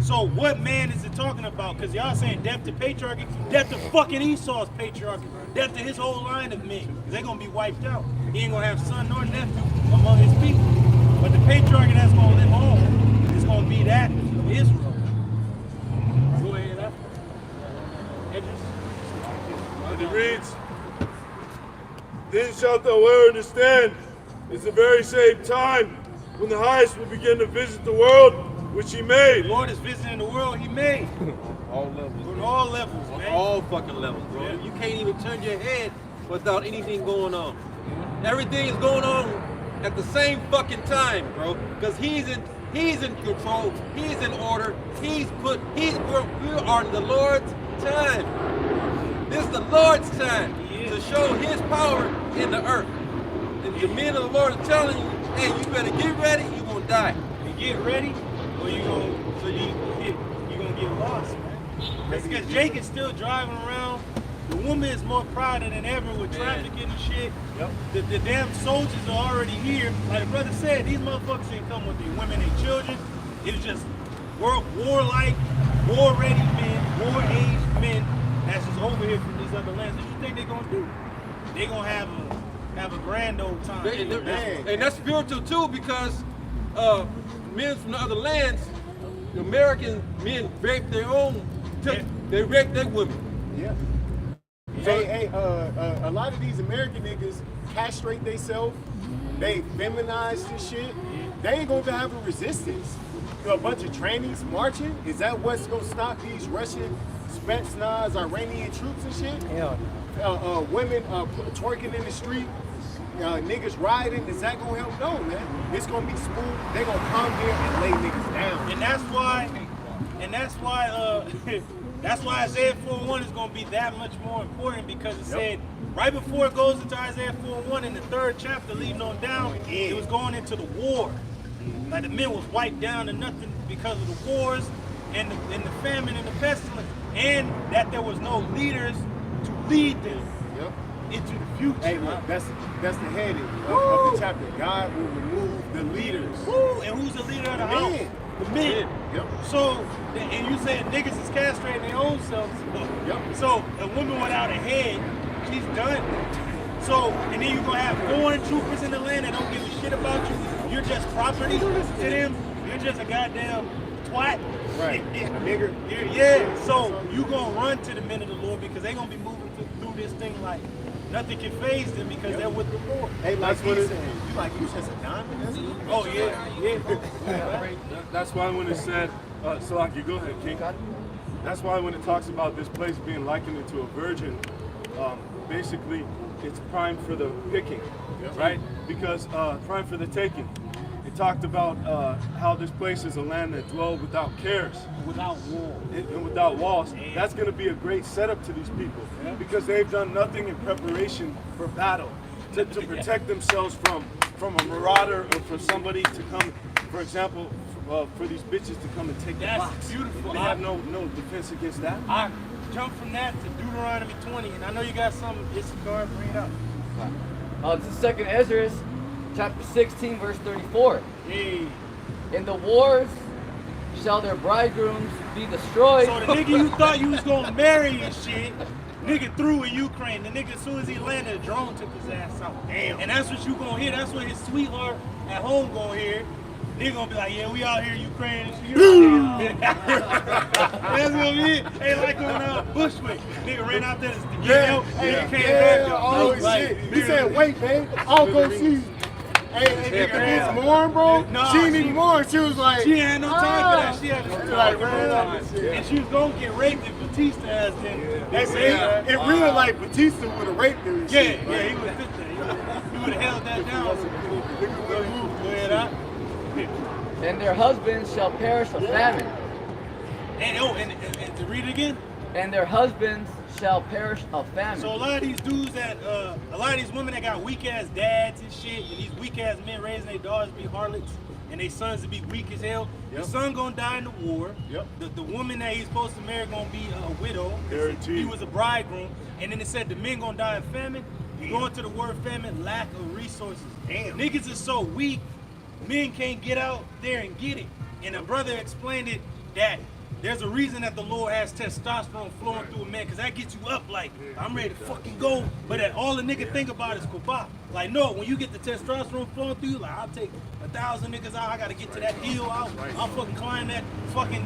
So what man is it talking about? Because y'all saying death to patriarchy, death to fucking Esau's patriarchy, death to his whole line of men. Because they're going to be wiped out. He ain't going to have son nor nephew among his people. But the patriarchy that's going to live on is going to be that of Israel. Go ahead, And it reads, then shalt thou ever understand, it's the very same time when the highest will begin to visit the world which he made. The Lord is visiting the world he made. All levels. On all levels, man. All fucking levels, bro. Yeah. You can't even turn your head without anything going on. Everything is going on at the same fucking time, bro. Because he's in control. He's in order. We are in the Lord's time. This is the Lord's time to show his power in the earth. And the men of the Lord are telling you, hey, you better get ready, you're gonna die. You get ready, or you're gonna get lost, man. That's because Jake is still driving around. The woman is more crowded than ever with trafficking and shit. Yep. The damn soldiers are already here. Like the brother said, these motherfuckers didn't come with their women and children. It's just warlike, war-ready men, war-aged men that's just over here from these other lands. What do you think they're gonna do? They're gonna have a grand old time. And that's spiritual too, because men from the other lands, the American men rape their own, they rape their women. Yeah. Hey, a lot of these American niggas castrate themselves. They feminize this shit. They ain't gonna have a resistance. A bunch of trannies marching. Is that what's gonna stop these Russian, Spetsnaz, Iranian troops and shit? Hell. Women twerking in the street. Niggas riding. Is that gonna help? No, man. It's gonna be smooth. They gonna come here and lay niggas down. And that's why Isaiah 4:1 is going to be that much more important, because it said right before it goes into Isaiah 4:1 in the 3rd chapter, leading on down, it was going into the war. Like the men was wiped down to nothing because of the wars and the famine and the pestilence, and that there was no leaders to lead them into the future. Hey, look, that's the heading of the chapter. God will remove the leaders. Woo! And who's the leader of the house? Men. The men. Yep. So, and you said niggas is castrating their own selves. Yep. So, a woman without a head, she's done. So, and then you're going to have foreign troopers in the land that don't give a shit about you. You're just property to them. You're just a goddamn twat. Right. A nigger. Yeah. So, you're going to run to the men of the Lord, because they're going to be moving through this thing like nothing can phase them, because they're with the Lord. Hey, like he said, you just a diamond? That's oh, yeah. That's why when it said, Salaki, go ahead, King. That's why when it talks about this place being likened to a virgin, basically it's prime for the picking, right? Because prime for the taking. It talked about how this place is a land that dwells without cares. Without walls. And without walls. That's going to be a great setup to these people, because they've done nothing in preparation for battle to protect themselves from a marauder or for somebody to come, for example, for these bitches to come and take the box. That's beautiful. They have no defense against that. I jump from that to Deuteronomy 20, and I know you got some Issachar, bring it up. This is 2nd Ezra, chapter 16, verse 34. Hey. In the wars shall their bridegrooms be destroyed. So the nigga you thought you was gonna marry and shit, nigga threw in Ukraine. The nigga, as soon as he landed, a drone took his ass out. Damn. And that's what you gonna hear. That's what his sweetheart at home gonna hear. They gonna be like, yeah, we out here in Ukraine and shit. That's gonna be it. Hey, like on Bushwick. Nigga ran out there to get help. Nigga came back. Oh, shit. He said, wait, babe, I'll go see you. Hey, nigga, Miss Moore, bro? Nah, she didn't even mourn. She was like, she had no time for that. She had to like, and she was gonna get raped if Batista asked him. They say it really like Batista would have raped her. Yeah, he would have fit that. He would have held that down. Go ahead, And their husbands shall perish of famine. And to read it again? And their husbands shall perish of famine. So a lot of these dudes a lot of these women that got weak ass dads and shit, and these weak ass men raising their daughters to be harlots, and their sons to be weak as hell. The son gonna die in the war. The woman that he's supposed to marry gonna be a widow. He was a bridegroom. And then it said the men gonna die in famine. You go into the word famine, lack of resources. Damn. Niggas is so weak, men can't get out there and get it. And a brother explained it that there's a reason that the Lord has testosterone flowing through a man, because that gets you up like, I'm ready to fucking go. But that all the nigga think about is Kubah. Like, no, when you get the testosterone flowing through you, like, I'll take 1,000 niggas out. I got to get to that deal. I'll fucking climb that fucking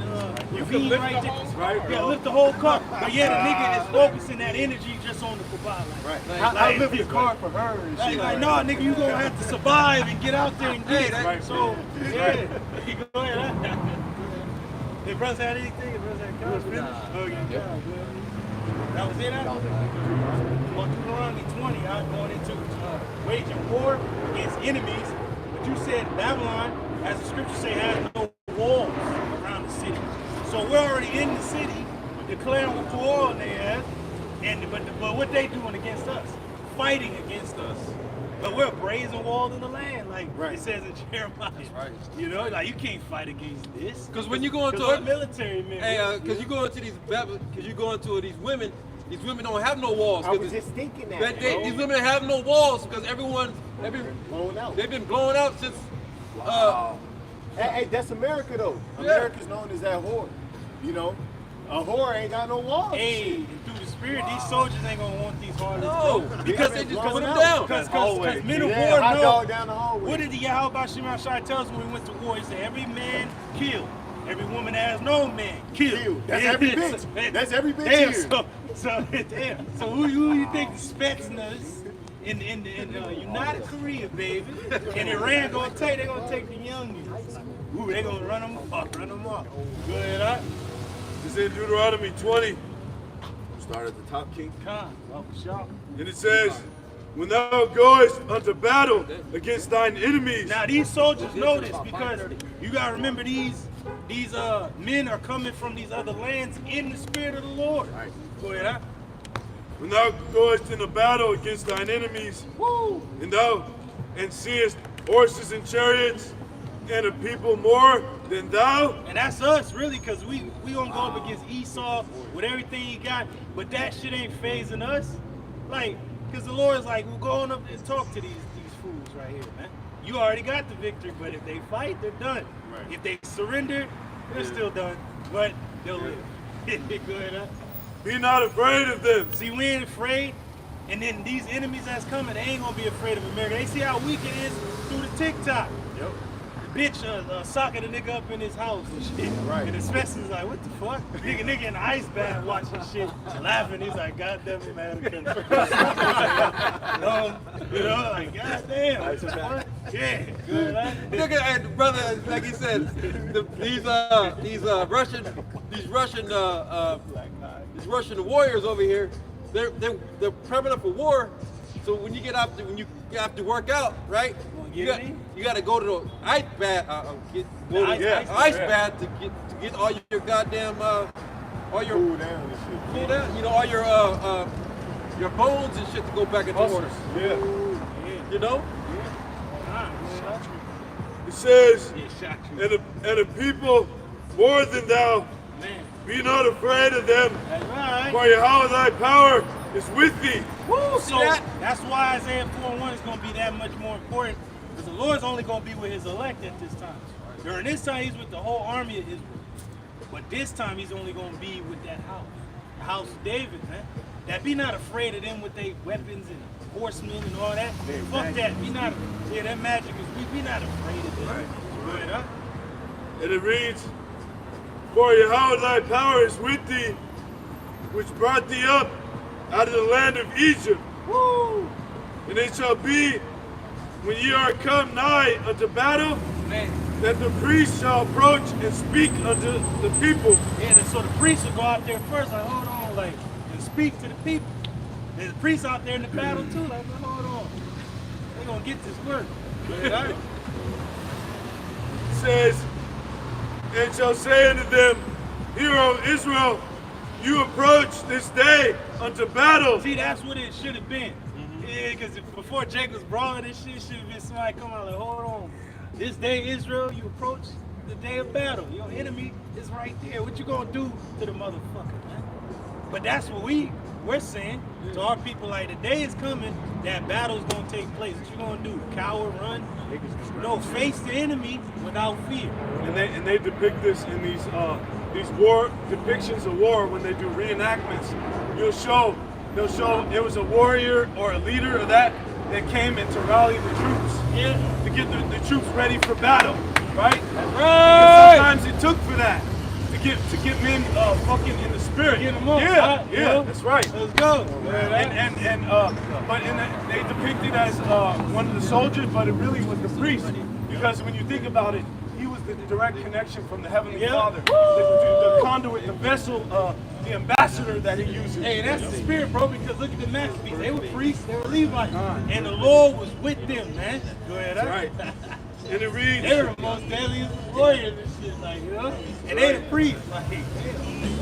ravine right there. Yeah, lift the whole car. But yeah, the nigga is focusing that energy just on the Kubah. Like, I lift the car for her and shit. Like, no, nigga, you gonna have to survive and get out there and get it. Right? So, yeah. Go ahead, huh? Did brothers had anything? Did brothers had comments? Oh, yeah. That was it, huh? Well, Deuteronomy 20, I'm going into waging war against enemies. But you said Babylon, as the scriptures say, has no walls around the city. So we're already in the city, declaring what war they have. But what they doing against us? Fighting against us. But we're a brazen wall in the land, like it says in Jeremiah. That's right. You know, like you can't fight against this. Because when you go into a military men, because you go into these women don't have no walls. I was just thinking that. These women have no walls because blown out. They've been blown out since. Hey, that's America though. America's known as that whore. You know, a whore ain't got no walls. Hey, through the spirit, these soldiers ain't gonna want these harlots. No, because they just put them down. Because men of war know. Down the hallway. What did Yahweh Shema Shai tell us when we went to war? He said, every man kill. Every woman that has no man kill. That's every bitch. That's every bitch here. So who you think Spetsnaz in United Korea, baby, and Iran gonna take? They gonna take the youngins. Ooh, they gonna run them up. Go ahead, huh? It's in Deuteronomy 20. Start at the top, King. And it says, when thou goest unto battle against thine enemies. Now these soldiers know this because you gotta remember these men are coming from these other lands in the spirit of the Lord. Right. Go ahead, huh? When thou goest in a battle against thine enemies, and seest horses and chariots and a people more than thou. And that's us, really, because we gonna go up against Esau with everything he got, but that shit ain't phasing us. Like, because the Lord's like, we're going up and talk to these fools right here, man. You already got the victory, but if they fight, they're done. Right. If they surrender, they're still done, but they'll live. Go ahead, huh? Be not afraid of them. See, we ain't afraid, and then these enemies that's coming, they ain't gonna be afraid of America. They see how weak it is through the TikTok. Yep. Bitch socking a nigga up in his house and shit. Right. And the specialist like, what the fuck? Nigga in the ice bath watching shit, laughing. He's like, God damn it, man. You know, like, God damn. Yeah, good, huh? Look at brother, like he said, these Russian warriors over here, they're prepping up for war. So when you have to work out, right? You got to go to the ice bath, ice bath to get all your goddamn all your cool down. You know, all your bones and shit to go back into order. Yeah. You know. It says, and a people more than thou. Be not afraid of them, for Yahweh thy power is with thee. Woo, so that's why Isaiah 4:1 is going to be that much more important, because the Lord's only going to be with his elect at this time. During this time, he's with the whole army of Israel. But this time, he's only going to be with that house, the house of David, man. That be not afraid of them with their weapons and horsemen and all that. Fuck that. Be not, that magic is, be not afraid of them. Right. Good, huh? And it reads, for Yahweh thy power is with thee, which brought thee up out of the land of Egypt. Woo! And it shall be, when ye are come nigh unto battle, that the priest shall approach and speak unto the people. Yeah, so the priest will go out there first, like, hold on, like, and speak to the people. There's a priest out there in the battle too, like, hold on. They're going to get this work. Right? It says, and shall say unto them, Hear, O Israel, you approach this day unto battle. See, that's what it should have been. Yeah, because before Jake was brawling, this shit should have been somebody come out like, hold on. This day, Israel, you approach the day of battle. Your enemy is right there. What you gonna do to the motherfucker, man? But that's what we we're saying to our people, like, the day is coming, that battle's gonna take place. What you gonna do? Cower, run? No, face the enemy without fear. And they depict this in these war depictions of war when they do reenactments. They'll show it was a warrior or a leader of that came in to rally the troops. Yeah. To get the troops ready for battle, right? Right. Sometimes it took for that to get men fucking in the spirit. Get them up, yeah, you know? that's right. Let's go. But they depict it as one of the soldiers, but it really was the priest, because when you think about it, he was the direct connection from the Heavenly Father, the conduit, the vessel, the ambassador that he uses. Hey, that's the spirit, bro, because look at the masterpiece. They were priests, they were Levites, and the Lord was with them, man. Go ahead, right? And it reads, they were the most deadliest warriors and shit, like, you know? And they the priests, like,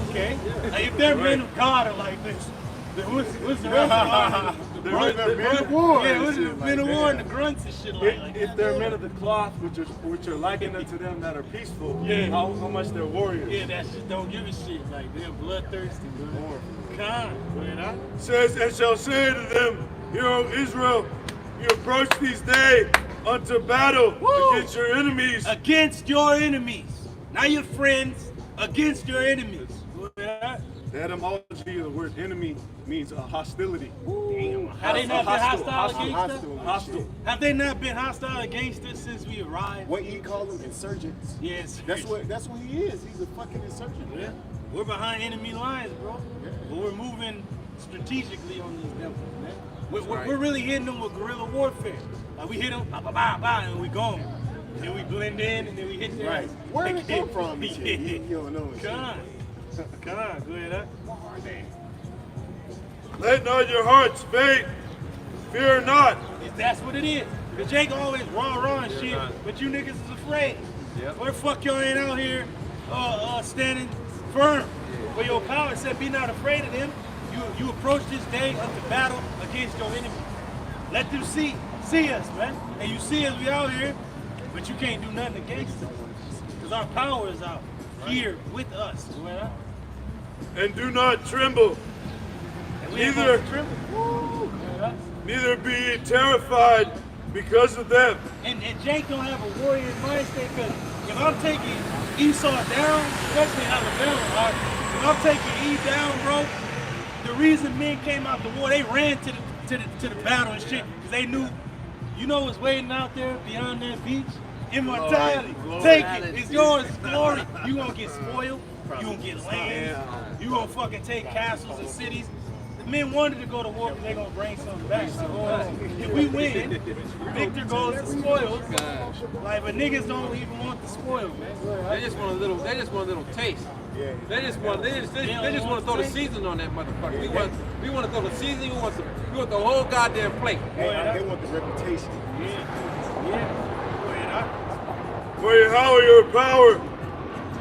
okay? Like, if they're men of God or like this, then what's the rest of the men of war. Yeah, what's the men of war and the grunts and shit like if they're men of the cloth, which are likened unto them that are peaceful, Yeah. how much they're warriors. Yeah, that shit don't give a shit. Like, they're bloodthirsty, bro. Con, says, and shall say to them, Hear, O Israel, you approach this day unto battle against your enemies. Against your enemies. Not your friends, against your enemies. The etymology of the word enemy means hostility. Have they not been hostile against us? Hostile. Have they not been hostile against us since we arrived? What you call them? Insurgents. Yes. That's what he is. He's a fucking insurgent. Yeah. We're behind enemy lines, bro. Yeah. But we're moving strategically on these devils, man. We're really hitting them with guerrilla warfare. Like, we hit them, bah, bah, bah, bah, and we gone. And then we blend in, and then we hit them. Right. Where did it come from? You don't know. Come on, go ahead, Let not your hearts faint. Fear not. That's what it is. Because Jake always rah and shit, but you niggas is afraid. Yep. Where the fuck y'all ain't out here standing firm? Where your power said, be not afraid of them. You approach this day unto battle against your enemy. Let them see us, man. And you see us, we out here, but you can't do nothing against us. Because our power is out here with us. Man. And do not tremble. Neither be ye terrified because of them. And Jake don't have a warrior mindset, because if I'm taking Esau down, especially Alabama, right? If I'm taking Eve down, bro, the reason men came out the war, they ran to the battle and shit, because they knew, you know what's waiting out there beyond that beach? Immortality. Glory. Take it. It's yours. It's glory. You gonna get spoiled. You gonna get land. You gonna fucking take castles and cities. The men wanted to go to war because they're gonna bring something back. So if we win, Victor goes to spoils. Like, but niggas don't even want the spoil, man. They just want a little taste. Yeah. They just want to throw the season on that motherfucker. We want to throw the seasoning. We want the whole goddamn plate. They want the reputation. Yeah. For Yahweh your power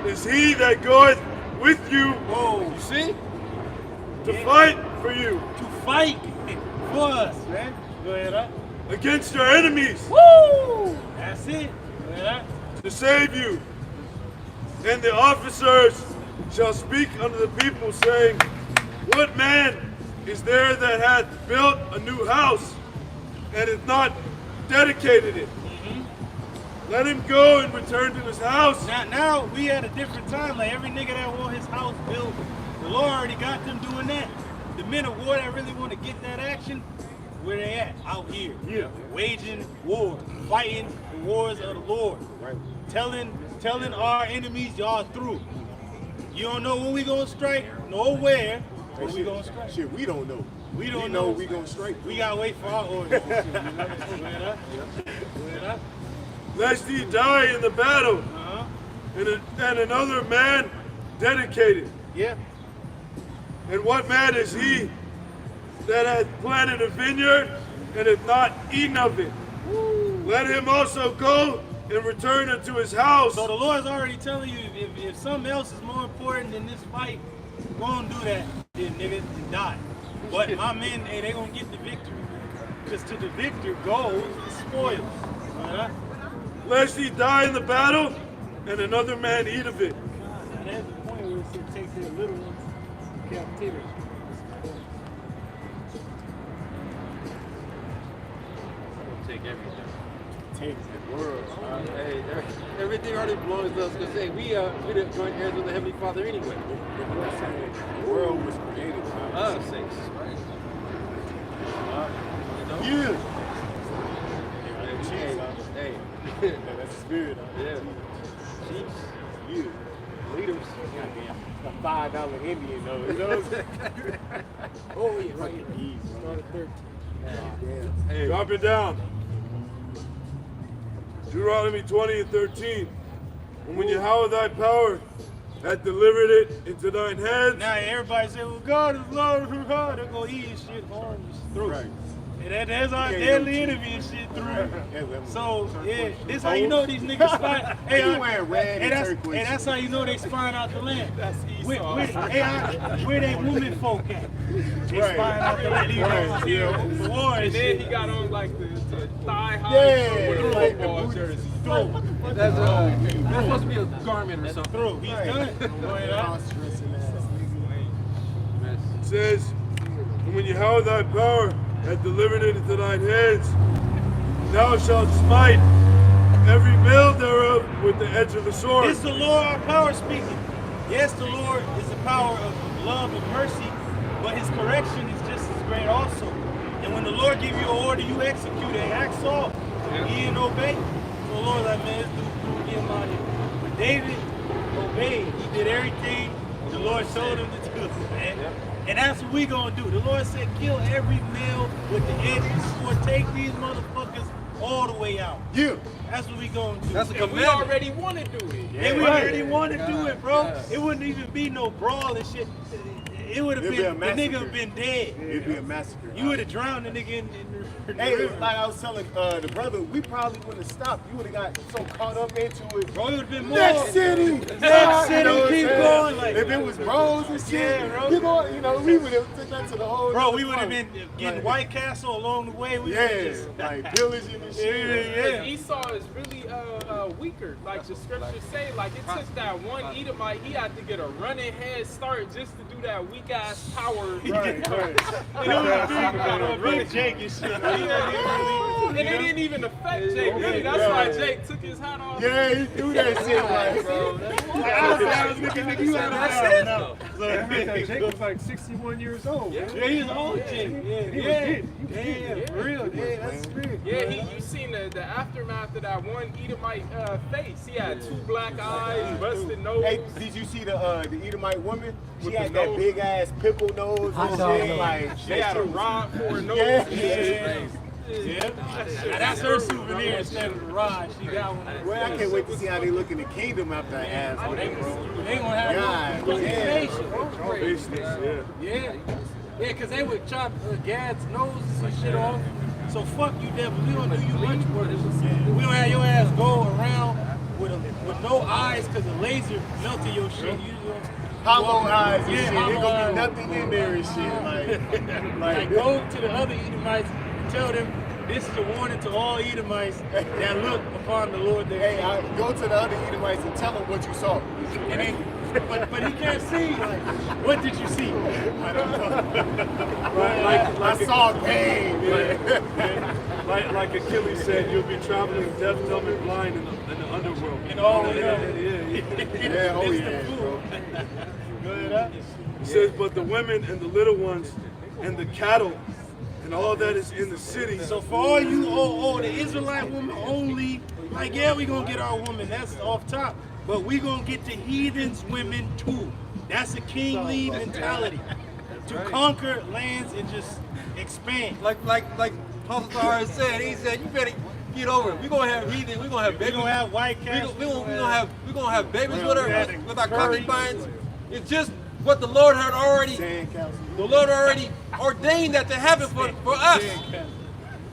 is he that goeth with you. Whoa. You see? To fight for you. To fight for us, man. Go ahead, against your enemies. Woo! That's it. Go ahead, to save you. And the officers shall speak unto the people, saying, What man is there that hath built a new house and hath not dedicated it? Let him go and return to his house. Now we at a different time. Like, every nigga that want his house built, the Lord already got them doing that. The men of war that really want to get that action, where they at? Out here. Yeah. Waging war, fighting the wars of the Lord. Right. Telling our enemies, y'all through. You don't know when we gonna strike, nor where, but we gonna strike. Shit, we don't know. We don't know. We gonna strike. We gotta wait for our orders. Lest ye die in the battle, and another man dedicated. Yeah. And what man is he that hath planted a vineyard and hath not eaten of it? Woo. Let him also go and return unto his house. So the Lord's already telling you, if something else is more important than this fight, go and do that, then nigga, and die. But my men, hey, they gonna get the victory. Because to the victor goes the spoils. Lest he die in the battle, and another man eat of it. And that's the point where it said take their little ones in captivity. take everything. Take the world. Hey, everything already belongs to us because hey, we the joint heirs with the Heavenly Father anyway. The world was created by Us, sakes. you. Hey, Yeah, that's the spirit. yeah. Chiefs, You. leaders. Goddamn. A $5 Indian though. You know what I'm saying? Oh yeah, right. Start at 13. Hey, drop it down. Deuteronomy 20 and 13. And when Yahweh thy power hath delivered it into thine hands. Now everybody say, well, God is Lord, God. They're going to eat his shit oranges through. Right. And that's our deadly enemy and shit through. So, yeah, this how you know these niggas spy. Hey, you wearing red and turquoise. And that's how you know they spying out the land. That's Esau. Where they women folk at? They Right. spying out the land. Right. Yeah. War And and then shit. he got on like the thigh high Yeah, with a like the football booty. jersey. That's supposed to be a garment or something. Through. He's done. It says, and when Yahweh thy power hath delivered it into thine hands, thou shalt smite every male thereof with the edge of the sword. It's the Lord our power speaking. Yes, the Lord is the power of love and mercy, but his correction is just as great also. And when the Lord give you an order, you execute it. Act Saul. He didn't obey. So the Lord's like, man, this dude get him out of here. But David obeyed. He did everything the Lord told him to do, man. And that's what we gonna do. The Lord said, kill every male with the edge of the sword. Take these motherfuckers all the way out. Yeah. That's what we gonna do. That's a And we commandment. already want to do it. And we already want to do it, bro. It wouldn't even be no brawl and shit. It would have It'd been, be a the nigga massacre. would have been dead. It'd be a massacre. You would have drowned the nigga in the Hey, river. like I was telling the brother, we probably wouldn't have stopped. You would have got so caught up into it. Bro, it would have been more. Next city! Next city, You know what I'm keep saying? going. Like, if it was bros and shit, Yeah, bro. you know, we would have took that to the whole. bro, nother we would have point. been getting Like, White Castle along the way. We Yeah, would've just, like pillaging and shit. yeah. Esau is really weaker. Like the scriptures say, like it took that one Edomite, he had to get a running head start just to do that weak ass power. Right, right. And it was big Jake and shit. And it didn't even affect Jake. Really, that's why Jake took his hat off. Yeah, he threw that shit like, Bro, that's Nigga, you out of bounds now. Jake was like 61 years old. Yeah. Yeah, he's old Jake. Yeah, for real. yeah, that's spirit. Yeah, you seen the aftermath of that one Edomite face. He had two black eyes, busted nose. Hey, did you see the Edomite woman? She With had the that nose. big ass pickle nose and shit. Like, She had a rod for a nose. Yeah. Yeah. Now that's her souvenir instead of the rod. She got one. Well, I can't wait to see how they look in the kingdom after that ass. They ain't gonna have God, no yeah. nation. Yeah. Yeah, because they would chop Gad's noses and shit off. So fuck you, devil. We don't do you much for this. We don't have your ass go around with no eyes because the laser melted your shit. You know, Hollow eyes and Yeah, shit. There hollow gonna eyes. be nothing in there and shit. like go to the other Edomites and tell them this is a warning to all Edomites that look upon the Lord their Hey, I go to the other Edomites and tell them what you saw. And then, but he can't see. Like, what did you see? I don't know. I saw pain. Like Achilles said, you'll be traveling deaf, dumb, and blind in the underworld. And all of Yeah, them. Yeah, oh yeah, bro. Go ahead, It says, but the women and the little ones and the cattle and all that is in the city. So for all you, the Israelite woman only, like, yeah, we gonna get our woman, that's off top. But we gonna get the heathens women too. That's a kingly mentality. To conquer lands and just expand. Like Pastor Tahar said, he said, you better get over it. We're gonna have heathen, we're gonna have We babies. gonna have white cats. We're gonna have babies with our Curry. concubines. It's just what the Lord had already, Sandcastle. the Lord already ordained that to happen for us.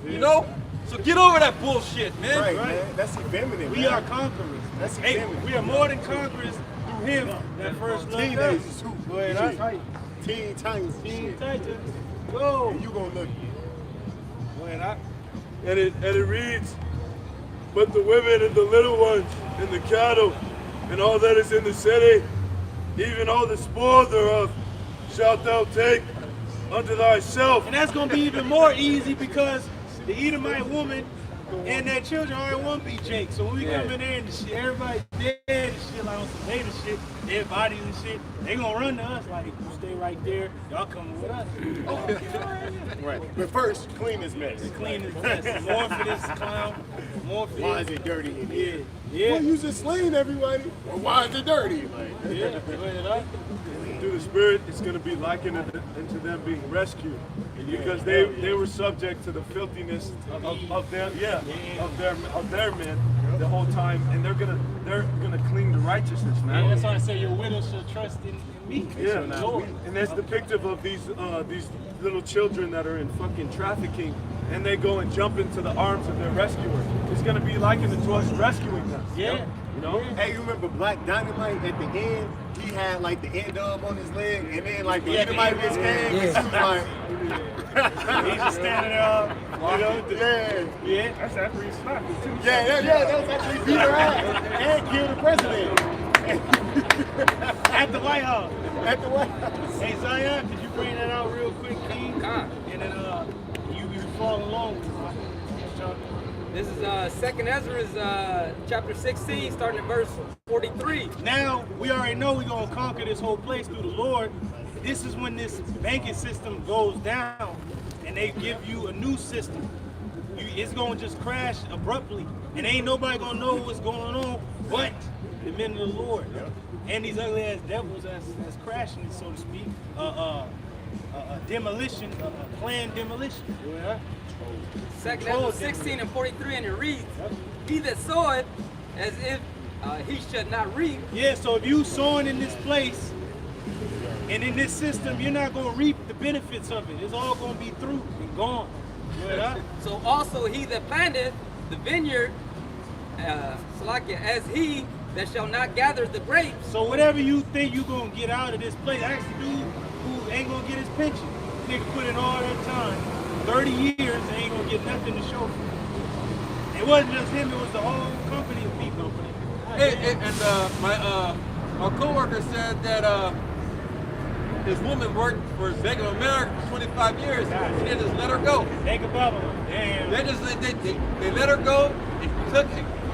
You know? So get over that bullshit, man. Right, man. That's effeminate. We man. are conquerors. That's Hey, effeminate. we are more than conquerors through him that first loved us. Teenagers too. Go ahead, that's right. Teen Titans. and Teen shit. Titans. Go. And you gonna look. Go ahead, And it reads, but the women and the little ones and the cattle and all that is in the city, even all the spoil thereof, shalt thou take unto thyself. And that's gonna be even more easy because the Edomite woman And that children already want to be Jake. So when we come in there and shit, everybody dead and shit, like on some later shit, dead bodies and shit, they gonna run to us like, you stay right there, y'all coming with us. Right. But first, clean this mess. Clean this mess. More for this clown. More for Why this. is it dirty in here? Yeah. Well, you just slain everybody. Well, why is it dirty? Like, Yeah. Clean it up. Through the Spirit, it's going to be likened into them being rescued, because they were subject to the filthiness of their men the whole time, and they're gonna cling to righteousness, man. Yeah, that's why I say your widow should trust in me. Yeah, and that's depictive of these little children that are in fucking trafficking, and they go and jump into the arms of their rescuer. It's gonna be likened to us rescuing them. Yeah. You know? hey, you remember Black Dynamite at the end? He had like the end up on his leg, and then like the Edomite just came. And she was like, He's just standing there, you know. yeah. That's after he slapped him too. Yeah, that was actually beat her ass and killed the president. At the White House. At the White House. Hey, Zion, could you bring that out real quick, King? And then you follow along with us. This is 2nd Ezra's chapter 16, starting at verse 43. Now, we already know we're going to conquer this whole place through the Lord. This is when this banking system goes down and they give you a new system. It's going to just crash abruptly. And ain't nobody going to know what's going on but the men of the Lord. And these ugly ass devils that's crashing it, so to speak. Demolition, planned demolition. Yeah. 2nd Ezra 16 and 43, and it reads, he that soweth as if he should not reap. Yeah, so if you sowing in this place and in this system, you're not going to reap the benefits of it. It's all going to be through and gone. So also he that planteth the vineyard, as he that shall not gather the grapes. So whatever you think you're going to get out of this place, ask the dude who ain't going to get his pension. Nigga put in all that time, 30 years, and ain't going to get nothing to show for it. It wasn't just him, it was the whole company of people. My coworker said that this woman worked for Bank of America for 25 years, and they just let her go. Bank of Babylon. Damn. They let her go and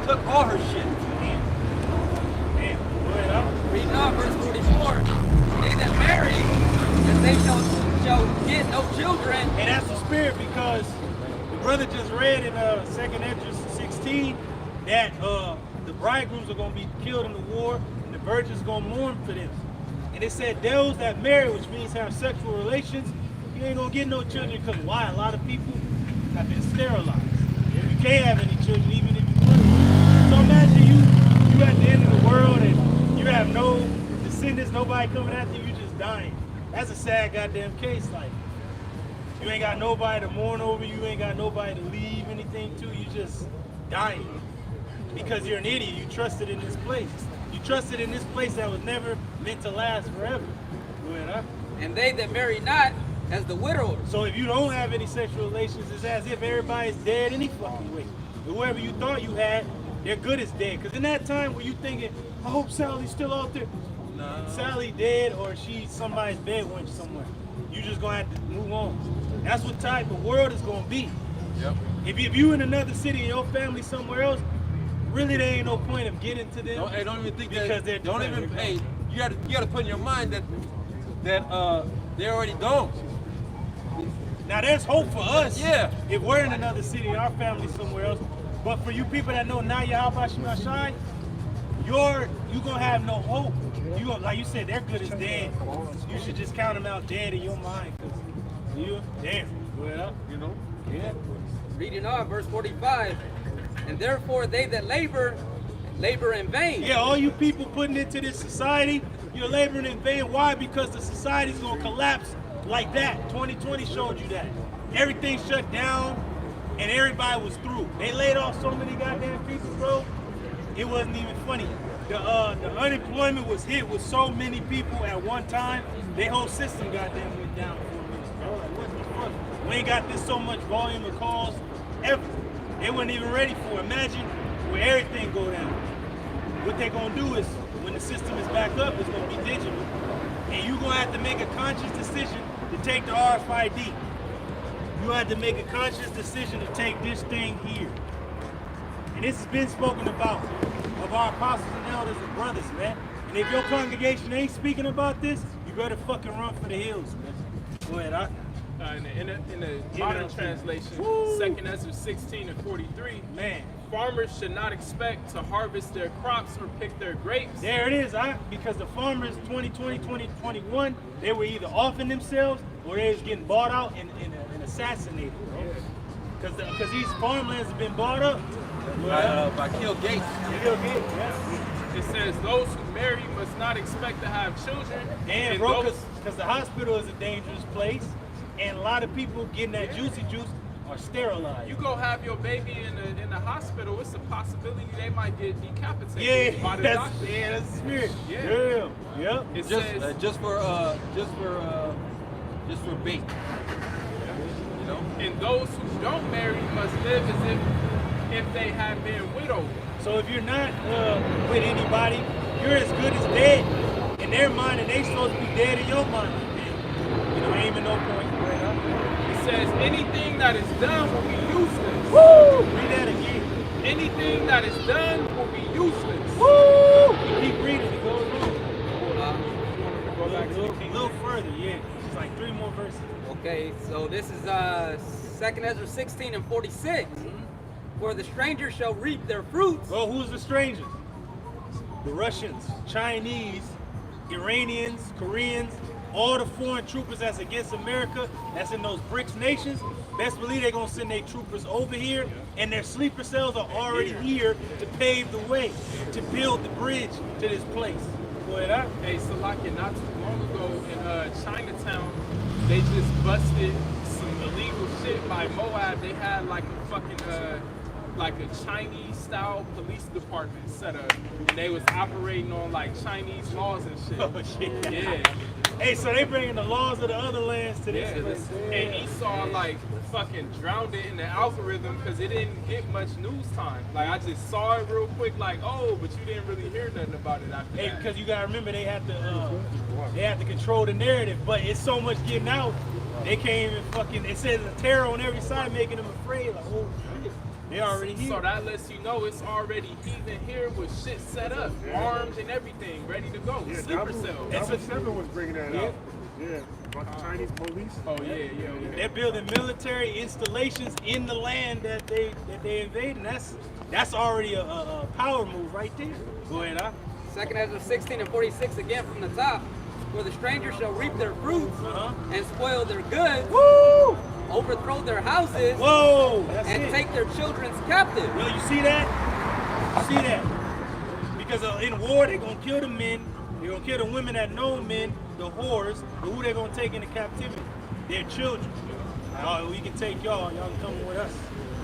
took all her shit. Damn. Reading on verse 44. They that marry, and they shall get no children. And that's the spirit, because the brother just read in 2nd Ezra 16 that the bridegrooms are going to be killed in the war, and the virgins are going to mourn for them. And it said those that marry, which means have sexual relations, you ain't going to get no children, because why? A lot of people have been sterilized. You can't have any children, even if you want to. So imagine you at the end of the world and you have no descendants, nobody coming after you, you just dying. That's a sad goddamn case. Like, you ain't got nobody to mourn over, you ain't got nobody to leave anything to, you just dying. Because you're an idiot, you trusted in this place. You trusted in this place that was never meant to last forever. And they that marry not, as the widower. So if you don't have any sexual relations, it's as if everybody's dead any fucking way. Whoever you thought you had, their good is dead. Because in that time where you thinking, I hope Sally's still out there. No. Sally dead, or she's somebody's bed wench somewhere. You just gonna have to move on. That's what type of world is gonna be. Yep. If you in another city and your family somewhere else, really there ain't no point of getting to them. Don't even think because that. They're don't even. Hey, you gotta put in your mind that they already don't. Now there's hope for us. Yeah. If we're in another city and our family's somewhere else, but for you people that know now how about you shine, you gonna have no hope. You gonna, like you said, their good is dead. You should just count them out dead in your mind, cause you damn. Well, you know. Yeah. Reading on verse 45, and therefore they that labor in vain. Yeah, all you people putting into this society, you're laboring in vain. Why? Because the society's gonna collapse like that. 2020 showed you that. Everything shut down and everybody was through. They laid off so many goddamn people, bro. It wasn't even funny. The unemployment was hit with so many people at one time. Their whole system goddamn went down for a minute, bro. Like, what the fuck? We ain't got this so much volume of calls ever. They weren't even ready for it. Imagine where everything go down. What they're gonna do is, when the system is back up, it's gonna be digital. And you're gonna have to make a conscious decision to take the RFID. You have to make a conscious decision to take this thing here. And this has been spoken about of our apostles and elders and brothers, man. And if your congregation ain't speaking about this, you better fucking run for the hills, man. Go ahead, in the modern translation, 2 Ezra 16 and 43, man, farmers should not expect to harvest their crops or pick their grapes. There it is, because the farmers 2020, 2021, they were either offing themselves or they was getting bought out and assassinated, bro. Because these farmlands have been bought up. By Bill Gates. Bill Gates, yeah. It says those who marry must not expect to have children. And bro, because the hospital is a dangerous place, and a lot of people getting that juicy juice are sterilized. You go have your baby in the hospital, it's a possibility they might get decapitated by the doctor. Yeah, that's the spirit. Yeah. Yep. It says just for bait. You know? And those who don't marry must live as if they have been widowed. So if you're not with anybody, you're as good as dead in their mind, and they supposed to be dead in your mind. You know, ain't even no point. It says anything that is done will be useless. Woo! Read that again. Anything that is done will be useless. Woo! You keep reading, it goes on. Go back a little further, yeah. It's like 3 more verses. Okay, so this is 2 Ezra 16 and 46. Where the strangers shall reap their fruits. Well, who's the strangers? The Russians, Chinese, Iranians, Koreans, all the foreign troopers that's against America, that's in those BRICS nations. Best believe they're gonna send their troopers over here, and their sleeper cells are already here to pave the way, to build the bridge to this place. Go ahead, Hey, Salakia, not too long ago in Chinatown, they just busted some illegal shit by Moab. They had like a fucking like a Chinese style police department set up, and they was operating on like Chinese laws and shit. Oh shit. Yeah. Hey, so they bringing the laws of the other lands to this place. And Esau like fucking drowned it in the algorithm because it didn't get much news time. Like I just saw it real quick, like, oh, but you didn't really hear nothing about it after that. Because you gotta remember they have to control the narrative, but it's so much getting out, they can't even fucking. It says a terror on every side, making them afraid. Like, oh shit, they already here. So that lets you know it's already heathen here with shit set up, armed and everything, ready to go. Yeah, Sleeper cells. 7 was bringing that out. Yeah, about the Chinese police. Oh yeah. They're building military installations in the land that they invade, and that's already a power move right there. Go ahead, 2 Ezra 16 and 46 again from the top. Where the strangers shall reap their fruits and spoil their goods. Woo! Overthrow their houses. Whoa! And take their children's captive. Well, you see that? You see that? Because in war, they're gonna kill the men. They're gonna kill the women that know men, the whores. But who they're gonna take into captivity? Their children. Oh, we can take y'all. Y'all can come with us.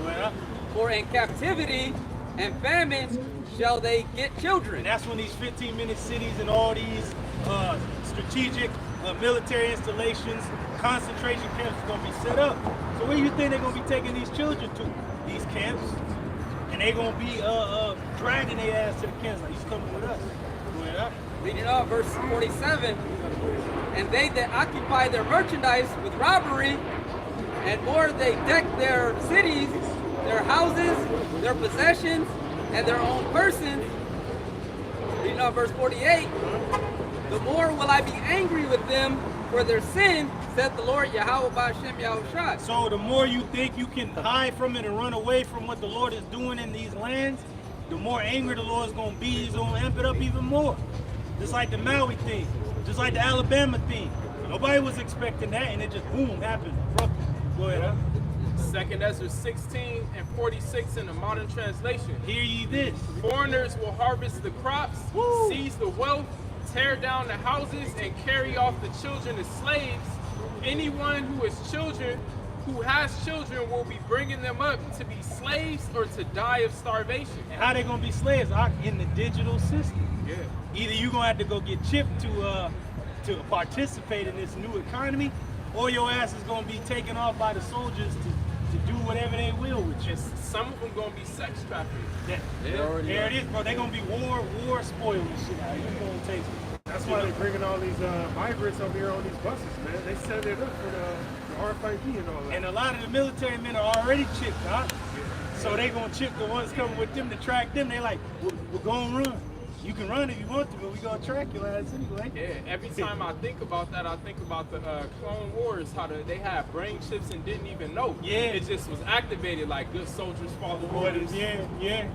Go ahead, For in captivity and famine shall they get children. And that's when these 15-minute cities and all these strategic military installations, concentration camps are going to be set up. So where do you think they're going to be taking these children to? These camps. And they're going to be dragging their ass to the camps. Like, he's coming with us. Go ahead. Reading on verse 47. And they that occupy their merchandise with robbery, and more they deck their cities, their houses, their possessions, and their own persons. Reading on verse 48. The more will I be angry with them for their sin, said the Lord Yahweh Ba'Shem Yahushua. So the more you think you can hide from it and run away from what the Lord is doing in these lands, the more angry the Lord is going to be. He's going to amp it up even more. Just like the Maui thing, just like the Alabama thing. Nobody was expecting that, and it just boom happened. Go ahead. 2 Ezra 16 and 46 in the modern translation. Hear ye this. Foreigners will harvest the crops, seize the wealth, tear down the houses, and carry off the children as slaves. Anyone who has children will be bringing them up to be slaves or to die of starvation. And how they gonna be slaves? In the digital system. Yeah. Either you're gonna have to go get chipped to participate in this new economy, or your ass is gonna be taken off by the soldiers to do whatever they will with you. Some of them gonna be sex trafficked. There it is, bro. They're gonna be war spoiled and shit. You gonna take it. That's why they're bringing all these migrants over here on these buses, man. They set it up for the RFID and all that. And a lot of the military men are already chipped, huh? So they gonna chip the ones coming with them to track them. They like, we're gonna run. You can run if you want to, but we gonna track your ass anyway. Yeah, every time I think about that, I think about the Clone Wars, how they had brain chips and didn't even know. Yeah. It just was activated like good soldiers follow orders. Yeah.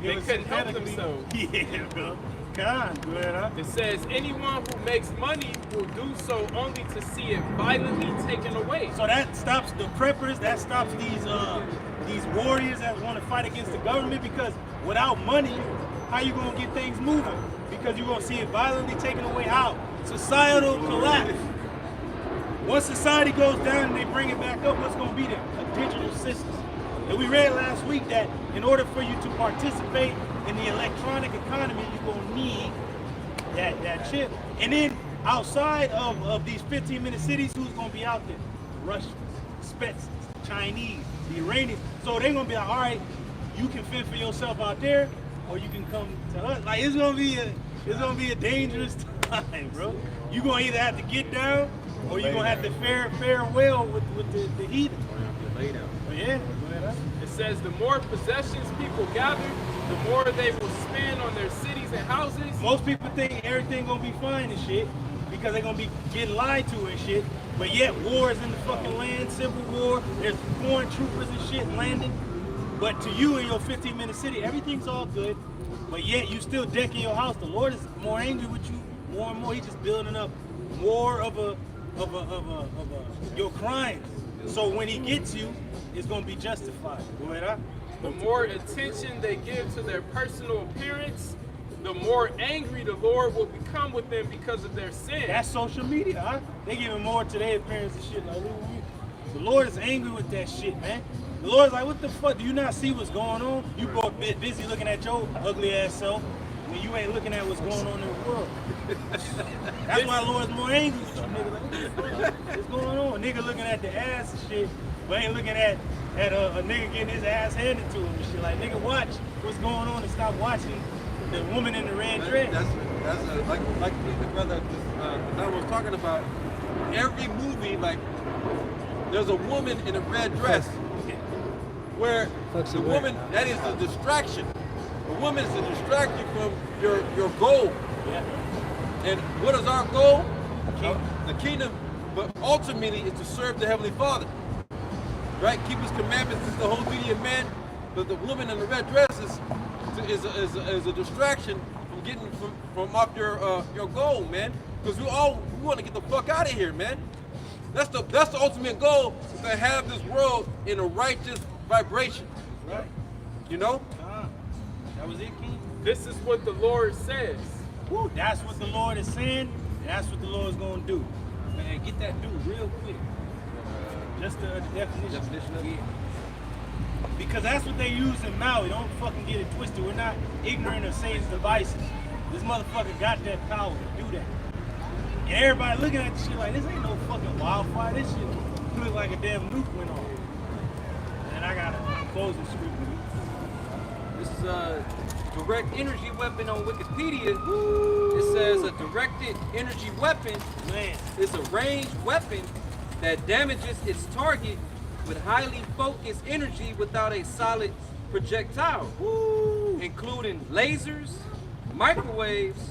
They couldn't help themselves. Yeah, bro. God, good, huh? It says anyone who makes money will do so only to see it violently taken away. So that stops the preppers, that stops these warriors that want to fight against the government, because without money, how you gonna get things moving? Because you're gonna see it violently taken away. How? Societal collapse. Once society goes down and they bring it back up, what's gonna be there? A digital system. And we read last week that in order for you to participate in the electronic economy, you're gonna need that chip. And then outside of these 15-minute cities, who's gonna be out there? The Russians, Spets, Chinese, the Iranians. So they're gonna be like, all right, you can fend for yourself out there, or you can come to us. Like it's gonna be a dangerous time, bro. You gonna either have to get down, or you gonna have to fare well with the heathen. But yeah. It says the more possessions people gather, the more they will spend on their cities and houses. Most people think everything gonna be fine and shit because they're gonna be getting lied to and shit. But yet war is in the fucking land, civil war. There's foreign troopers and shit landing. But to you in your 15-minute city, everything's all good. But yet you still decking your house. The Lord is more angry with you more and more. He's just building up more of your crimes. So when he gets you, it's gonna be justified. The more attention they give to their personal appearance, the more angry the Lord will become with them because of their sin. That's social media, huh? They giving more to their appearance and shit. Like, the Lord is angry with that shit, man. The Lord's like, what the fuck? Do you not see what's going on? You both busy looking at your ugly ass self when you ain't looking at what's going on in the world. That's why the Lord's more angry with you, nigga. Like, what the fuck? What's going on? Nigga looking at the ass and shit, but ain't looking at a nigga getting his ass handed to him and shit. Like, nigga, watch what's going on and stop watching the woman in the red dress. That's like the brother that was talking about. Every movie, like, there's a woman in a red dress where the woman, that is the distraction. The woman is to distract you from your goal. And what is our goal? The kingdom, but ultimately is to serve the Heavenly Father. Right? Keep His commandments is the whole duty of man. But the woman in the red dress is a distraction from getting from off your goal, man. Because we want to get the fuck out of here, man. That's the ultimate goal, is to have this world in a righteous vibration. Right. You know? That was it, King? This is what the Lord says. Woo, that's what the Lord is saying, and that's what the Lord's gonna do. Man, get that dude real quick. Just the definition of it. Because that's what they use in Maui. Don't fucking get it twisted. We're not ignorant of Satan's devices. This motherfucker got that power to do that. And everybody looking at this shit like, this ain't no fucking wildfire. This shit looks like a damn nuke went off. And I gotta close the screen. This is a direct energy weapon on Wikipedia. It says a directed energy weapon is a ranged weapon that damages its target with highly focused energy without a solid projectile, including lasers, microwaves,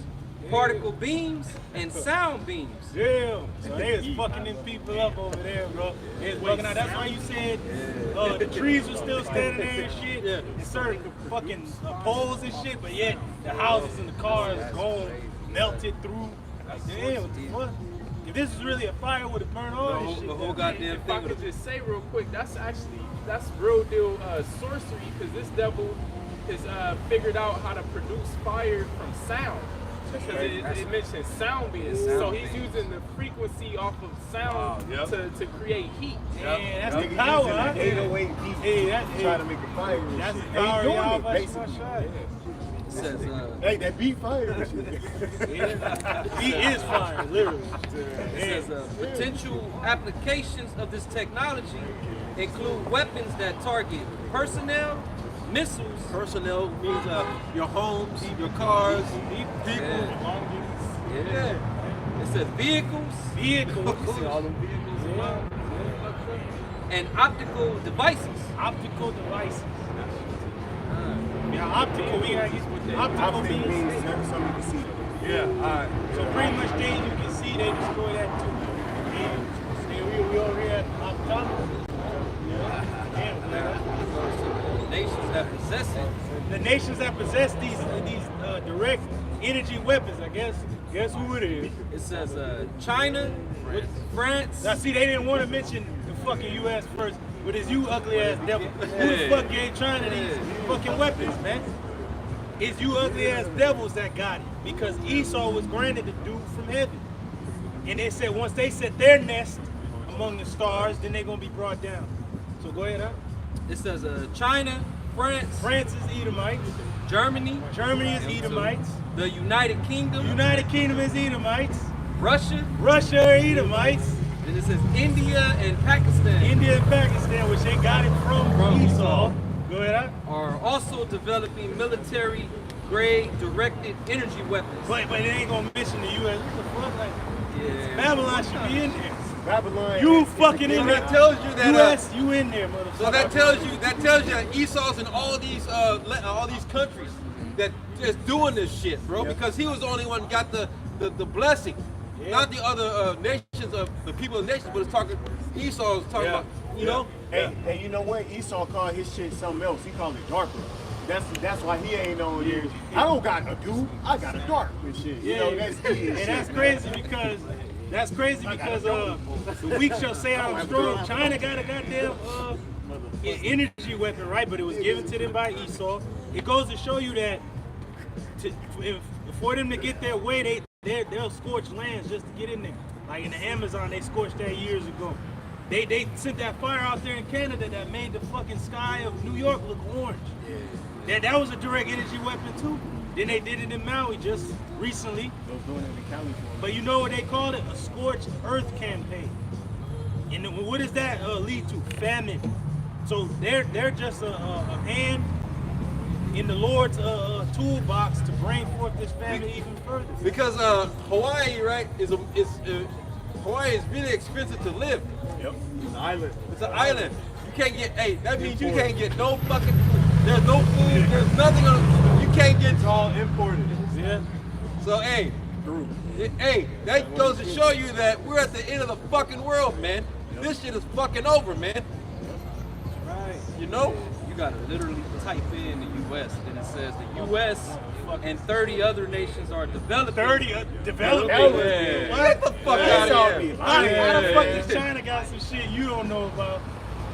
particle beams, and sound beams. Damn. So they is fucking them people up over there, bro. They is bugging out. That's why you said the trees were still standing there and shit. And certain fucking poles and shit, but yet the houses and the cars gone, melted through. Like, damn, what the fuck? If this is really a fire, would have burned all this shit. The whole goddamn If I thing. could just say real quick, that's real deal sorcery, because this devil has figured out how to produce fire from sound. Because it mentions sound beings. So he's using the frequency off of sound to create heat. Yeah, that's the power, huh? 808 beat trying to make a fire. That's the They power, doing y'all. it, basically. It says, Hey, that beat fire. He is fire, literally. it says potential applications of this technology include weapons that target personnel, missiles. Personnel means your homes, your cars, people. Yeah. It says vehicles. Vehicles. All them vehicles. And optical devices. Optical devices. Yeah, optical Optic means. means something you can see. Yeah, alright. So pretty much things you can see, they destroy that too. And we over here at optometer. Nations that possess it. The nations that possess these direct energy weapons, I guess. Guess who it is? It says China, France. Now see, they didn't want to mention the fucking U.S. first, but it's you ugly ass devil. Who the fuck ain't trying to these fucking weapons, man? It's you ugly ass devils that got it, because Esau was granted the dew from heaven. And they said once they set their nest among the stars, then they're gonna be brought down. So go ahead, huh? It says China, France. France is Edomites. Germany. Germany is Edomites. The United Kingdom. United Kingdom is Edomites. Russia. Russia are Edomites. And it says India and Pakistan. India and Pakistan, which they got it from Esau. Go ahead, huh? Are also developing military-grade directed energy weapons. But it ain't gonna mention the U.S. What the fuck? Like, Yeah. Babylon should be in there. Babylon. You fucking in there. That tells you that. U.S. You in there, motherfucker. So that tells you that Esau's in all these countries that is doing this shit, bro. Because he was the only one got the blessing, not the other nations of the people of the nations, but it's talking. Esau's talking about, you know. Hey, you know what? Esau called his shit something else. He called it darker. That's why he ain't on here. I don't got a dude. I got a dark and shit. You know, that's and that's crazy because the weak shall say I'm strong. China got a goddamn energy weapon, right? But it was given to them by Esau. It goes to show you that for them to get their way, they'll scorch lands just to get in there. Like in the Amazon, they scorched that years ago. They sent that fire out there in Canada that made the fucking sky of New York look orange. That was a direct energy weapon too. Then they did it in Maui just recently. They was doing it in California. But you know what they called it? A scorched earth campaign. And then what does that lead to? Famine. So they're just a hand in the Lord's toolbox to bring forth this famine even further. Because Hawaii, right, Hawaii is really expensive to live. Yep. It's an island. It's an island. You can't get, that means you can't get no fucking, there's no food, there's nothing, you can't get. It's all imported. Yeah. So, that goes to show you that we're at the end of the fucking world, man. This shit is fucking over, man. Right. You know? You gotta literally type in the U.S. and it says the U.S. and 30 other nations are developing. 30 developing? Yeah. What the fuck out of here? How the fuck Yeah. does China got some shit you don't know about?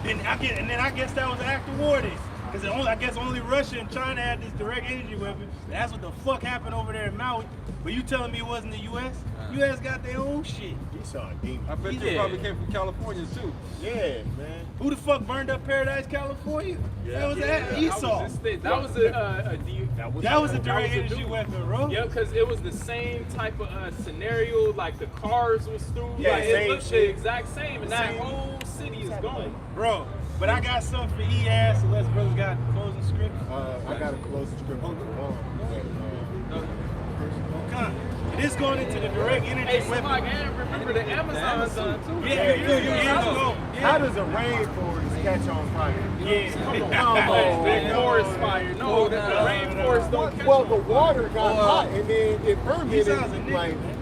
And then I guess that was an act of war then. Because I guess only Russia and China had this direct energy weapon. That's what the fuck happened over there in Maui. But you telling me it wasn't the U.S.? U.S. got their own shit. Esau, demon. I bet you probably came from California too. Yeah, man. Who the fuck burned up Paradise, California? That was Esau. That was a direct energy weapon, bro. Yeah, because it was the same type of scenario. Like the cars was through. Yeah, like, same it looked shit. the exact same, and that whole city is gone. Bro, but I got something for E-Ass unless brothers got closing script. I got a closing script for the bomb. Okay. It is going into the direct energy Hey, weapon. and remember the Amazon too. How does a rainforest catch on fire? Yeah. Come on. Big forest fire. No, the rainforest don't catch Well, on the water got hot and then it fermented. He sounds a nigga, Like, man.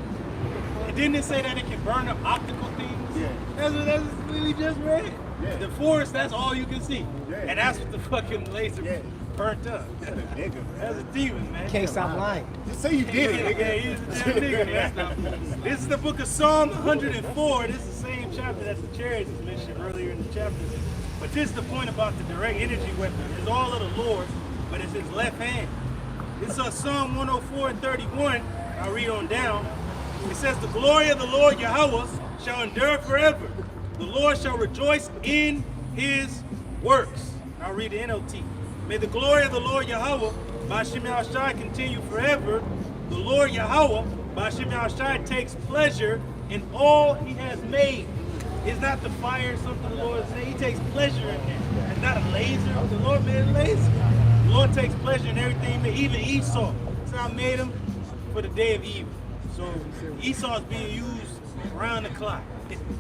And didn't it say that it can burn up optical things? Yeah. That's what we just read. Yeah. The forest, that's all you can see. Yeah. And that's what the fucking laser burnt up. that's a nigga, man. That's a demon, man. Can't stop lying. Just say you did it, Yeah, nigga. he's a damn nigga, man. This is the book of Psalm 104. This is the same chapter that the chariots was mentioned earlier in the chapter. But this is the point about the direct energy weapon. It's all of the Lord's, but it's his left hand. This is Psalm 104 and 31. I'll read on down. It says, the glory of the Lord Yahweh shall endure forever. The Lord shall rejoice in his works. I'll read the NLT. May the glory of the Lord Yahweh, Ba'ashem Yahushai, continue forever. The Lord Yahweh, Ba'ashem Yahushai, takes pleasure in all he has made. It's not the fire or something the Lord said. He takes pleasure in it. It's not a laser. The Lord made a laser. The Lord takes pleasure in everything he made, even Esau. So I made him for the day of evil. So Esau is being used around the clock.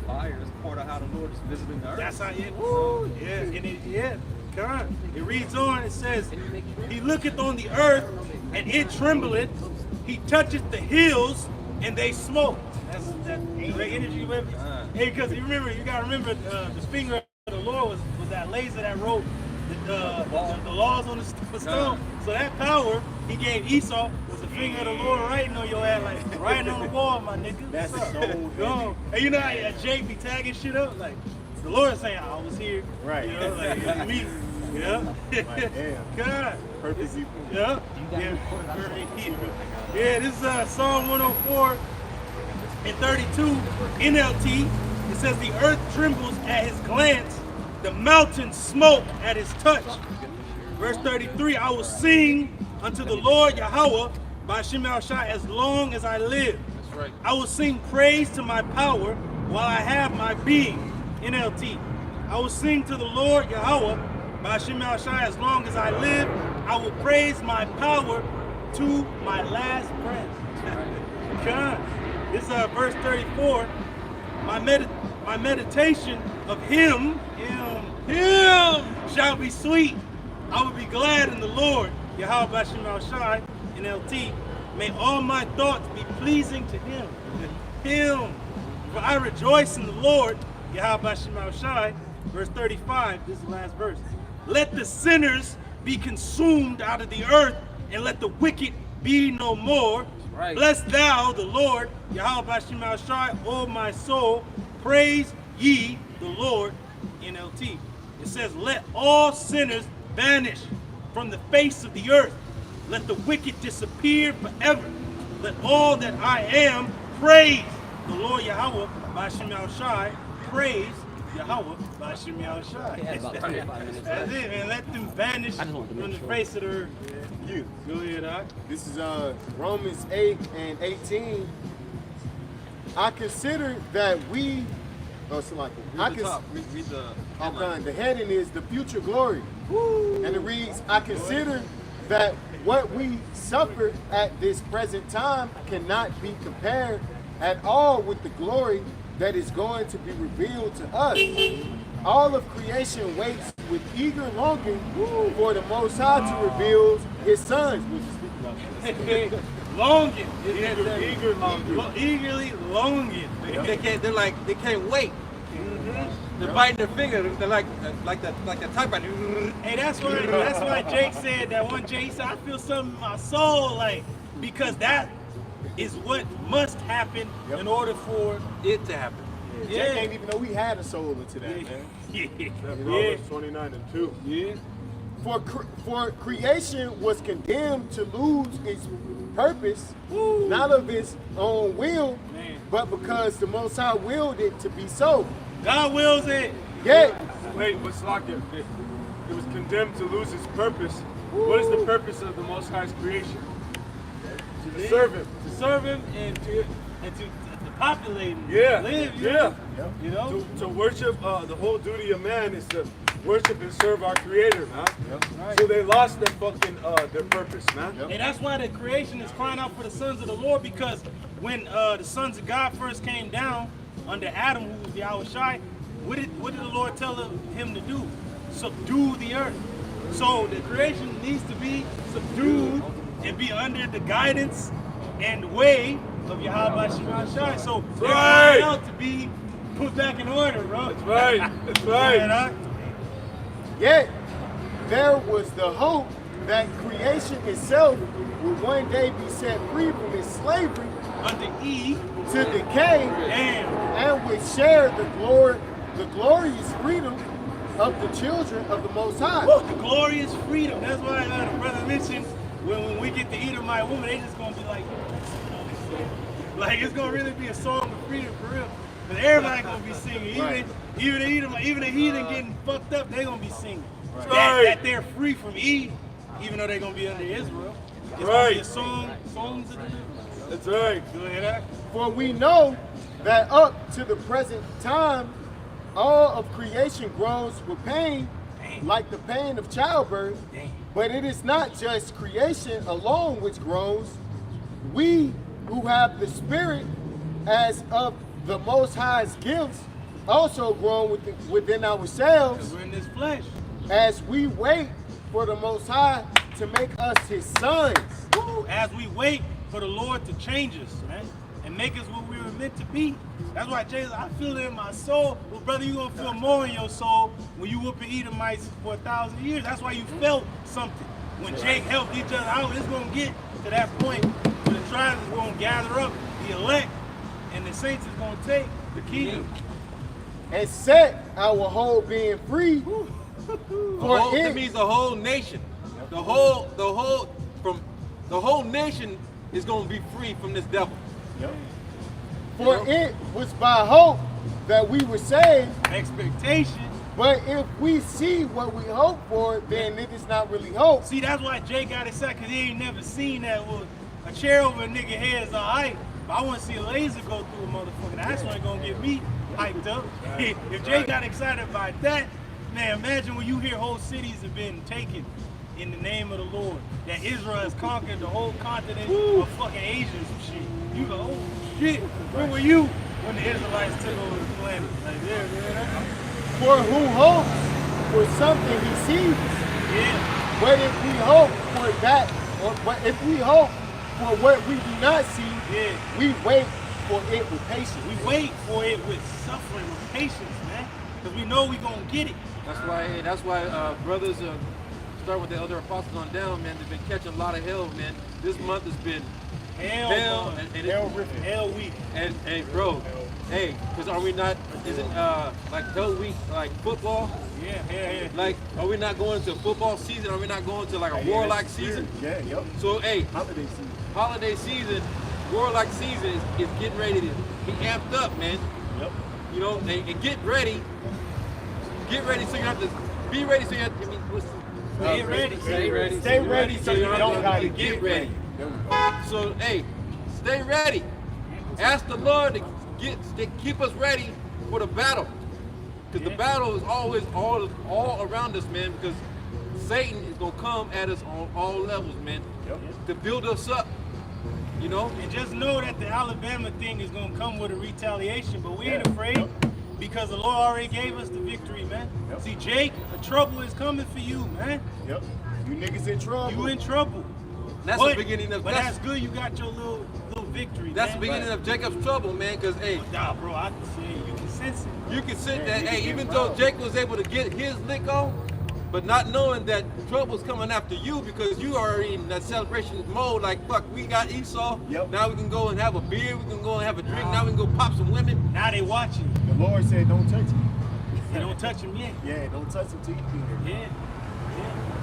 Fire is part of how the Lord is visiting the earth. That's how it. Woo, yeah, God. It reads on, it says, he looketh on the earth, and it trembleth. He toucheth the hills, and they smoke. That's great energy with it. Hey, because you gotta remember, the finger of the Lord was that laser that wrote the laws on the stone. So that power he gave Esau was the finger of the Lord writing on your ass, like writing on the wall, my nigga. That's so and you know how Jake be tagging shit up? Like, the Lord is saying, I was here. Right. You know, like, it's me. Yeah. Like, damn. God. Perfect people. Yeah. Yeah, this is Psalm 104 and 32, NLT. It says, the earth trembles at his glance, the mountains smoke at his touch. Verse 33, I will sing unto the Lord Yahweh by Shem Shai as long as I live. That's right. I will sing praise to my power while I have my being. NLT. I will sing to the Lord Yahweh by Shem Shai as long as I live. I will praise my power to my last breath. God. This is verse 34. My meditation of him shall be sweet. I will be glad in the Lord. Yahweh Bashim Shai, NLT. May all my thoughts be pleasing to him. For I rejoice in the Lord. Yahweh Bashim Shai. Verse 35. This is the last verse. Let the sinners be consumed out of the earth, and let the wicked be no more. Right. Bless thou the Lord, Yahweh Bashim Shai, O my soul. Praise ye the Lord. NLT. It says, let all sinners vanish from the face of the earth. Let the wicked disappear forever. Let all that I am praise the Lord Yahweh Bashim Shai. Praise Yahweh Bashim Shai. That's it, man. Let them vanish from the face of the earth. You. Go ahead, Doc. This is Romans 8 and 18. I consider that we, the heading is the future glory. Woo. And it reads, I consider that what we suffer at this present time cannot be compared at all with the glory that is going to be revealed to us. All of creation waits with eager longing for the Most High to reveal his sons. Longing. Eager longing. Eagerly longing. They can't wait. They're biting their finger. They're like that typewriter. Hey, that's why Jake said that one. Jake said, I feel something in my soul, like, because that is what must happen in order for it to happen. Yeah. Jake ain't even know we had a soul into that, man. Proverbs 29 and 2. Yeah. For creation was condemned to lose its purpose, not of its own will, but because the Most High willed it to be so. God wills it. Yeah. Wait, what's like it? It was condemned to lose its purpose. What is the purpose of the Most High's creation? To serve him. To serve him and to populate him. Yeah. Live. Yeah. You know? To worship, the whole duty of man is to worship and serve our Creator, man. Right. So they lost their fucking their purpose, man. And that's why the creation is crying out for the sons of the Lord, because when the sons of God first came down under Adam, who was the Yahushai, what did the Lord tell him to do? Subdue the earth. So the creation needs to be subdued and be under the guidance and way of Yahweh Shai. So they're crying out to be put back in order, bro. That's right. That's right. Yet there was the hope that creation itself would one day be set free from its slavery under Eve to decay, and would share the glorious freedom of the children of the Most High. The glorious freedom. That's why the brother mentioned when we get to Edomite woman, they just gonna be like it's gonna really be a song of freedom for real. But everybody gonna be singing. Even the heathen getting fucked up, they gonna be singing. That they're free from Eve, even though they're gonna be under Israel. It's gonna be a songs of deliverance. That's right. Go ahead, For we know that up to the present time, all of creation groans with pain, like the pain of childbirth. But it is not just creation alone which groans. We who have the Spirit as of the Most High's gifts also groan within ourselves. We're in this flesh. as we wait for the Most High to make us his sons. Woo, as we wait for the Lord to change us, man, and make us what we were meant to be. That's why Jesus, I feel it in my soul. Well, brother, you're going to feel more in your soul when you whooping Edomites for 1,000 years. That's why you felt something. When Jake helped each other out, it's going to get to that point where the tribes is going to gather up the elect, and the saints is going to take the kingdom. And set our whole being free. That means the whole nation. The whole nation is going to be free from this devil. Yep. For it was by hope that we were saved. Expectation. But if we see what we hope for, then it is not really hope. See, that's why Jay got excited, because he ain't never seen that. Well, a chair over a nigga head is all right, but I want to see a laser go through a motherfucker. That's what's going to get me hyped up. If Jay got excited about that, man, imagine when you hear whole cities have been taken in the name of the Lord. That Israel has conquered the whole continent of fucking Asia and shit. You go, oh shit, where were you when the Israelites took over the planet? Like, yeah. For who hopes for something he sees. Yeah. But if we hope for that, but if we hope for what we do not see, we wait for it with patience. We wait for it with suffering, with patience, man. Because we know we're going to get it. That's why brothers start with the other apostles on down, man. They've been catching a lot of hell, man. This month has been hell week. And hey, bro, hey, because are we not? Isn't like hell week like football? Yeah. Like, are we not going to football season? Are we not going to like a warlike season? Yeah, yep. So hey, holiday season, warlike season is getting ready to be amped up, man. Yep. You know, and get ready. Get ready so you have to be ready so you have to. I mean, Stay ready. Stay ready so you don't gotta get ready. So hey, stay ready. Ask the Lord to keep us ready for the battle, because the battle is always all around us, man. Because Satan is gonna come at us on all levels, man, to build us up. You know. And just know that the Alabama thing is gonna come with a retaliation, but we ain't afraid. Because the Lord already gave us the victory, man. Yep. See, Jake, the trouble is coming for you, man. Yep. You niggas in trouble. You in trouble. That's the beginning of. But that's good. You got your little victory. That's the beginning of Jacob's trouble, man. Because hey, nah, bro, I can see it. You can sense it. You can sense that. Hey, even though Jacob was able to get his lick on, but not knowing that trouble's coming after you because you are in that celebration mode. Like, fuck, we got Esau. Yep. Now we can go and have a beer. We can go and have a drink. Now we can go pop some women. Now they watching. The Lord said, "Don't touch him." They don't touch him yet. Yeah, don't touch him till you be here. Yeah.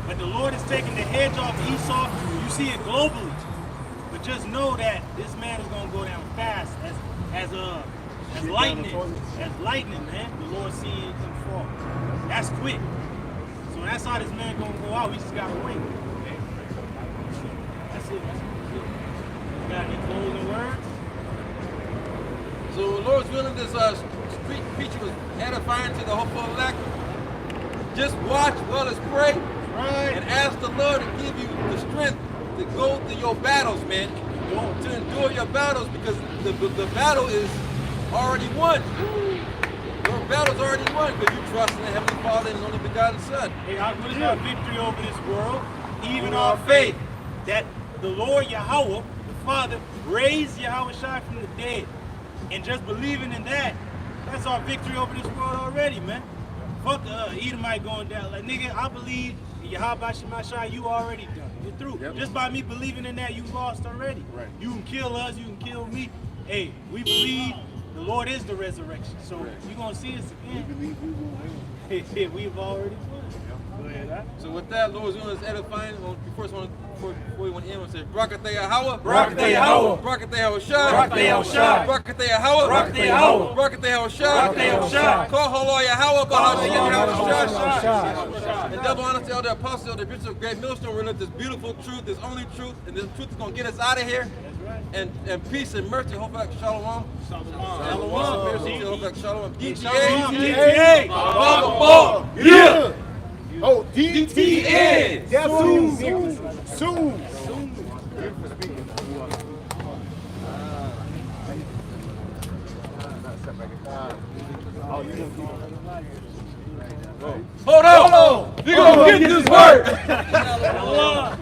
But the Lord is taking the hedge off Esau. You see it globally. But just know that this man is gonna go down fast as lightning. As lightning, man. The Lord seeing it come fall. That's quick. So that's how this man gonna go out. We just gotta wait. That's it. You got any closing words? So, Lord's willing, this preacher was edifying to the hopeful elect. Just watch, well as pray, and ask the Lord to give you the strength to go through your battles, man. To endure your battles, because the battle is already won. Your battle's already won because you trust in the Heavenly Father and His only begotten Son. Hey, what is our victory over this world? Even our faith that the Lord Yahweh, the Father, raised Yahweh Shai from the dead. And just believing in that, that's our victory over this world already, man. Fuck Edomite going down. Like, nigga, I believe in Yahweh Shai, you already done. You're through. Yep. Just by me believing in that, you lost already. Right. You can kill us, you can kill me. Hey, we believe the Lord is the resurrection. So you're going to see us again. We believe we will win. We've already won. Go ahead, huh? So with that, Lord's willing, is edifying. Before we want to end, I say, Barakateh Yahweh. Barakateh Yahweh. Barakateh Yahweh Shai. Barakateh Yahweh Shai. Barakateh Yahweh. Barakateh Yahweh. Barakateh Yahweh Shai. Barakateh Yahweh Shai. Call Holo Yahweh. Bahashem Yahweh Shai. Shai. And double honor to all the apostles, all the bishops of Great Millstone. We're in this beautiful truth, this only truth, and this truth is going to get us out of here. And peace and mercy. Hope like Shalom. Shalom. Mercy. Hope like Shalom. DTA. Yeah. Oh, DTA. Yeah, soon. Oh, you Hold on. You gonna get this work.